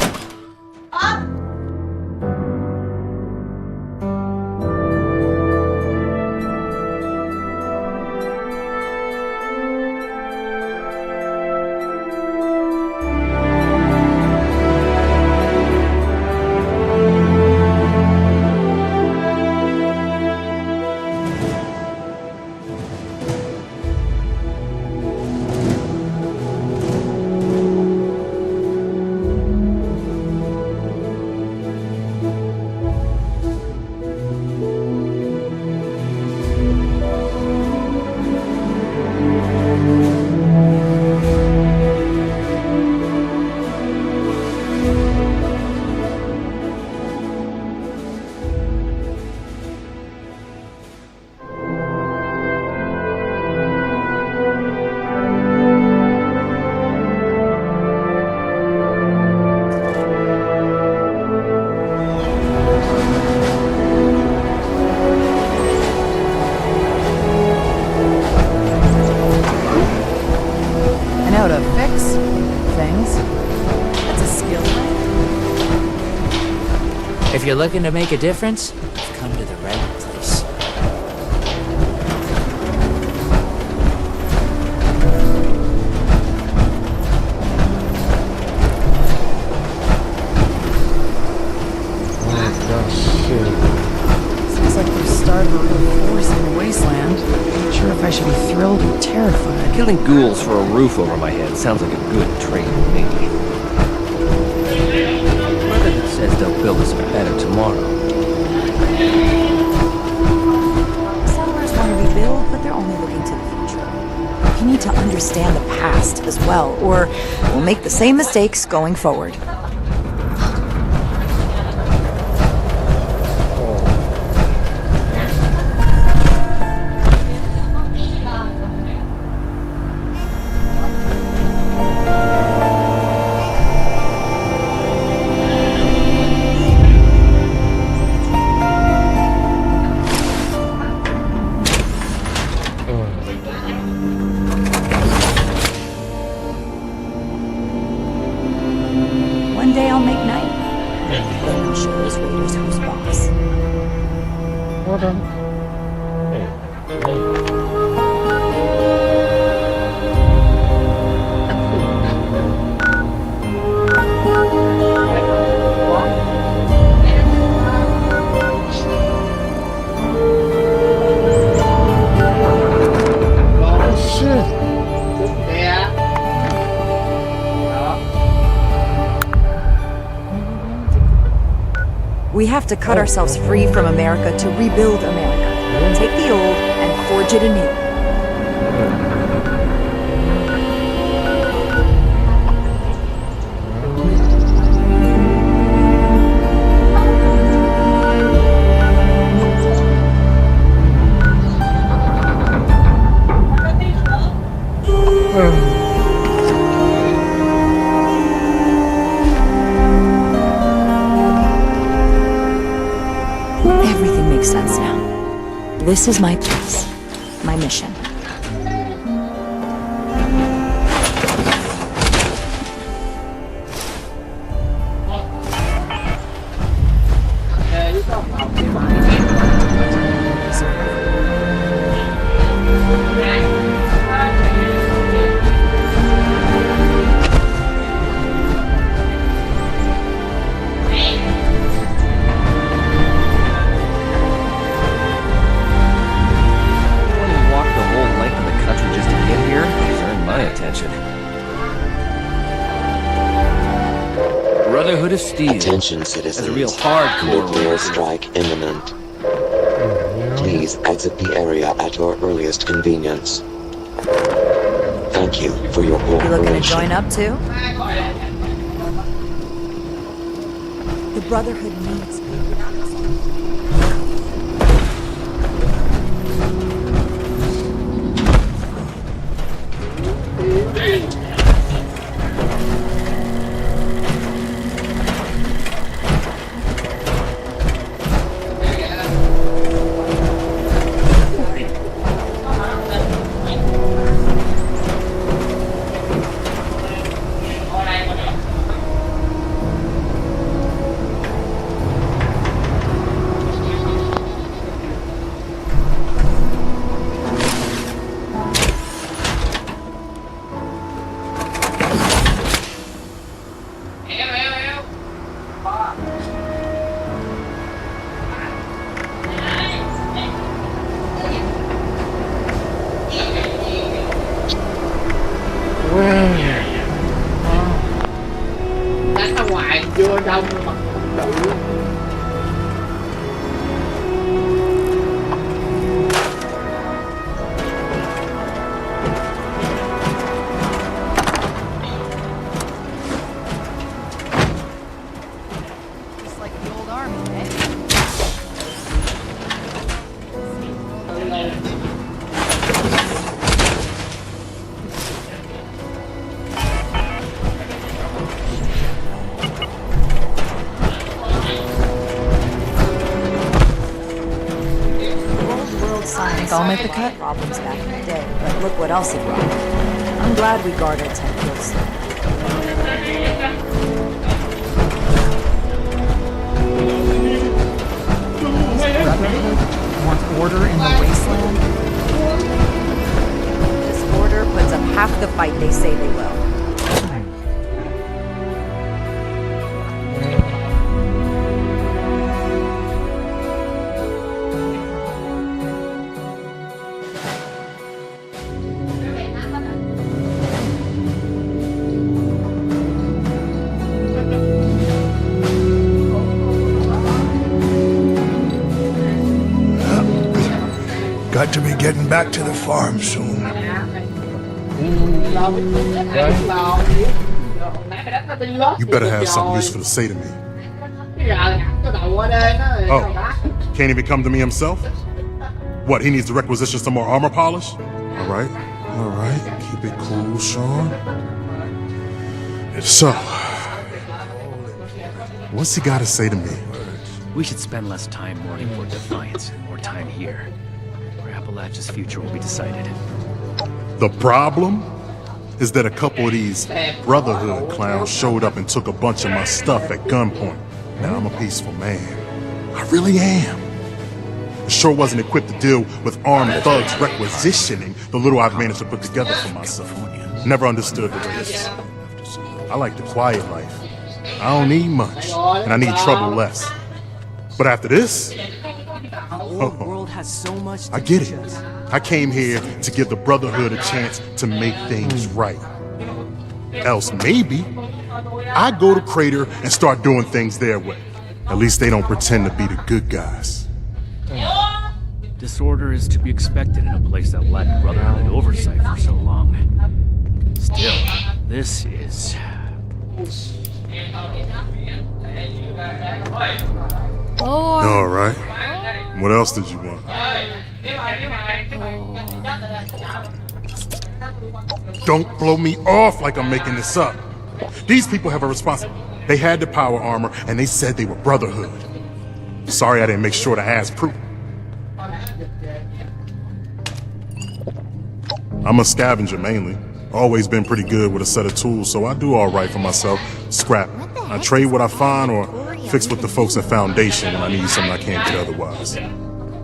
If you're looking to make a difference, you've come to the right place. Seems like we've started a real force in the wasteland. Not sure if I should be thrilled or terrified. Killing ghouls for a roof over my head sounds like a good trade to me. Brotherhood says they'll build us a better tomorrow. Settlers want to rebuild, but they're only looking to the future. You need to understand the past as well, or we'll make the same mistakes going forward. One day I'll make night. Then I'll show those raiders who's boss. Hold on. We have to cut ourselves free from America to rebuild America. Take the old and forge it anew. Everything makes sense now. This is my place, my mission. Brotherhood of Steel. Attention, citizens. That's a real hardcore nuclear strike imminent. Please exit the area at your earliest convenience. thank you for your You looking to cooperation. join up too? The Brotherhood needs me. Đánh ra ngoài vô đông mà tự Just like the old army, eh? Science all make the cut. Problems back in the day, but look what else it brought. I'm glad we guard our tech closely. Brotherhood want order in the wasteland? This order puts up half the fight they say they will. Got to be getting back to the farm soon. You better have something useful to say to me. Oh, can't even come to me himself? What, he needs to requisition some more armor polish? All right, keep it cool, Sean. So, what's he got to say to me? We should spend less time mourning for Defiance and more time here, where Appalachia's future will be decided. The problem is that a couple of these Brotherhood clowns showed up and took a bunch of my stuff at gunpoint. Now I'm a peaceful man. I really am. I sure wasn't equipped to deal with armed thugs requisitioning the little I've managed to put together for myself. Never understood the race. I like the quiet life. I don't need much, and I need trouble less. But after this, The old world has so much to I get teach it. us. I came here to give the Brotherhood a chance to make things right. Else maybe I go to Crater and start doing things their way. At least they don't pretend to be the good guys. Disorder is to be expected in a place that lacked Brotherhood oversight for so long. Still, this is... All right. What else did you want? Don't blow me off like I'm making this up. These people have a responsibility. They had the power armor, and they said they were Brotherhood. Sorry I didn't make sure to ask proof. I'm a scavenger mainly. Always been pretty good with a set of tools, so I do all right for myself. Scrap. I trade what I find or fix with the folks at Foundation when I need something I can't get otherwise.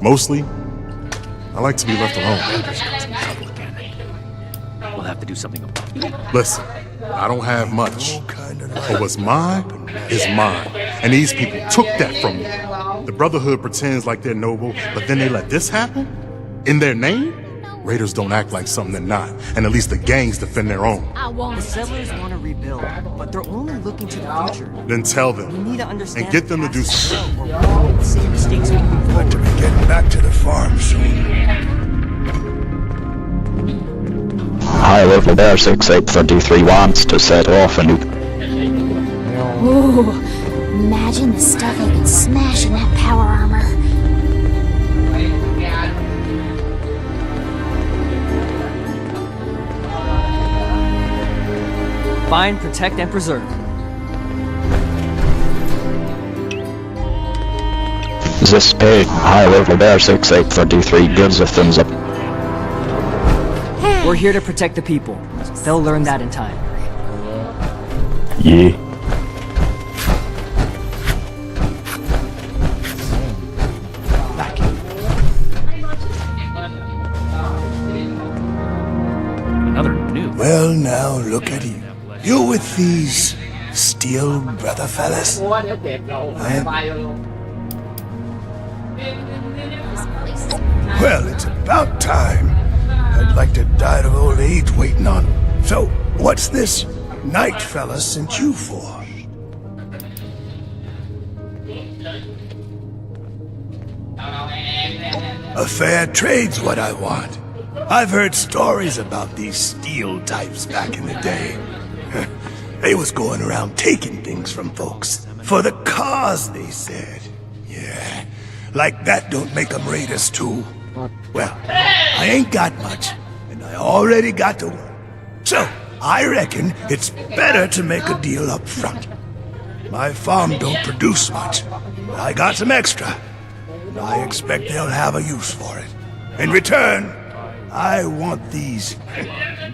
Mostly, I like to be left alone. We'll have to do something about it. Listen, I don't have much, but what's mine is mine, and these people took that from me. The Brotherhood pretends like they're noble, but then they let this happen? In their name? Raiders don't act like something they're not, and at least the gangs defend their own. The settlers want to rebuild, but they're only looking to the future. Then tell We them, need to understand and get them to the do past as something. well, or we'll make the same mistakes moving forward. Got to be getting back to the farm soon. high-level bear 6833 wants to set off a nuke. Ooh, imagine the stuff you could smash in that power armor. Find, protect, and preserve. This page, high-level bear 6833 gives a thumbs up. We're here to protect the people. They'll learn that in time. Yeah. Another new. Well, now look at you. You with these steel brother fellas? Well, it's about time. I'd like to die of old age waiting on them. So, what's this night fella sent you for? A fair trade's what I want. I've heard stories about these steel types back in the day. They was going around taking things from folks. For the cause, they said. Yeah, like that don't make them raiders too. Well, I ain't got much, and I already got to work. So, I reckon it's better to make a deal up front. My farm don't produce much, but I got some extra. And I expect they'll have a use for it. In return, I want these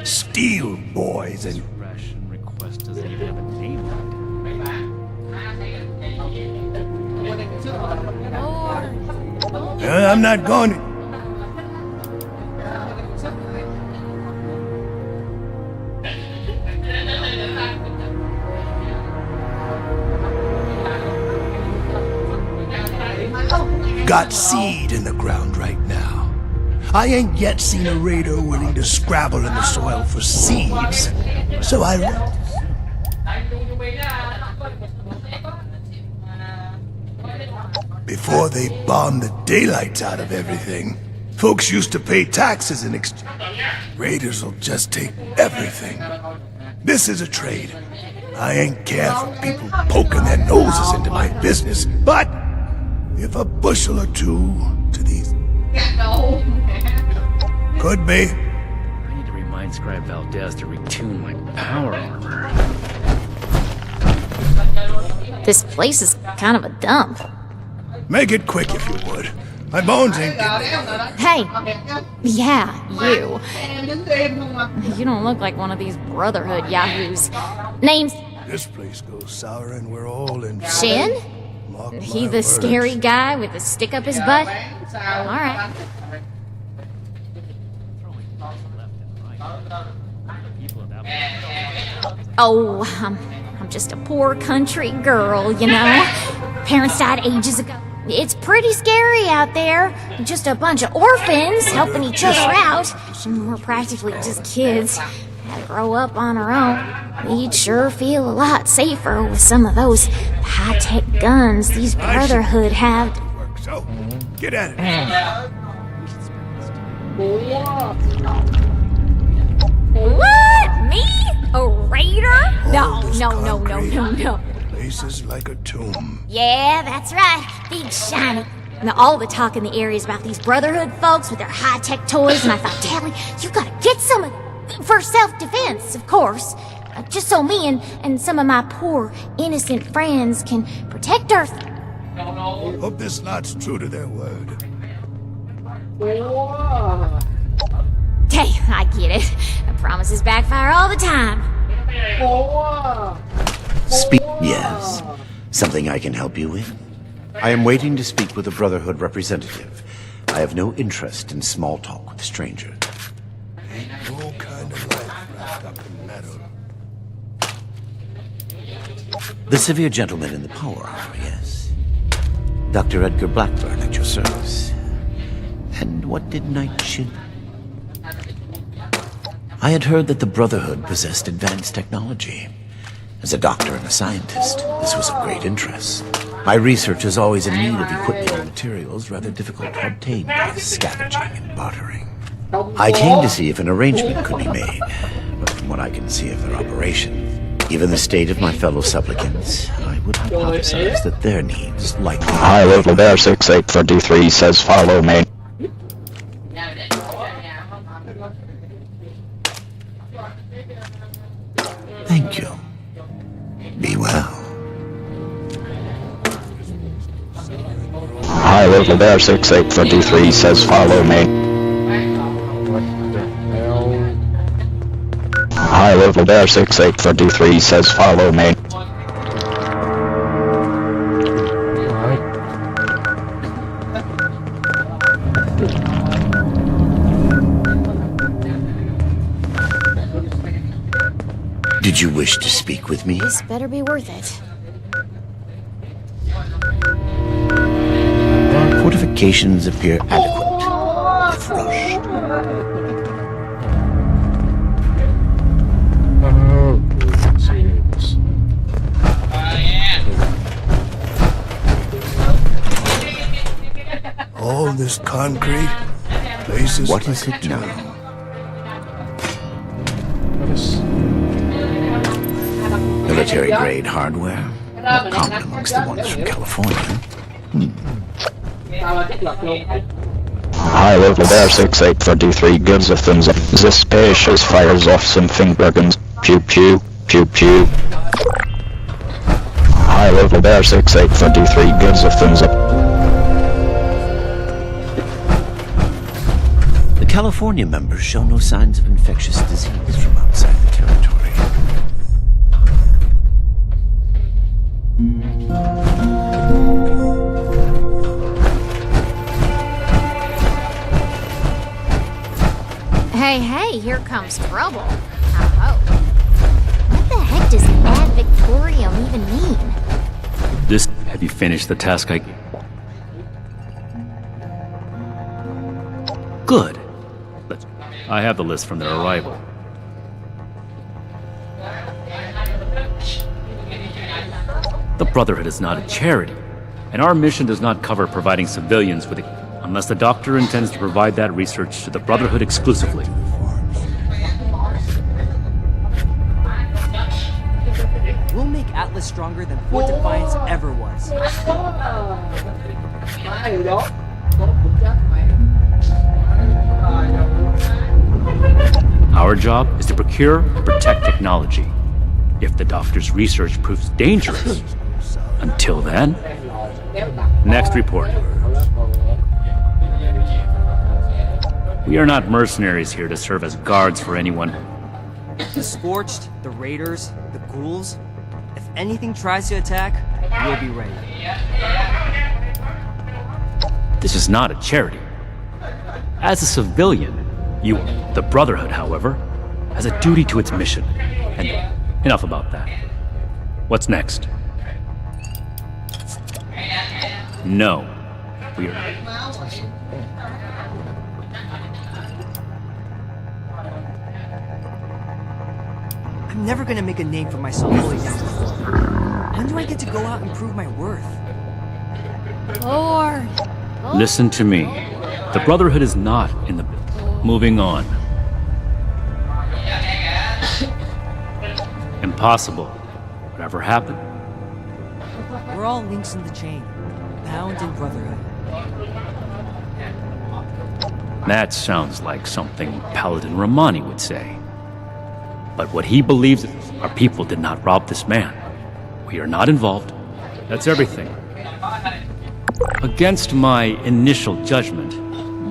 steel boys and... I'm not going to... Got seed in the ground right now. I ain't yet seen a raider willing to scrabble in the soil for seeds. So I... Before they bombed the daylights out of everything, folks used to pay taxes in exchange. Raiders will just take everything. This is a trade. I ain't care for people poking their noses into my business, but if a bushel or two to these... Could be. I need to remind Scribe Valdez to retune my power armor. This place is kind of a dump. Make it quick if you would. My bones ain't getting... Hey! Yeah, you. You don't look like one of these Brotherhood yahoos. Name's... This place goes sour and we're all in... Shin? He the scary guy with the stick up his butt? Alright. Oh, I'm just a poor country girl, you know? Parents died ages ago. It's pretty scary out there. Just a bunch of orphans helping each other out. We're practically just kids. Had to grow up on our own. We'd sure feel a lot safer with some of those high-tech guns these Brotherhood have. So, get at it. What? Me? A raider? No. Place is like a tomb. Yeah, that's right. Big shiny. Now, all the talk in the area is about these Brotherhood folks with their high-tech toys, and I thought, Tally, you gotta get some of them. For self-defense, of course. Just so me and some of my poor, innocent friends can protect our... Hope this lot's true to their word. Hey, I get it. The promises backfire all the time. Yes. Something I can help you with? I am waiting to speak with a Brotherhood representative. I have no interest in small talk with strangers. Ain't no kind of life wrapped up in metal. The severe gentleman in the power armor, yes. Dr. Edgar Blackburn at your service. And what did Knight Shin? I had heard that the Brotherhood possessed advanced technology. As a doctor and a scientist, this was of great interest. My research is always in need of equipment and materials rather difficult to obtain by scavenging and bartering. I came to see if an arrangement could be made, but from what I can see of their operation, given the state of my fellow supplicants, I would hypothesize that their needs likely... High level bear 6833 says follow me. Thank you. Be well. High level bear 6833 says follow me. High level bear 6833 says follow me. Did you wish to speak with me? This better be worth it. Our fortifications appear adequate, if rushed. All this concrete, places. What is it now? Military-grade hardware? More common amongst the ones from California. High level bear 6833 gives a thumbs up. This spacious fires off some fingerguns. Pew pew, pew pew. High level bear 6833 gives a thumbs up. The California members show no signs of infectious disease from outside the territory. Hey, here comes trouble. Hello. What the heck does ad victorium even mean? Have you finished the task I... Good. I have the list from their arrival. The Brotherhood is not a charity, and our mission does not cover providing civilians with unless the Doctor intends to provide that research to the Brotherhood exclusively. We'll make Atlas stronger than Fort Defiance ever was. Our job is to procure and protect technology. If the Doctor's research proves dangerous, until then... Next report. We are not mercenaries here to serve as guards for anyone. The Scorched, the Raiders, the Ghouls. If anything tries to attack, we'll be ready. This is not a charity. As a civilian, the Brotherhood, however, has a duty to its mission. And enough about that. What's next? No. We are... I'm never gonna make a name for myself fully down the floor. When do I get to go out and prove my worth? Lord. Listen to me. The Brotherhood is not in the... Moving on. Impossible. Whatever happened? We're all links in the chain, bound in brotherhood. That sounds like something Paladin Romani would say. But what he believes is our people did not rob this man. We are not involved. That's everything. Against my initial judgment,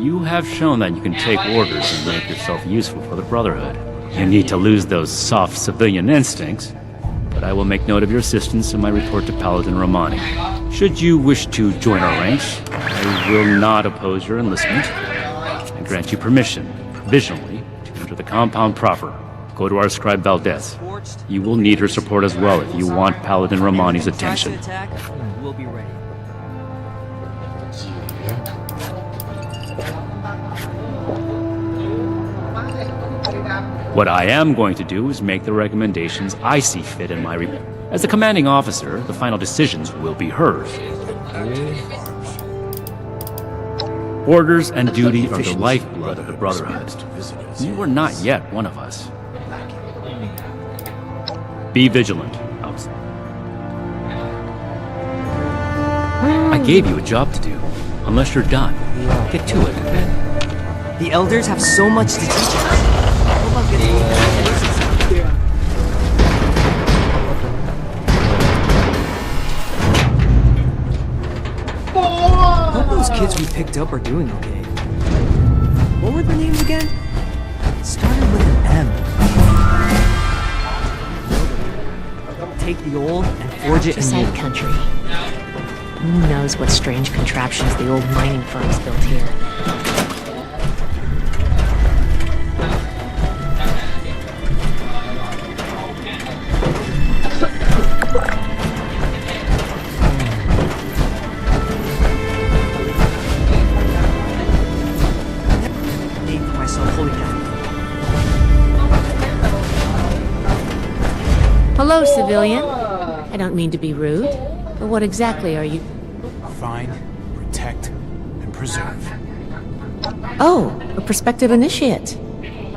you have shown that you can take orders and make yourself useful for the Brotherhood. You need to lose those soft civilian instincts, but I will make note of your assistance in my report to Paladin Romani. Should you wish to join our ranks, I will not oppose your enlistment. I grant you permission, provisionally, to enter the compound proper. Go to our scribe Valdez. You will need her support as well if you want Paladin Romani's attention. We'll be ready. What I am going to do is make the recommendations I see fit in my report. As the commanding officer, the final decisions will be hers. Orders and duty are the lifeblood of the Brotherhood. You are not yet one of us. Be vigilant. I gave you a job to do. Unless you're done, get to it. The elders have so much to teach us. How about getting hope those kids we picked up are doing okay. What were their names again? It started with an M. Take the old and forge it in Countryside new. country. Who knows what strange contraptions the old mining firms built here? Hello, civilian. I don't mean to be rude, but what exactly are you? Find, protect, and preserve. Oh, a prospective initiate.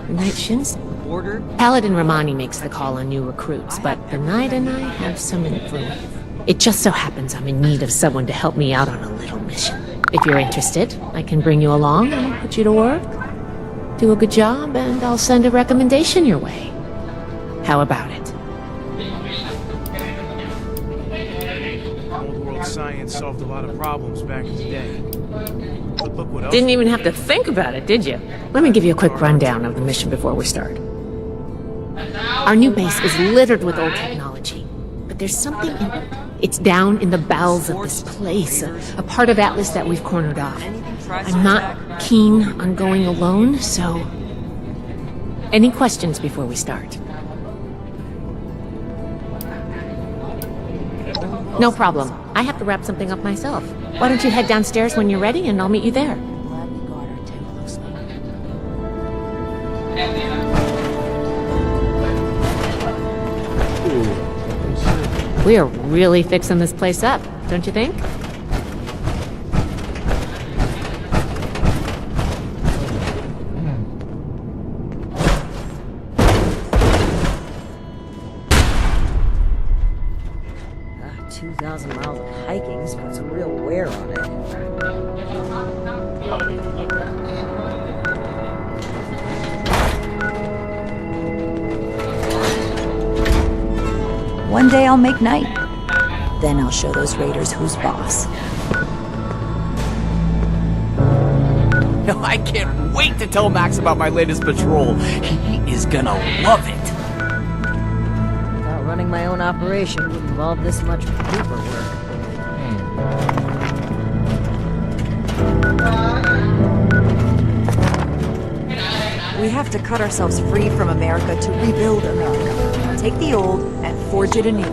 Knight Shin's Order? Paladin Romani makes the call on new recruits, but the Knight and I have some influence. It just so happens I'm in need of someone to help me out on a little mission. If you're interested, I can bring you along and put you to work. Do a good job, and I'll send a recommendation your way. How about it? Old world science solved a lot of problems back in the day. But look what else. Didn't even have to think about it, did you? Let me give you a quick rundown of the mission before we start. Our new base is littered with old technology, but there's something it's down in the bowels of this place, a part of Atlas that we've cornered off. I'm not keen on going alone, so... Any questions before we start? No problem. I have to wrap something up myself. Why don't you head downstairs when you're ready, and I'll meet you there. We are really fixing this place up, don't you think? Ah, 2,000 miles of hiking's put some real wear on it. One day I'll make night. Then I'll show those raiders who's boss. I can't wait to tell Max about my latest patrol. He is gonna love it. Thought running my own operation would involve this much paperwork. We have to cut ourselves free from America to rebuild America. Take the old and forge it anew.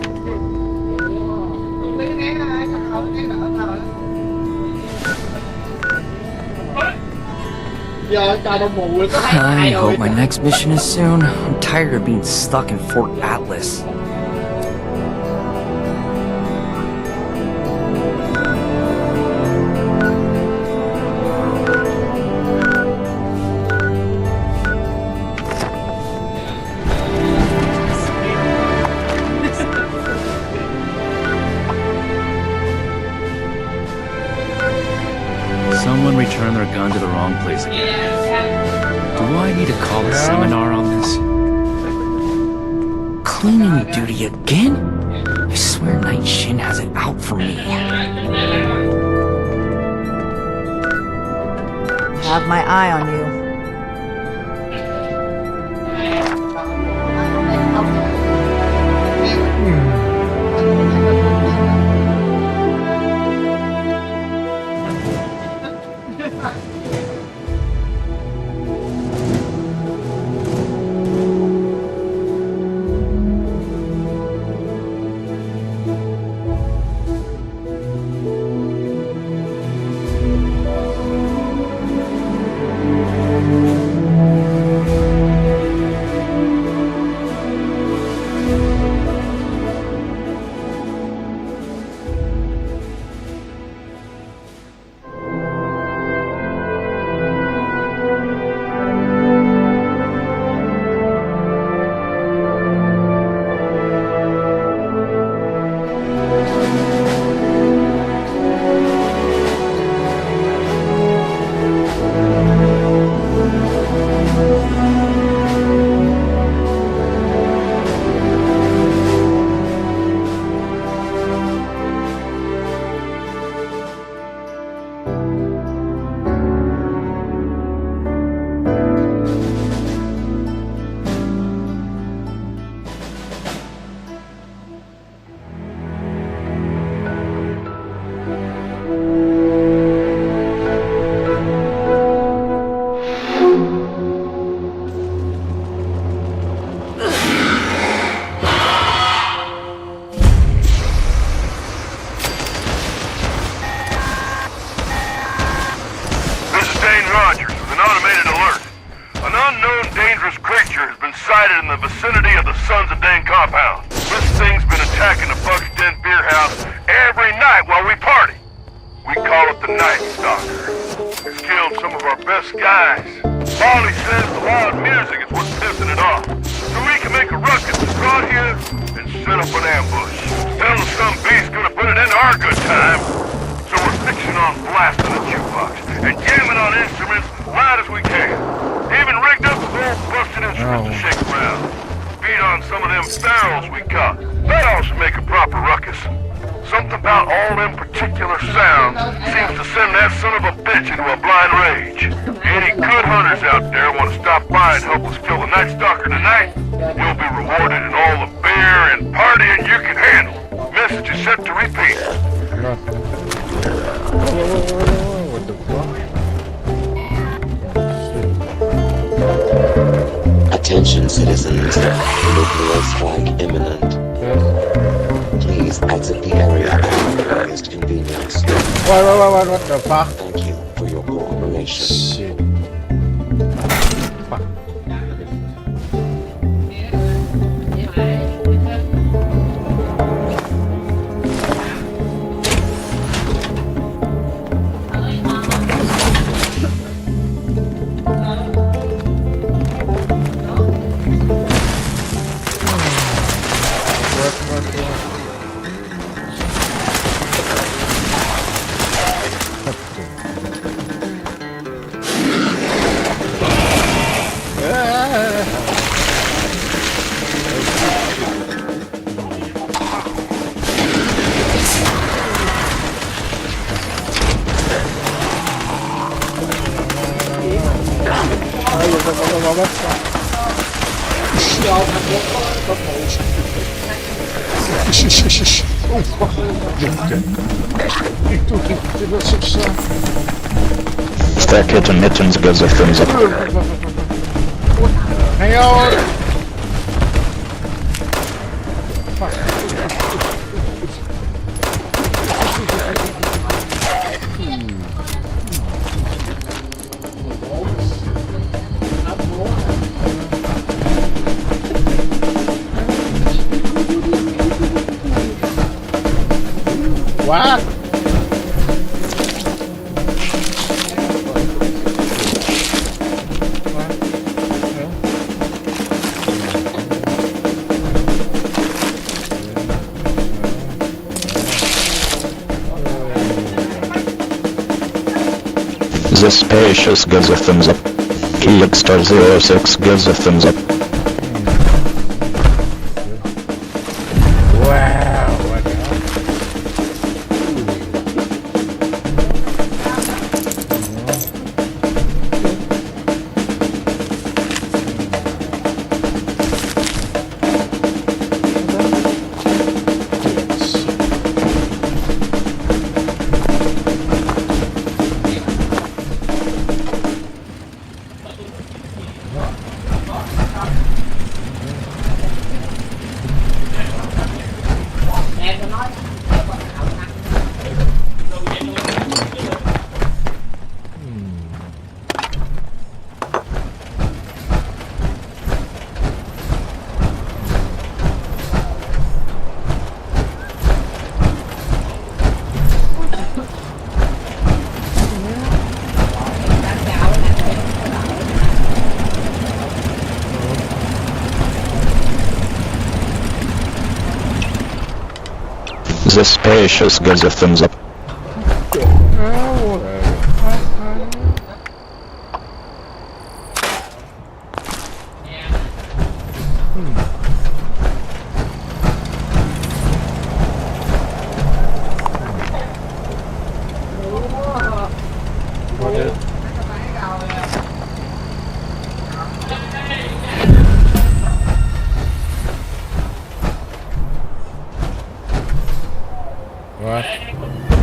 I hope my next mission is soon. I'm tired of being stuck in Fort Atlas. Someone returned their gun to the wrong place again. Do I need to call a seminar on this? Cleaning duty again? I swear Night Shin has it out for me. Have my eye on you. sighted in the vicinity of the Sons of Dane compound. This thing's been attacking the Buck's Den beer house every night while we party. We call it the Night Stalker. It's killed some of our best guys. Molly says the loud music is what's pissing it off. So we can make a ruckus to draw here and set up an ambush. Tell them some beast's gonna put it into our good time. So we're fixing on blasting the jukebox and jamming on instruments loud as we can. Even rigged up with old busted instruments to shake around. Beat on some of them barrels we got. That all should make a proper ruckus. Something about all them particular sounds seems to send that son of a bitch into a blind rage. Any good hunters out there want to stop by and help us kill the Night Stalker tonight? You'll be rewarded in all the beer and partying you can handle. Message is set to repeat. What the fuck? Attention citizens, nuclear strike imminent. Please exit the area at your earliest convenience. What the fuck? Thank you for your cooperation. Shit. Fuck. Stack it and mittens gives a thumbs up. Hang on! What? The Spacious gives a thumbs up. Keyxstar06 gives a thumbs up. Wow, what the The Spacious gives a thumbs up. What?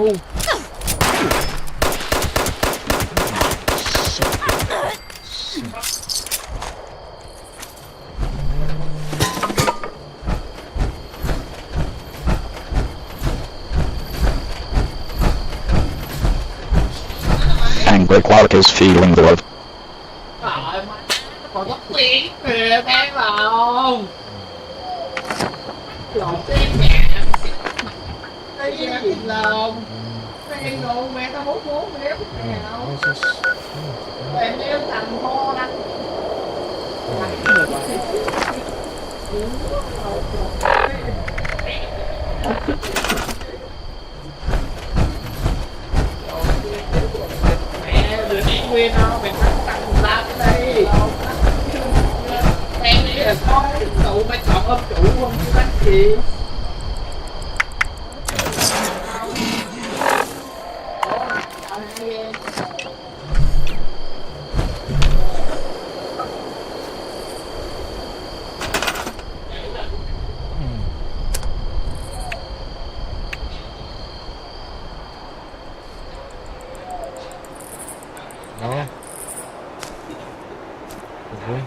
luôn. Angry Clark is feeling the love. Trời má, còn mất tiếng kìa, nghe vào không? Lộn tiếng nhà. Đây nghe gì làm? Mẹ đồ mẹ tao bố mẹ nào? Mẹ đeo thằng kho đó. Mẹ đừng đi nguyên đâu, mẹ phải tăng ra cái đây. Em nghĩ là có tụ mày chọn ôm chủ không chứ bác gì. Đó. Ui.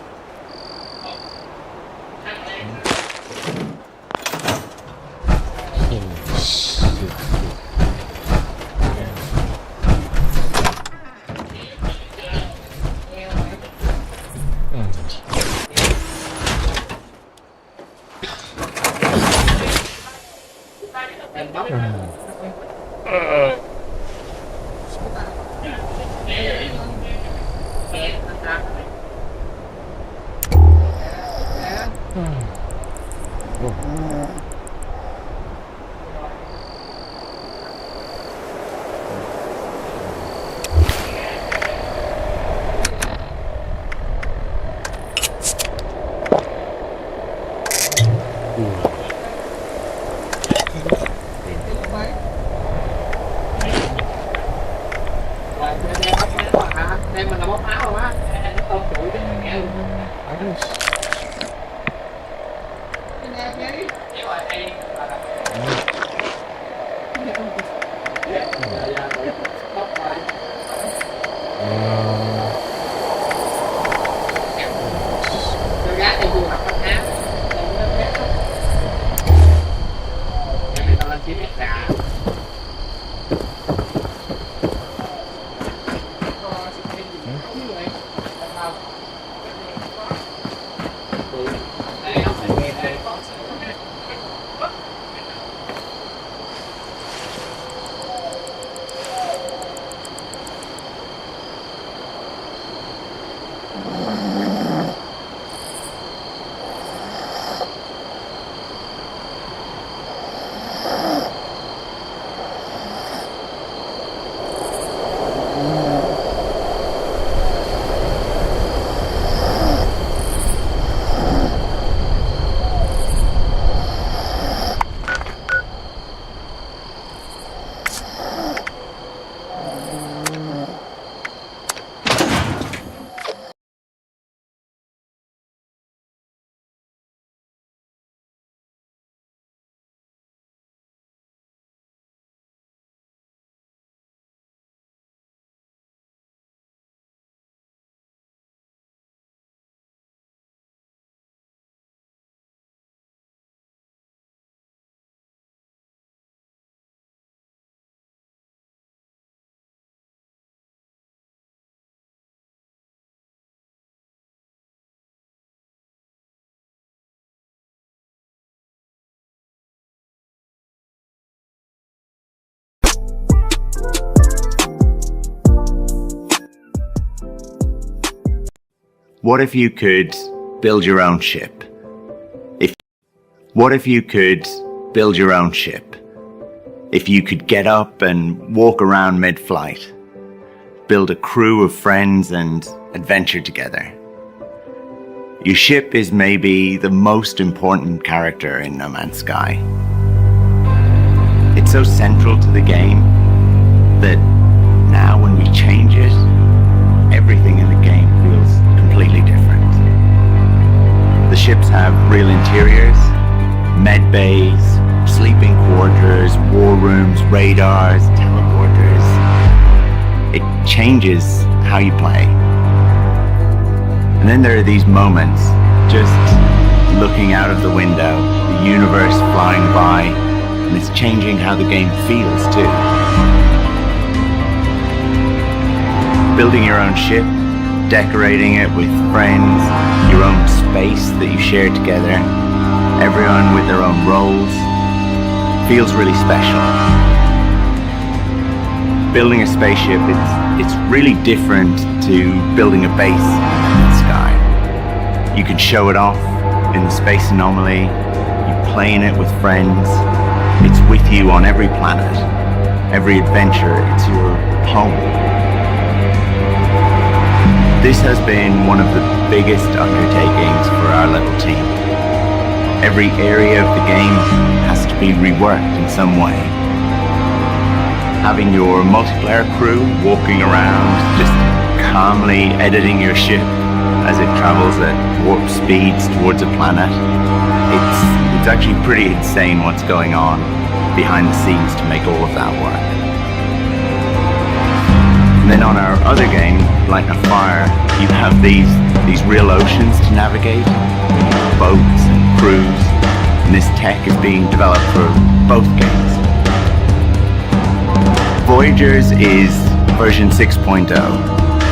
Đây mình là bóp máu rồi á. Nó tôm chuỗi đến mẹ luôn. What if you could build your own ship? What if you could build your own ship? If you could get up and walk around mid-flight, build a crew of friends and adventure together. Your ship is maybe the most important character in No Man's Sky. It's so central to the game that now when we change it, everything in the game feels completely different. The ships have real interiors, med bays, sleeping quarters, war rooms, radars, teleporters. It changes how you play. And then there are these moments, just looking out of the window, the universe flying by, and it's changing how the game feels too. Building your own ship, decorating it with friends, your own space that you share together, everyone with their own roles, feels really special. Building a spaceship, it's really different to building a base in the sky. You can show it off in the space anomaly, you play in it with friends, it's with you on every planet, every adventure, it's your home. This has been one of the biggest undertakings for our little team. Every area of the game has to be reworked in some way. Having your multiplayer crew walking around, just calmly editing your ship as it travels at warp speeds towards a planet. It's actually pretty insane what's going on behind the scenes to make all of that work. And then on our other game, Light a Fire, you have these real oceans to navigate, boats and crews, and this tech is being developed for both games. Voyagers is version 6.0.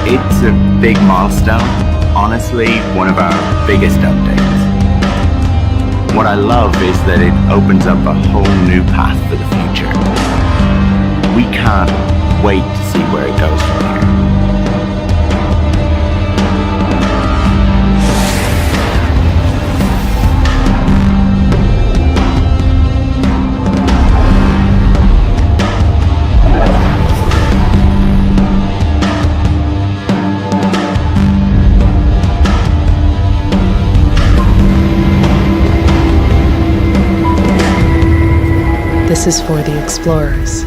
It's a big milestone, honestly one of our biggest updates. What I love is that it opens up a whole new path for the future. We can't wait to see where it goes from here. This is for the explorers,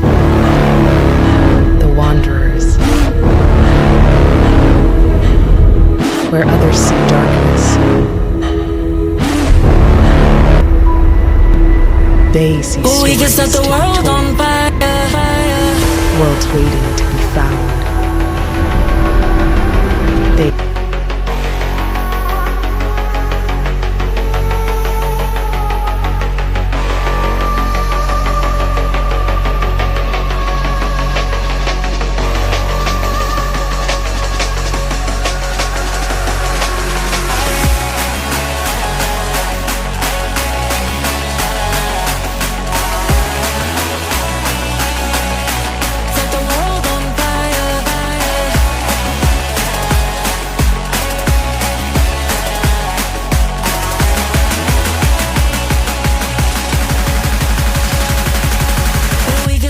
the wanderers, where others see darkness. They see stories we can set the world on fire. Worlds waiting to be found. They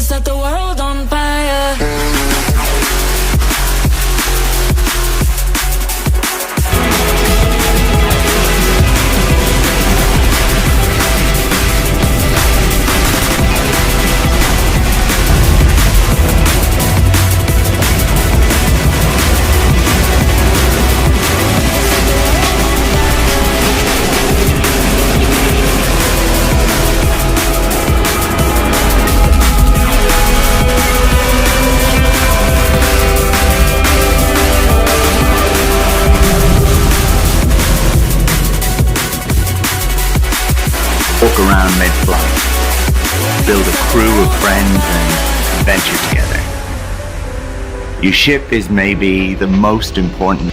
set the world on fire. Walk around mid-flight, build a crew of friends and adventure together. Your ship is maybe the most important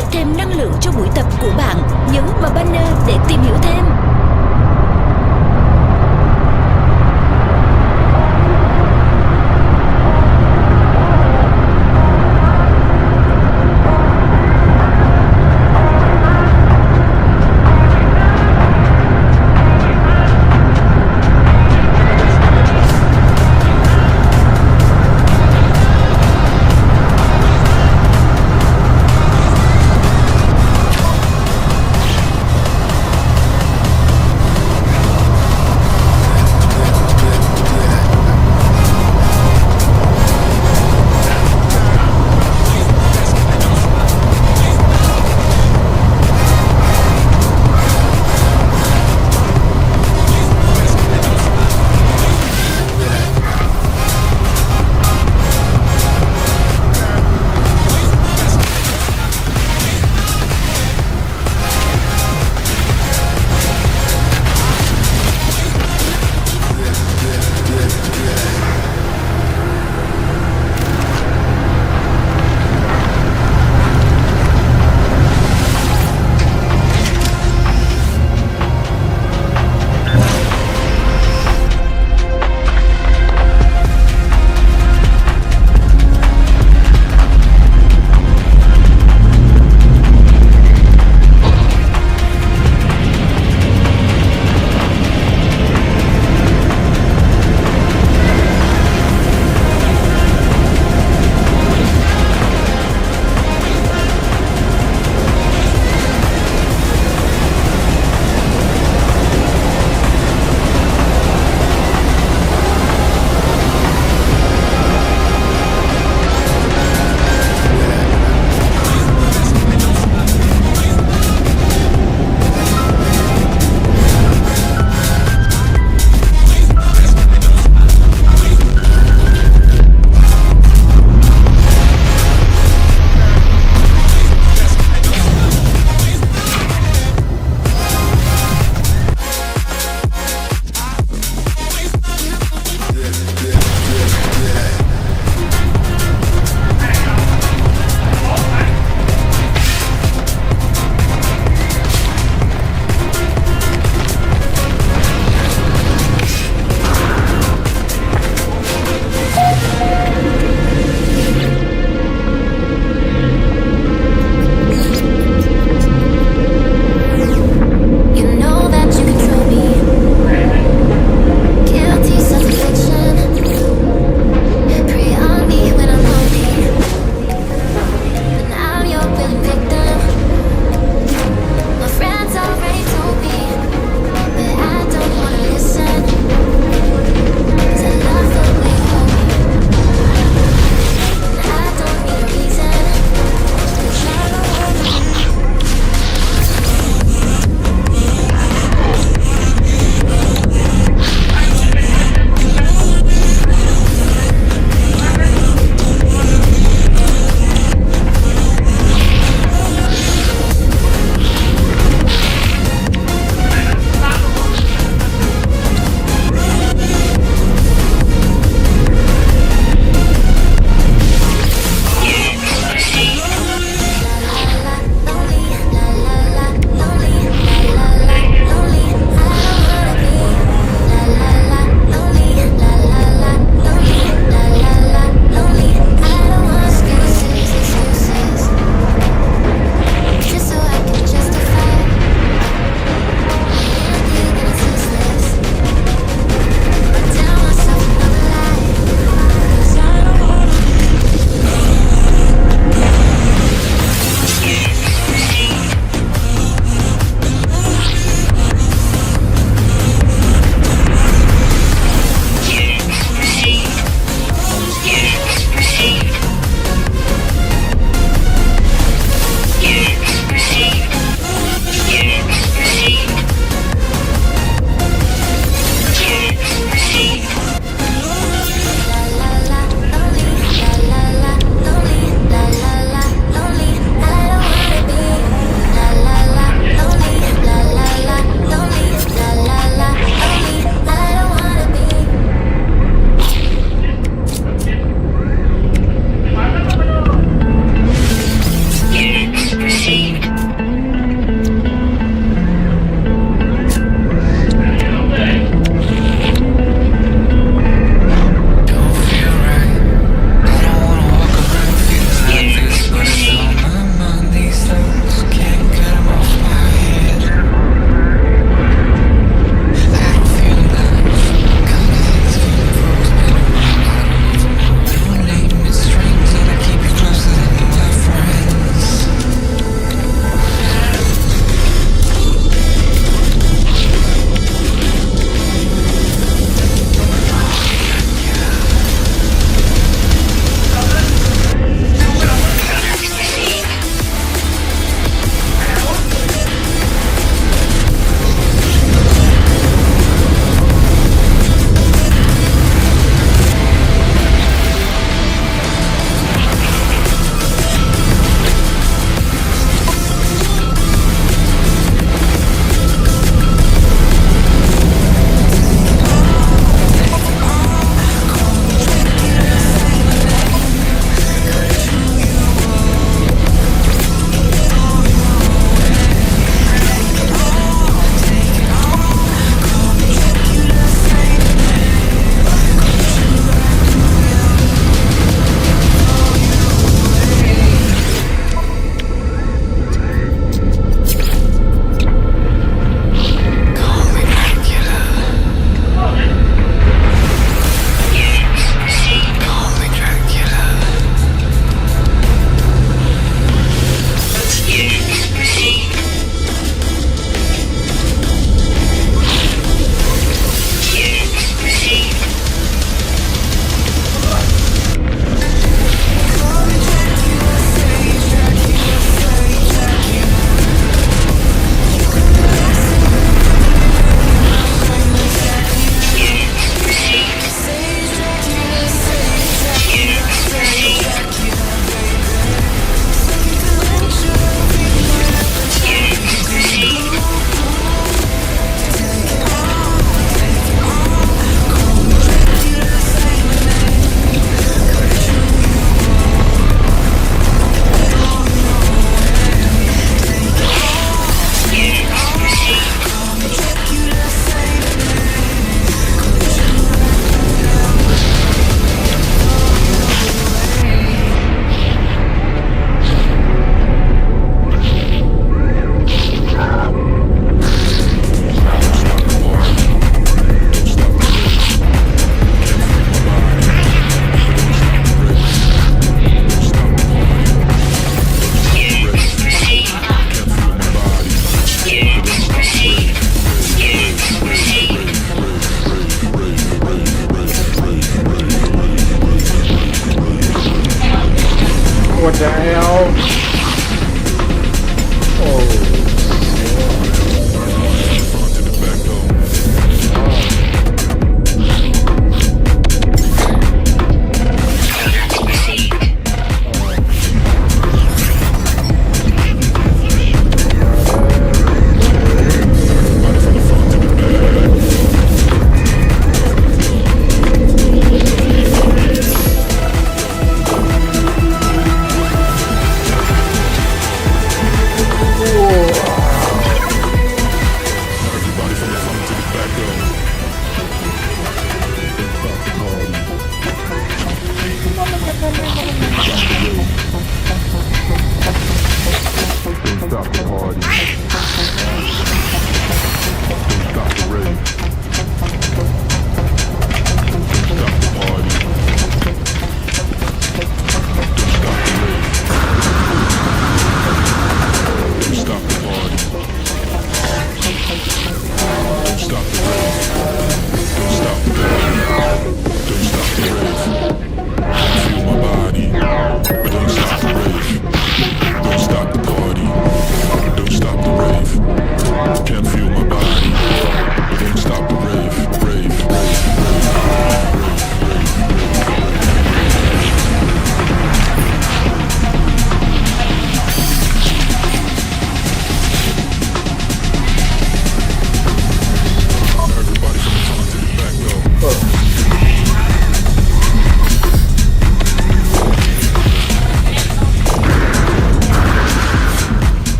tiếp thêm năng lượng cho buổi tập của bạn. Nhấn vào banner để tìm hiểu thêm.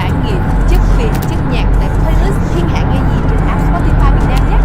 trải nghiệm chất Việt, chất nhạc tại playlist Thiên Hạ Nghe Gì trên app Spotify Việt Nam nhé.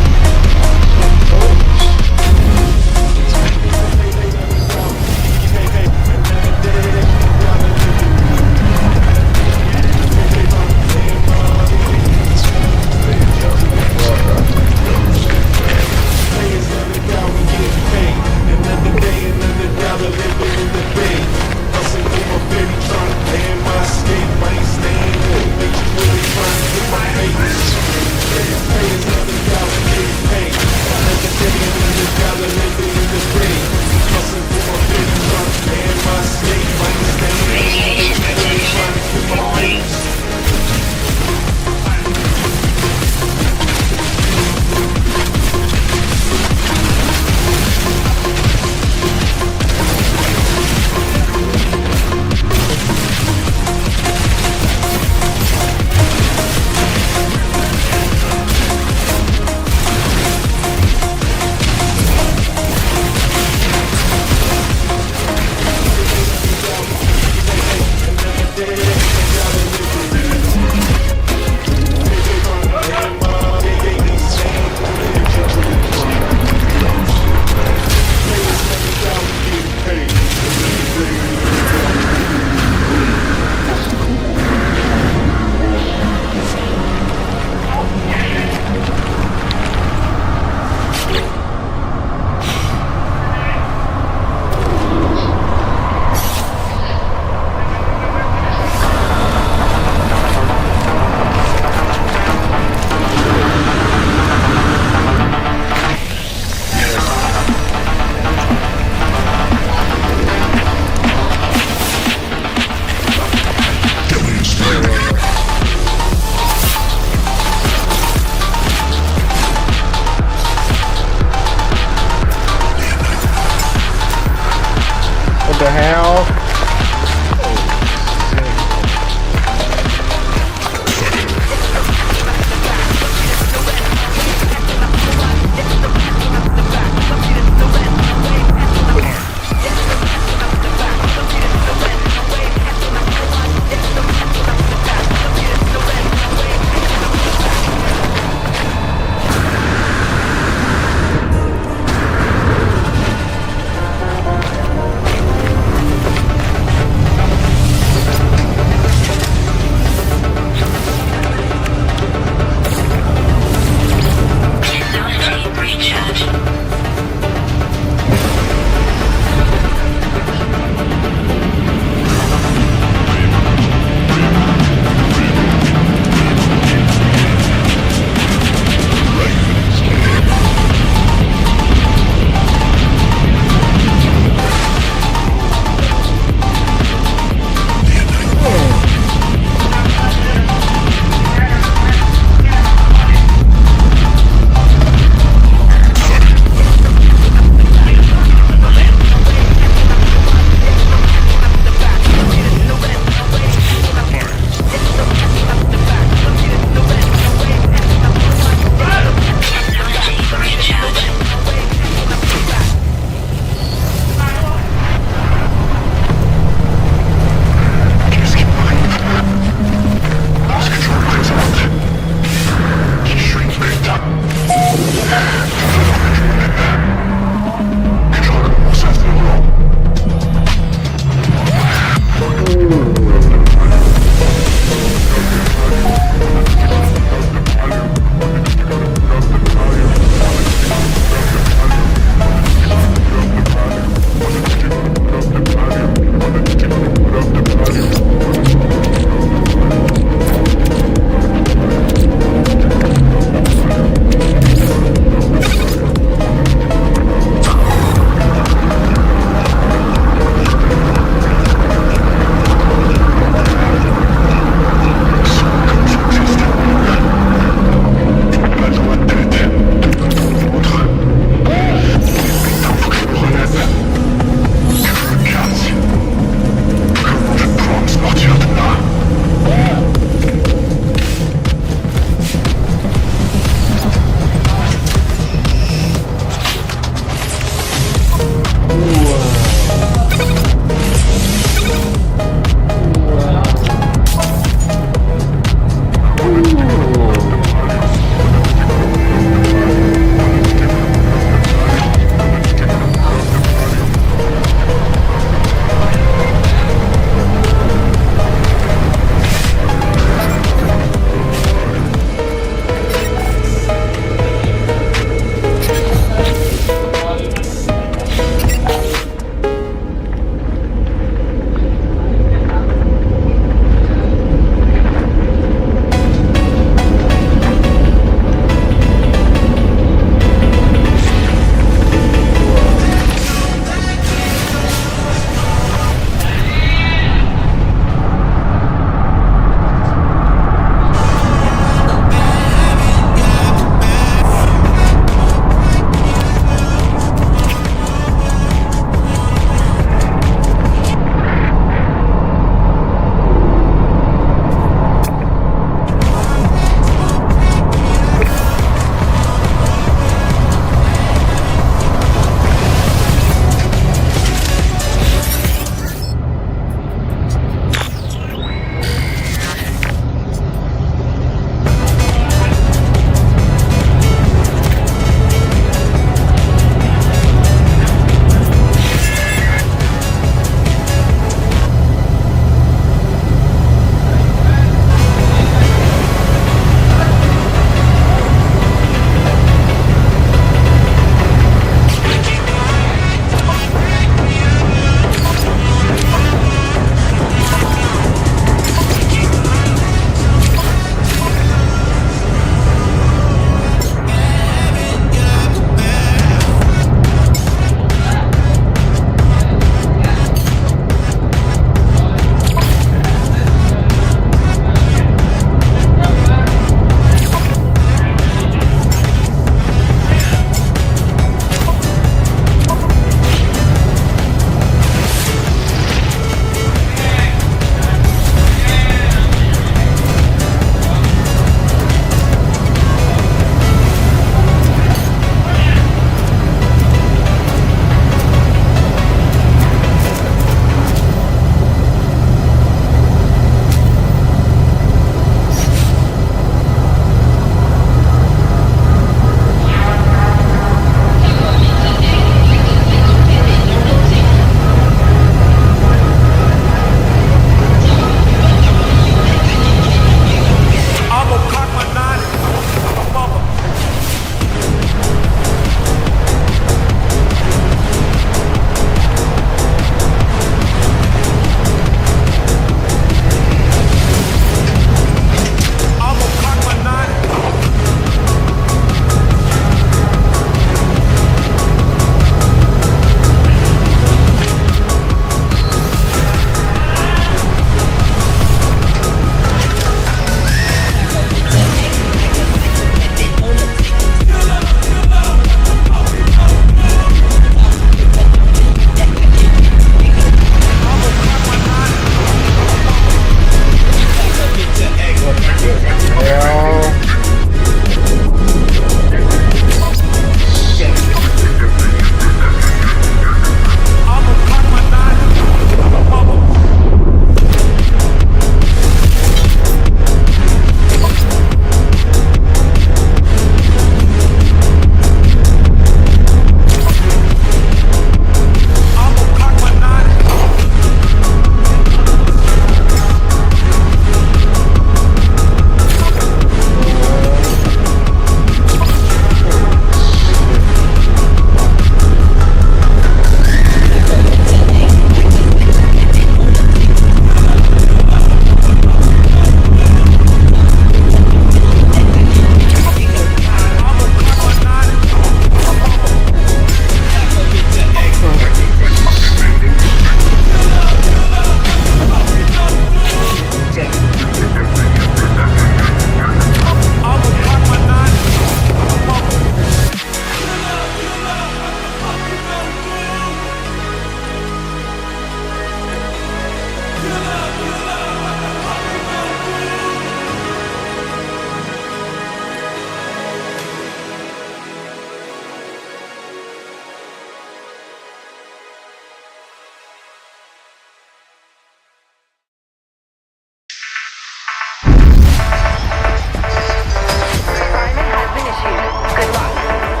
altitude. Good luck.